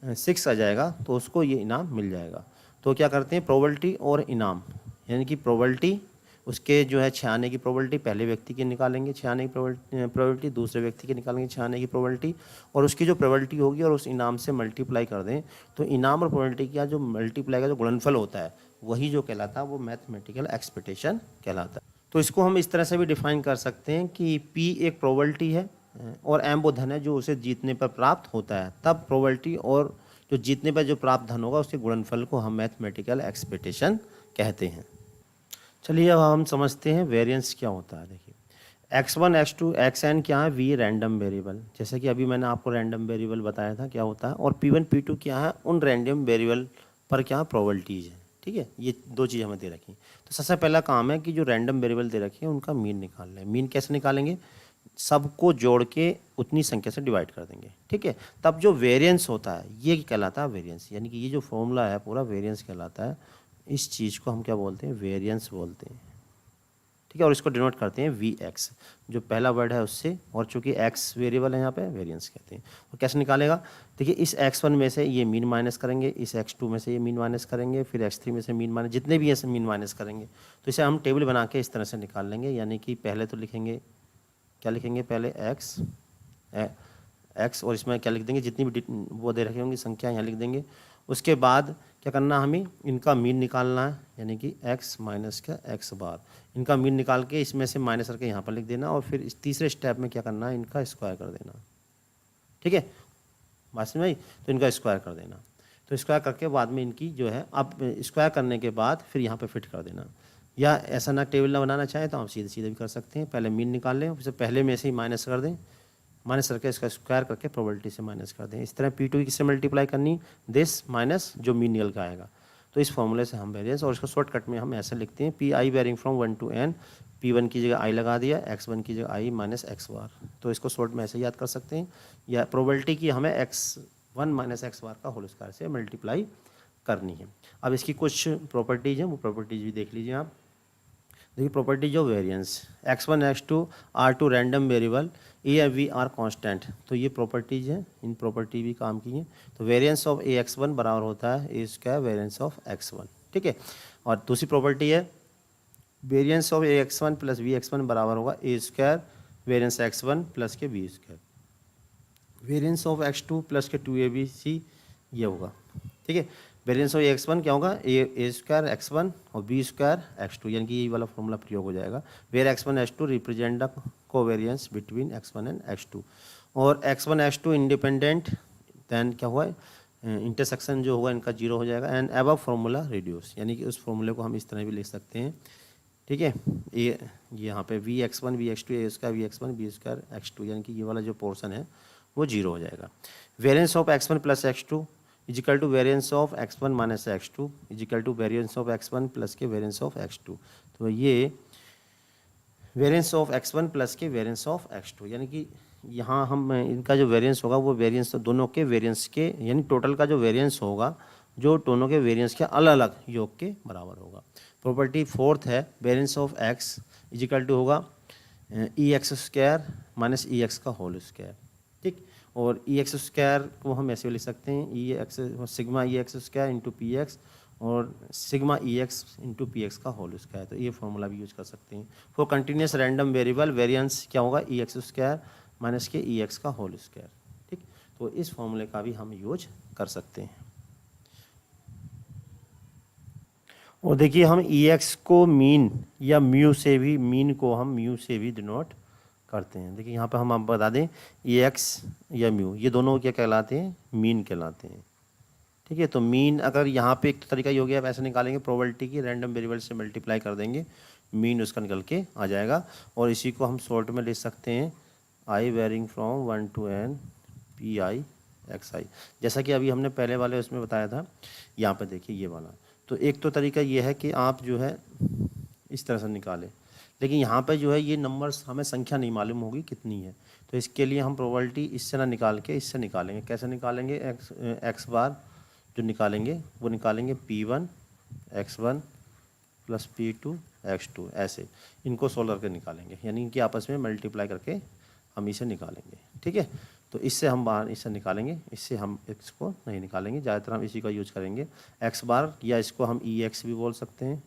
6 आ जाएगा तो उसको ये इनाम मिल जाएगा। तो क्या करते हैं, प्रोबेबिलिटी और इनाम, यानी कि प्रोबेबिलिटी उसके जो है 6 आने की प्रोबेबिलिटी पहले व्यक्ति की निकालेंगे, 6 आने की प्रोबेबिलिटी दूसरे व्यक्ति की निकालेंगे 6 आने की प्रोबेबिलिटी, और उसकी जो प्रोबेबिलिटी होगी और उस इनाम से मल्टीप्लाई कर दें, तो इनाम और प्रोबेबिलिटी का जो मल्टीप्लाई का जो गुणनफल होता है वही जो कहलाता है वो मैथमेटिकल एक्सपेक्टेशन कहलाता है। तो इसको हम इस तरह से भी डिफाइन कर सकते हैं कि P एक प्रोबेबिलिटी है और M वो धन है जो उसे जीतने पर प्राप्त होता है, तब प्रोबेबिलिटी और जो जीतने पर जो प्राप्त धन होगा उसके गुणनफल को हम मैथमेटिकल एक्सपेक्टेशन कहते हैं। चलिए अब हम समझते हैं वेरिएंस क्या होता है। देखिए x1 x2 xn क्या है, वी रैंडम वेरिएबल, जैसे कि अभी मैंने आपको रैंडम वेरिएबल बताया था क्या होता है, और p1 p2 क्या है, उन रैंडम वेरिएबल पर क्या प्रोबेबिलिटीज़ है। ठीक है, ये दो चीज़ हमें दे रखी। तो सबसे पहला काम है कि जो रैंडम वेरिएबल दे रखे हैं उनका मीन निकाल लें। मीन कैसे निकालेंगे, सबको जोड़ के उतनी संख्या से डिवाइड कर देंगे। ठीक है, तब जो वेरिएंस होता है ये कहलाता है वेरिएंस, यानी कि ये जो फॉर्मूला है पूरा वेरिएंस कहलाता है। इस चीज़ को हम क्या बोलते हैं, वेरिएंस बोलते हैं। ठीक है, और इसको डिनोट करते हैं वी एक्स, जो पहला वर्ड है उससे, और चूंकि एक्स वेरिएबल है यहाँ पे वेरिएंस कहते हैं। और कैसे निकालेगा, देखिए इस x1 में से ये मीन माइनस करेंगे, इस x2 में से ये मीन माइनस करेंगे, फिर x3 में से मीन माइनस, जितने भी ऐसे मीन माइनस करेंगे। तो इसे हम टेबल बना के इस तरह से निकाल लेंगे, यानी कि पहले तो लिखेंगे, क्या लिखेंगे, पहले एक्स और इसमें क्या लिख देंगे, जितनी भी वो दे रखे होंगी संख्या यहाँ लिख देंगे। उसके बाद क्या करना, हमें इनका मीन निकालना है, यानी कि x माइनस का x बार, इनका मीन निकाल के इसमें से माइनस करके यहाँ पर लिख देना, और फिर इस तीसरे स्टेप में क्या करना है, इनका स्क्वायर कर देना। ठीक है, बात समझ आई, तो इनका स्क्वायर कर देना। तो स्क्वायर करके बाद में इनकी जो है, अब स्क्वायर करने के बाद फिर यहाँ पे फिट कर देना, या ऐसा ना टेबल ना बनाना चाहें तो आप सीधे सीधे भी कर सकते हैं। पहले मीन निकाल लें, फिर पहले में से ही माइनस कर दें, माइनस करके इसका स्क्वायर करके प्रोबेबिलिटी से माइनस कर दें। इस तरह P2 की किससे मल्टीप्लाई करनी, दिस माइनस जो मीन निकल का आएगा। तो इस फॉर्मूले से हम वेरिएंस, और इसको शॉर्टकट में हम ऐसे लिखते हैं, P I varying from 1 to n, P1 की जगह i लगा दिया, x1 की जगह i माइनस एक्स बार। तो इसको शॉर्ट में ऐसे याद कर सकते हैं, या प्रोबेबिलिटी की हमें x1 माइनस एक्स बार का होल स्क्वायर से मल्टीप्लाई करनी है। अब इसकी कुछ प्रॉपर्टीज़ हैं, वो प्रॉपर्टीज़ भी देख लीजिए आप। देखिए properties of variance, x1 x2 are two random variable, A and B are constant. तो ये प्रॉपर्टीज हैं, इन प्रॉपर्टी भी काम की हैं। तो वेरिएंस ऑफ ए x1 बराबर होता है ए स्क्वायर वेरिएंस ऑफ x1। ठीक है, और दूसरी प्रॉपर्टी है variance of A x1 plus B x1 बराबर होगा A square variance x1 plus के B square, variance of x2 plus के 2abc ये होगा। ठीक है, वेरिएंस ऑफ x1 क्या होगा, ए स्क्वायर x1 और बी स्क्वायर x2, यानी कि ये वाला फॉर्मूला प्रयोग हो जाएगा। Where x1 x2 represent the covariance between x1 and x2, और x1 x2 इंडिपेंडेंट, देन क्या हुआ, इंटरसेक्शन जो होगा इनका 0 हो जाएगा, एंड अबव फॉर्मूला रिड्यूस, यानी कि उस फॉर्मूले को हम इस तरह भी लिख सकते हैं। ठीक है, ये यहाँ पे V x1 V x2 A square V x1 B square x2, यानी कि ये वाला जो पोर्शन है वो 0 हो जाएगा। Variance of x1 plus x2 is equal to variance of x1 minus x2 is equal to variance of x1 plus के वेरिएंस ऑफ x2। तो ये वेरिएंस ऑफ x1 प्लस के वेरिएंस ऑफ x2, यानी कि यहाँ हम इनका जो वेरिएंस होगा वो वेरिएंस दोनों के वेरिएंस के, यानी टोटल का जो वेरिएंस होगा जो दोनों के वेरिएंस के अलग अलग योग के बराबर होगा। प्रॉपर्टी फोर्थ है variance of x is equal to होगा E X square minus E X का होल स्क्वायर। ठीक, और ई एक्स स्क्वायर को हम ऐसे भी लिख सकते हैं E X sigma E X square into P X और sigma E X into P X का होल स्क्वायर। तो ये फॉर्मूला भी यूज कर सकते हैं। For continuous random variable variance क्या होगा, ई एक्स स्क्वायर माइनस के ई एक्स का होल स्क्वायर। ठीक, तो इस फॉर्मूले का भी हम यूज कर सकते हैं। और देखिए हम ई एक्स को मीन या म्यू से भी, मीन को हम म्यू से भी डिनोट करते हैं। देखिए यहाँ पर हम आप बता दें ई एक्स या म्यू ये दोनों क्या कहलाते हैं, मीन कहलाते हैं। ठीक है, तो मीन अगर यहाँ पे एक तो तरीका ये हो गया, आप ऐसे निकालेंगे प्रोबेबिलिटी की रैंडम वेरिएबल से मल्टीप्लाई कर देंगे, मीन उसका निकल के आ जाएगा। और इसी को हम शॉर्ट में लिख सकते हैं I varying from 1 to n P I X I, जैसा कि अभी हमने पहले वाले उसमें बताया था। यहाँ पर देखिए ये वाला, तो एक तो तरीका ये है कि आप जो है इस तरह से निकालें, लेकिन यहाँ पर जो है ये नंबर्स हमें संख्या नहीं मालूम होगी कितनी है, तो इसके लिए हम प्रोबेबिलिटी इससे ना निकाल के इससे निकालेंगे। कैसे निकालेंगे, एक्स बार जो निकालेंगे वो निकालेंगे P1 x1 plus P2 x2, ऐसे इनको सोल्व करके निकालेंगे, यानी कि आपस में मल्टीप्लाई करके हम इसे निकालेंगे। ठीक है, तो इससे हम बाहर इसे निकालेंगे, इससे हम इसको नहीं निकालेंगे, ज़्यादातर हम इसी का यूज करेंगे एक्स बार, या इसको हम ई एक्स भी बोल सकते हैं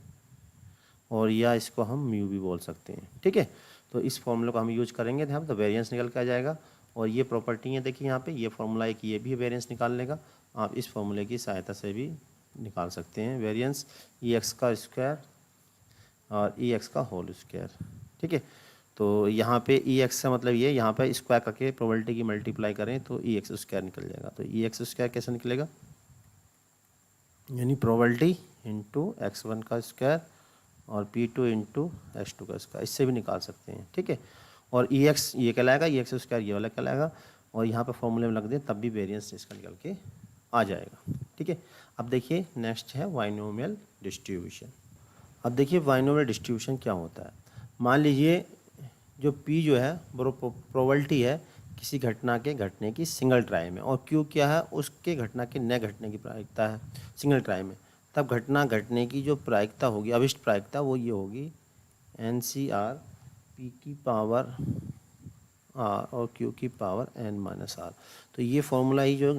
और या इसको हम म्यू भी बोल सकते हैं। ठीक है, तो इस फॉर्मूले को हम यूज करेंगे तो हम तो वेरिएंस निकल के आ जाएगा। और ये प्रॉपर्टी है देखिए यहाँ पे, ये फॉर्मूला एक ये भी वेरिएंस निकालने का, आप इस फॉर्मूले की सहायता से भी निकाल सकते हैं वेरिएंस ई एक्स का स्क्वायर और ई एक्स का होल स्क्वायर। ठीक है, तो यहाँ पे ई एक्स का मतलब ये, यहाँ पे स्क्वायर करके प्रोबेबिलिटी की मल्टीप्लाई करें तो ई एक्स स्क्वायर निकल जाएगा। तो ई एक्स स्क्वायर कैसे निकलेगा, यानी प्रोबेबिलिटी इंटू x1 का स्क्वायर और P2 इंटू x2 का स्क्वायर, इससे भी निकाल सकते हैं। ठीक है, और ई एक्स ये कहलाएगा, ई एक्स स्क्वायर ये वाला कहलाएगा, और यहाँ पे फॉर्मूले में लग दें तब भी वेरिएंस इसका निकल के आ जाएगा। ठीक है, अब देखिए नेक्स्ट है बाइनोमियल डिस्ट्रीब्यूशन। अब देखिए बाइनोमियल डिस्ट्रीब्यूशन क्या होता है। मान लीजिए जो P जो है वो प्रोबेबिलिटी है किसी घटना के घटने की सिंगल ट्राई में, और Q क्या है उसके घटना के न घटने की प्रायिकता है सिंगल ट्राई में, तब घटना घटने की जो प्रायिकता होगी, अभिष्ट प्रायिकता, वो ये होगी NCR P की पावर R और Q की पावर n माइनस R। तो ये फॉर्मूला ही जो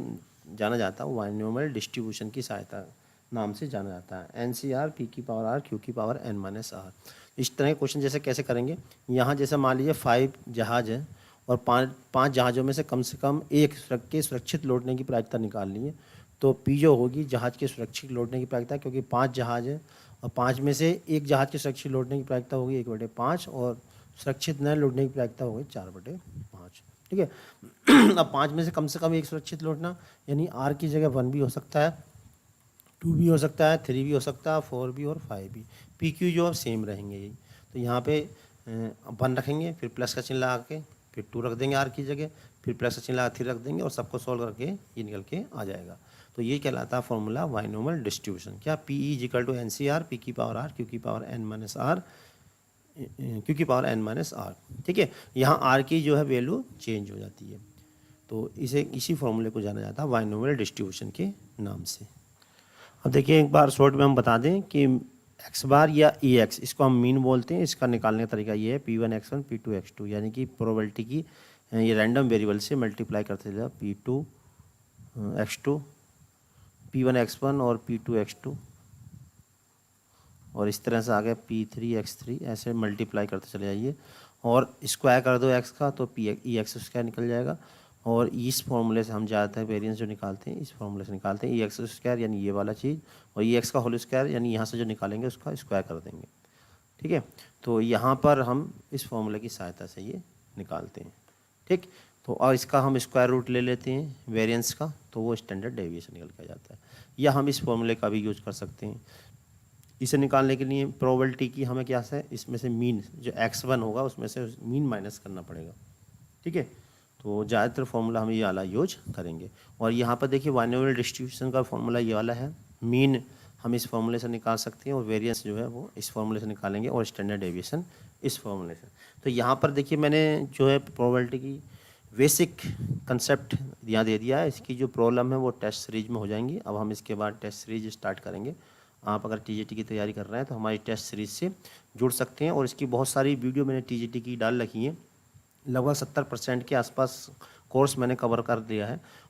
जाना जाता है बाइनोमियल डिस्ट्रीब्यूशन की सहायता नाम से जाना जाता है, NCR P की पावर R Q की पावर n माइनस R। इस तरह के क्वेश्चन जैसे कैसे करेंगे, यहाँ जैसे मान लीजिए 5 जहाज है और पाँच जहाज़ों में से कम एक के सुरक्षित लौटने की प्रायिकता निकालनी है, तो P जो होगी जहाज़ के सुरक्षित लौटने की प्रायिकता, क्योंकि 5 जहाज़ है और 5 में से एक जहाज़ के सुरक्षित लौटने की प्रायिकता होगी 1/5 और सुरक्षित न लौटने की प्रायिकता होगी 4/5। ठीक है, अब 5 में से कम एक सुरक्षित लौटना, यानी R की जगह 1 भी हो सकता है, 2 भी हो सकता है, 3 भी हो सकता है, 4 भी और 5 भी। PQ जो अब सेम रहेंगे यही, तो यहाँ पे 1 रखेंगे, फिर प्लस का चिन्ह लगा के फिर 2 रख देंगे R की जगह, फिर प्लस का चिन्ह लगा 3 रख देंगे और सबको सॉल्व करके ये निकल के आ जाएगा। तो ये कहलाता है फॉर्मूला बाइनोमियल डिस्ट्रीब्यूशन। क्या PE = NCR P की पावर R Q की power n minus R Q की पावर n माइनस R। ठीक है, यहाँ R की जो है वैल्यू चेंज हो जाती है, तो इसी फॉर्मूले को जाना जाता है बाइनोमियल डिस्ट्रीब्यूशन के नाम से। अब देखिए एक बार शॉर्ट में हम बता दें कि एक्स बार या ई एक्स, इसको हम मीन बोलते हैं, इसका निकालने का तरीका ये है P1 x1 P2 x2, यानी कि प्रोबेबिलिटी की ये रैंडम वेरिएबल से मल्टीप्लाई करते जाओ P2 x2 P1 x1 और P2 x2 और इस तरह से आ गया P3 x3, ऐसे मल्टीप्लाई करते चले जाइए और स्क्वायर कर दो x का तो ई एक्स स्क्वायर निकल जाएगा। और इस फॉर्मूले से हम ज़्यादातर वेरिएंस जो निकालते हैं इस फॉर्मूले से निकालते हैं, ई एक्स स्क्वायर यानी ये वाला चीज़ और ई एक्स का होल स्क्वायर यानी यहाँ से जो निकालेंगे उसका स्क्वायर कर देंगे। ठीक है, तो यहाँ पर हम इस फॉर्मूले की सहायता से ये निकालते हैं। ठीक, तो और इसका हम स्क्वायर रूट ले लेते हैं वेरिएंस का, तो वो स्टैंडर्ड डेविएशन निकल के जाता है। या हम इस फॉर्मूले का भी यूज कर सकते हैं। इसे निकालने के लिए प्रोबेबिलिटी की हमें क्या है, इसमें से मीन जो x1 होगा उसमें से मीन माइनस करना पड़ेगा। ठीक है, तो ज़्यादातर फॉर्मूला हम ये वाला यूज करेंगे। और यहाँ पर देखिए बाइनोमियल डिस्ट्रीब्यूशन का फॉर्मूला ये वाला है, मीन हम इस फॉर्मूले से निकाल सकते हैं और वेरिएंस जो है वो इस फॉर्मूले से निकालेंगे और स्टैंडर्ड डेविएशन इस फॉर्मूले से। तो यहाँ पर देखिए मैंने जो है प्रोबेबिलिटी की बेसिक कंसेप्ट यहाँ दे दिया है। इसकी जो प्रॉब्लम है वो टेस्ट सीरीज में हो जाएंगी। अब हम इसके बाद टेस्ट सीरीज स्टार्ट करेंगे। आप अगर टीजीटी की तैयारी कर रहे हैं तो हमारी टेस्ट सीरीज से जुड़ सकते हैं और इसकी बहुत सारी वीडियो मैंने टीजीटी की डाल रखी हैं। लगभग 70% के आसपास कोर्स मैंने कवर कर दिया है,